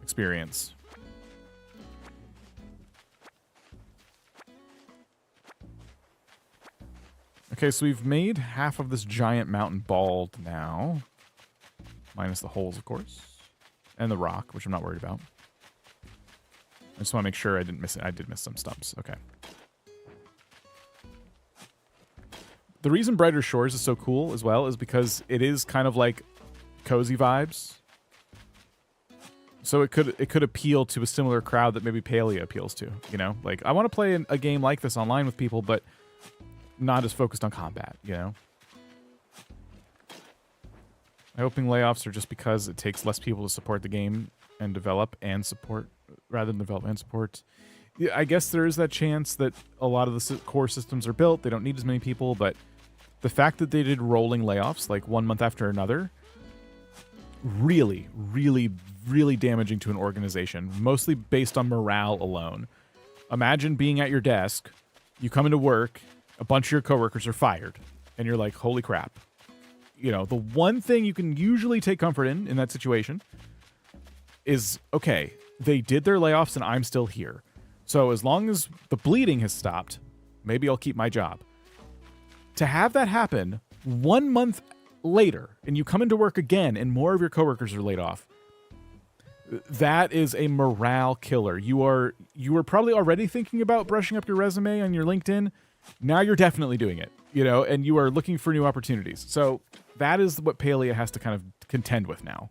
experience. Okay, so we've made half of this giant mountain bald now. Minus the holes, of course. And the rock, which I'm not worried about. I just want to make sure I didn't miss it. I did miss some stumps. Okay. The reason Brighter Shores is so cool as well is because it is kind of like cozy vibes. So it could appeal to a similar crowd that maybe Palea appeals to, you know? Like, I want to play a game like this online with people, but not as focused on combat, you know? My hoping layoffs are just because it takes less people to support the game and develop and support, rather than develop and support. Yeah, I guess there is that chance that a lot of the core systems are built. They don't need as many people, but the fact that they did rolling layoffs, like 1 month after another, really, really, really damaging to an organization, mostly based on morale alone. Imagine being at your desk, you come into work, a bunch of your coworkers are fired, and you're like, holy crap. You know, the one thing you can usually take comfort in that situation is, okay, they did their layoffs and I'm still here. So as long as the bleeding has stopped, maybe I'll keep my job. To have that happen 1 month later, and you come into work again and more of your coworkers are laid off, that is a morale killer. You were probably already thinking about brushing up your resume on your LinkedIn. Now you're definitely doing it, you know, and you are looking for new opportunities. So that is what Palea has to kind of contend with now.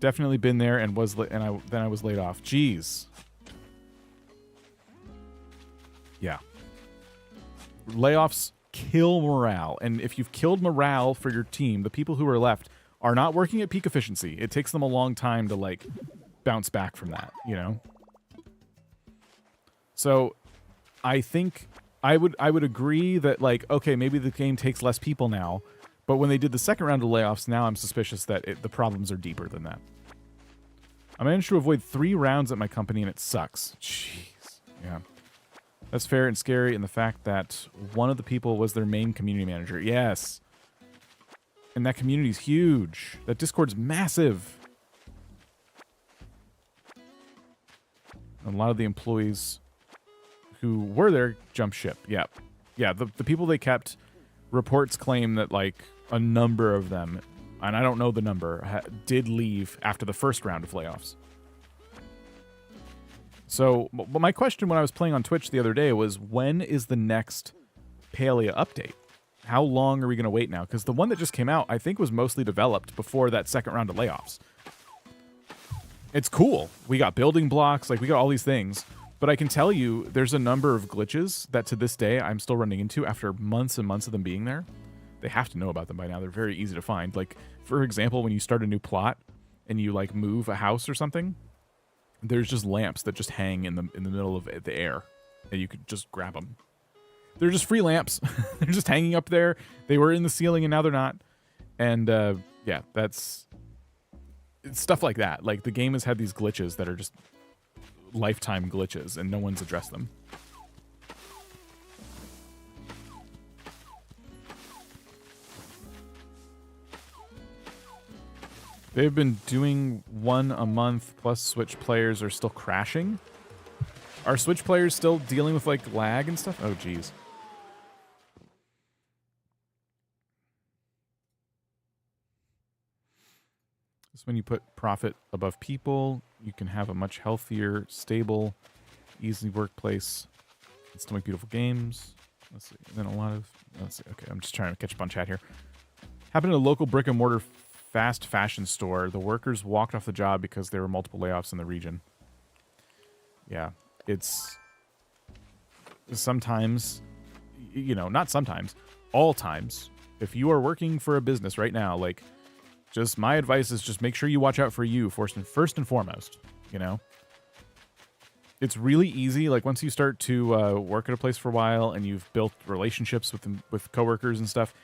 Definitely been there and then I was laid off. Jeez. Yeah. Layoffs kill morale, and if you've killed morale for your team, the people who are left are not working at peak efficiency. It takes them a long time to like bounce back from that, you know? So I think I would agree that, like, okay, maybe the game takes less people now, but when they did the second round of layoffs, now I'm suspicious that the problems are deeper than that. I managed to avoid 3 rounds at my company, and it sucks. Jeez. Yeah. That's fair and scary, and the fact that one of the people was their main community manager. Yes. And that community's huge. That Discord's massive. And a lot of the employees who were there jumped ship. Yeah. Yeah, the people they kept, reports claim that, like, a number of them, and I don't know the number, did leave after the first round of layoffs. So, my question when I was playing on Twitch the other day was, when is the next Palea update? How long are we going to wait now? Because the one that just came out, I think, was mostly developed before that second round of layoffs. It's cool. We got building blocks, like, we got all these things. But I can tell you, there's a number of glitches that to this day I'm still running into after months and months of them being there. They have to know about them by now. They're very easy to find. Like, for example, when you start a new plot and you, like, move a house or something, there's just lamps that just hang in the middle of the air, and you could just grab them. They're just free lamps. They're just hanging up there. They were in the ceiling, and now they're not. And, yeah, it's stuff like that. Like, the game has had these glitches that are just lifetime glitches, and no one's addressed them. They've been doing 1 a month, plus Switch players are still crashing. Are Switch players still dealing with, like, lag and stuff? Oh, geez. This is when you put profit above people. You can have a much healthier, stable, easy workplace. And still make beautiful games. Let's see. And then a lot of... Let's see. Okay, I'm just trying to catch up on chat here. Happened in a local brick-and-mortar fast fashion store. The workers walked off the job because there were multiple layoffs in the region. Yeah, it's... Sometimes, you know, not sometimes, all times, if you are working for a business right now, like, just my advice is just make sure you watch out for you first and foremost, you know? It's really easy, like, once you start to work at a place for a while and you've built relationships with coworkers and stuff,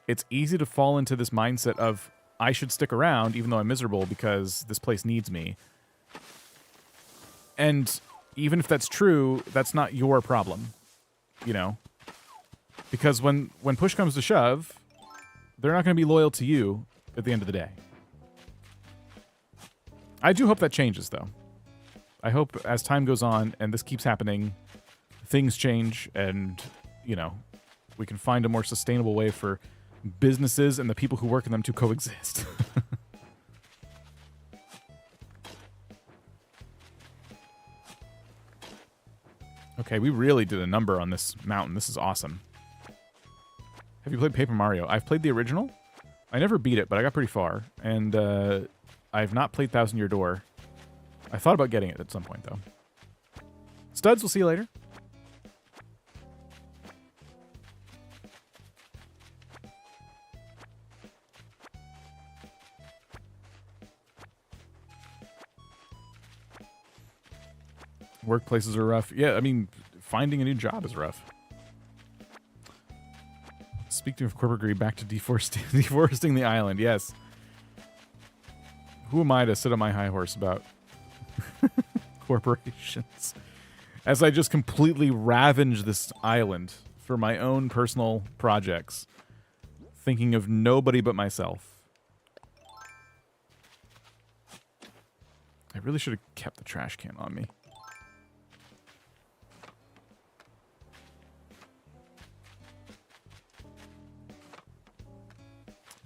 it's easy to fall into this mindset of, I should stick around even though I'm miserable because this place needs me. And even if that's true, that's not your problem, you know? Because when push comes to shove, they're not going to be loyal to you at the end of the day. I do hope that changes, though. I hope as time goes on and this keeps happening, things change and you know, we can find a more sustainable way for businesses and the people who work in them to coexist. Okay, we really did a number on this mountain. This is awesome. Have you played Paper Mario? I've played the original. I never beat it, but I got pretty far. And I have not played Thousand Year Door. I thought about getting it at some point, though. Studs, we'll see you later. Workplaces are rough. Yeah, I mean, finding a new job is rough. Speaking of corporate greed, back to deforesting the island. Yes. Who am I to sit on my high horse about corporations? As I just completely ravage this island for my own personal projects, thinking of nobody but myself. I really should have kept the trash can on me.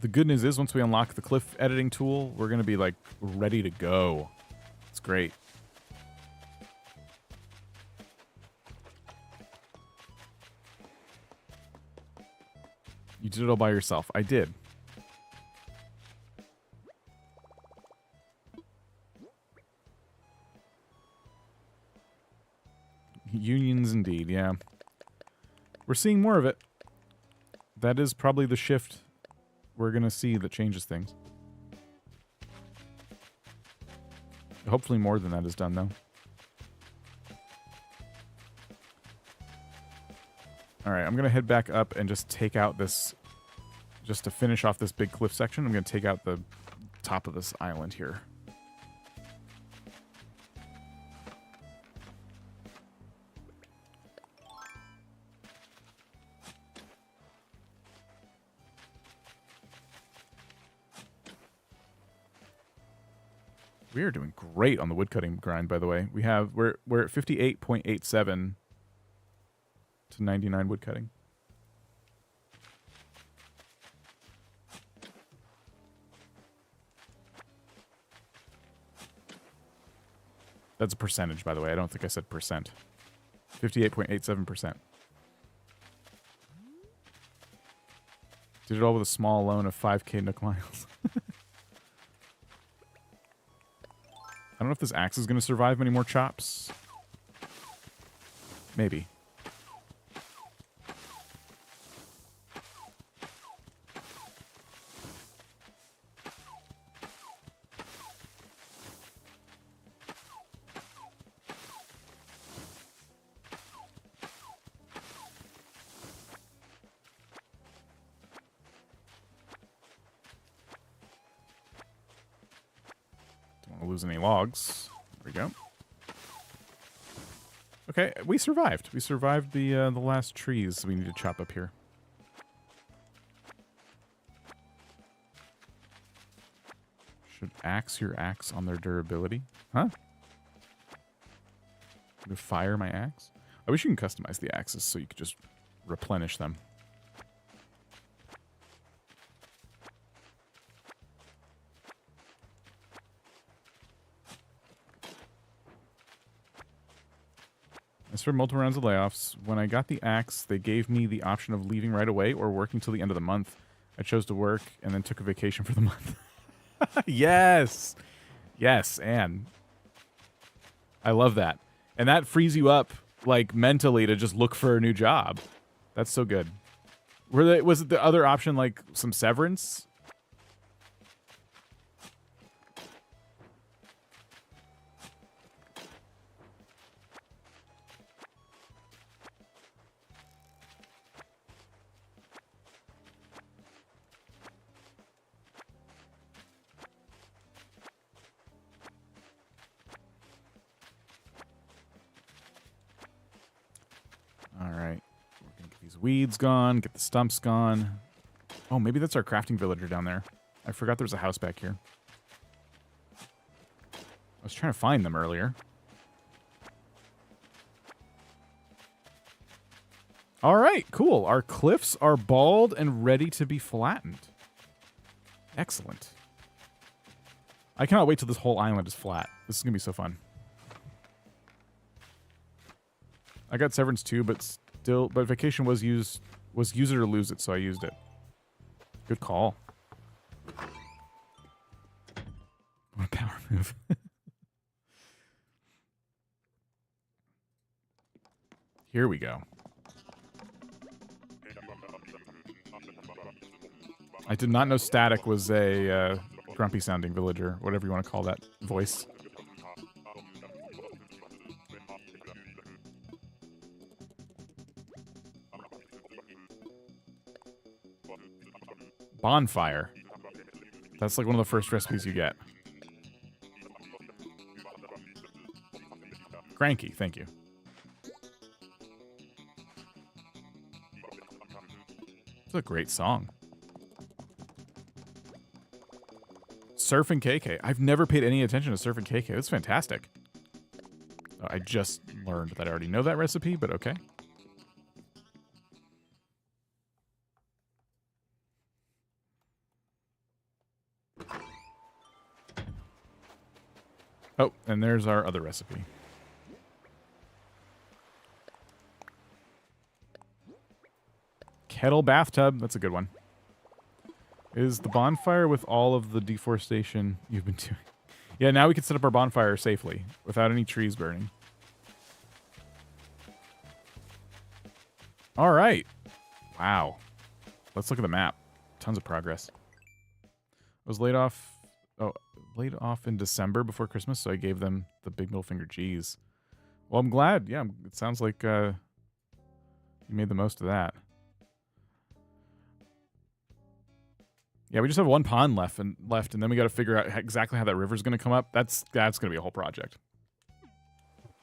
The good news is once we unlock the cliff editing tool, we're going to be like ready to go. It's great. You did it all by yourself. I did. Unions indeed, yeah. We're seeing more of it. That is probably the shift we're going to see that changes things. Hopefully more than that is done, though. Alright, I'm going to head back up and just take out this... Just to finish off this big cliff section, I'm going to take out the top of this island here. We are doing great on the woodcutting grind, by the way. We're at 58.87 to 99 woodcutting. That's a percentage, by the way. I don't think I said percent. 58.87%. Did it all with a small loan of 5k Nook miles. I don't know if this axe is going to survive many more chops. Maybe. Any logs. There we go. Okay, we survived. We survived the last trees we need to chop up here. Should axe your axe on their durability? Huh? To fire my axe? I wish you can customize the axes so you could just replenish them. As for multiple rounds of layoffs, when I got the axe, they gave me the option of leaving right away or working till the end of the month. I chose to work and then took a vacation for the month. Yes! Yes, Anne. I love that. And that frees you up, like, mentally to just look for a new job. That's so good. Was it the other option, like, some severance? Weeds gone, get the stumps gone. Oh, maybe that's our crafting villager down there. I forgot there was a house back here. I was trying to find them earlier. All right, cool. Our cliffs are bald and ready to be flattened. Excellent. I cannot wait till this whole island is flat. This is going to be so fun. I got Severance too, but Vacation was use it or lose it, so I used it. Good call. What a power move. Here we go. I did not know Static was a grumpy sounding villager, whatever you want to call that voice. Bonfire. That's like one of the first recipes you get. Cranky, thank you. It's a great song. Surf and KK. I've never paid any attention to Surf and KK. That's fantastic. I just learned that I already know that recipe, but okay. Oh, and there's our other recipe. Kettle bathtub. That's a good one. Is the bonfire with all of the deforestation you've been doing? Yeah, now we can set up our bonfire safely without any trees burning. All right. Wow. Let's look at the map. Tons of progress. I was laid off in December before Christmas, so I gave them the big middle finger. Jeez. Well, I'm glad. Yeah, it sounds like you made the most of that. Yeah, we just have one pond left, and then we got to figure out exactly how that river's going to come up. That's going to be a whole project.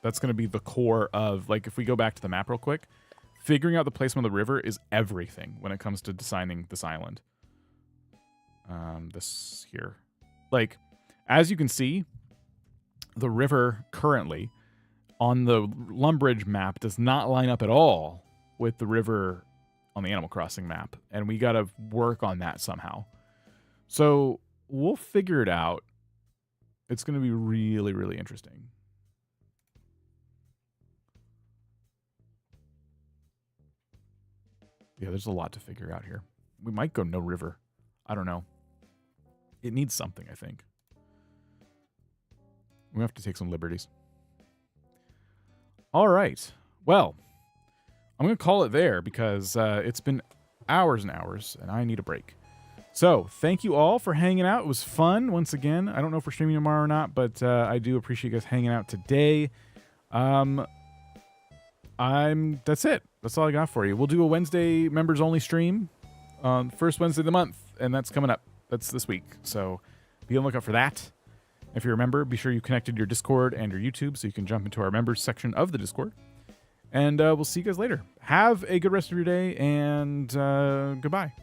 That's going to be the core of, like, if we go back to the map real quick, figuring out the placement of the river is everything when it comes to designing this island. This here. Like, as you can see, the river currently on the Lumbridge map does not line up at all with the river on the Animal Crossing map, and we got to work on that somehow. So we'll figure it out. It's going to be really, really interesting. Yeah, there's a lot to figure out here. We might go no river. I don't know. It needs something, I think. We have to take some liberties. All right. Well, I'm going to call it there because it's been hours and hours, and I need a break. So, thank you all for hanging out. It was fun, once again. I don't know if we're streaming tomorrow or not, but I do appreciate you guys hanging out today. That's it. That's all I got for you. We'll do a Wednesday members-only stream on first Wednesday of the month, and that's coming up. That's this week. So, be on the lookout for that. If you're a member, be sure you connected your Discord and your YouTube so you can jump into our members section of the Discord. And we'll see you guys later. Have a good rest of your day, and goodbye.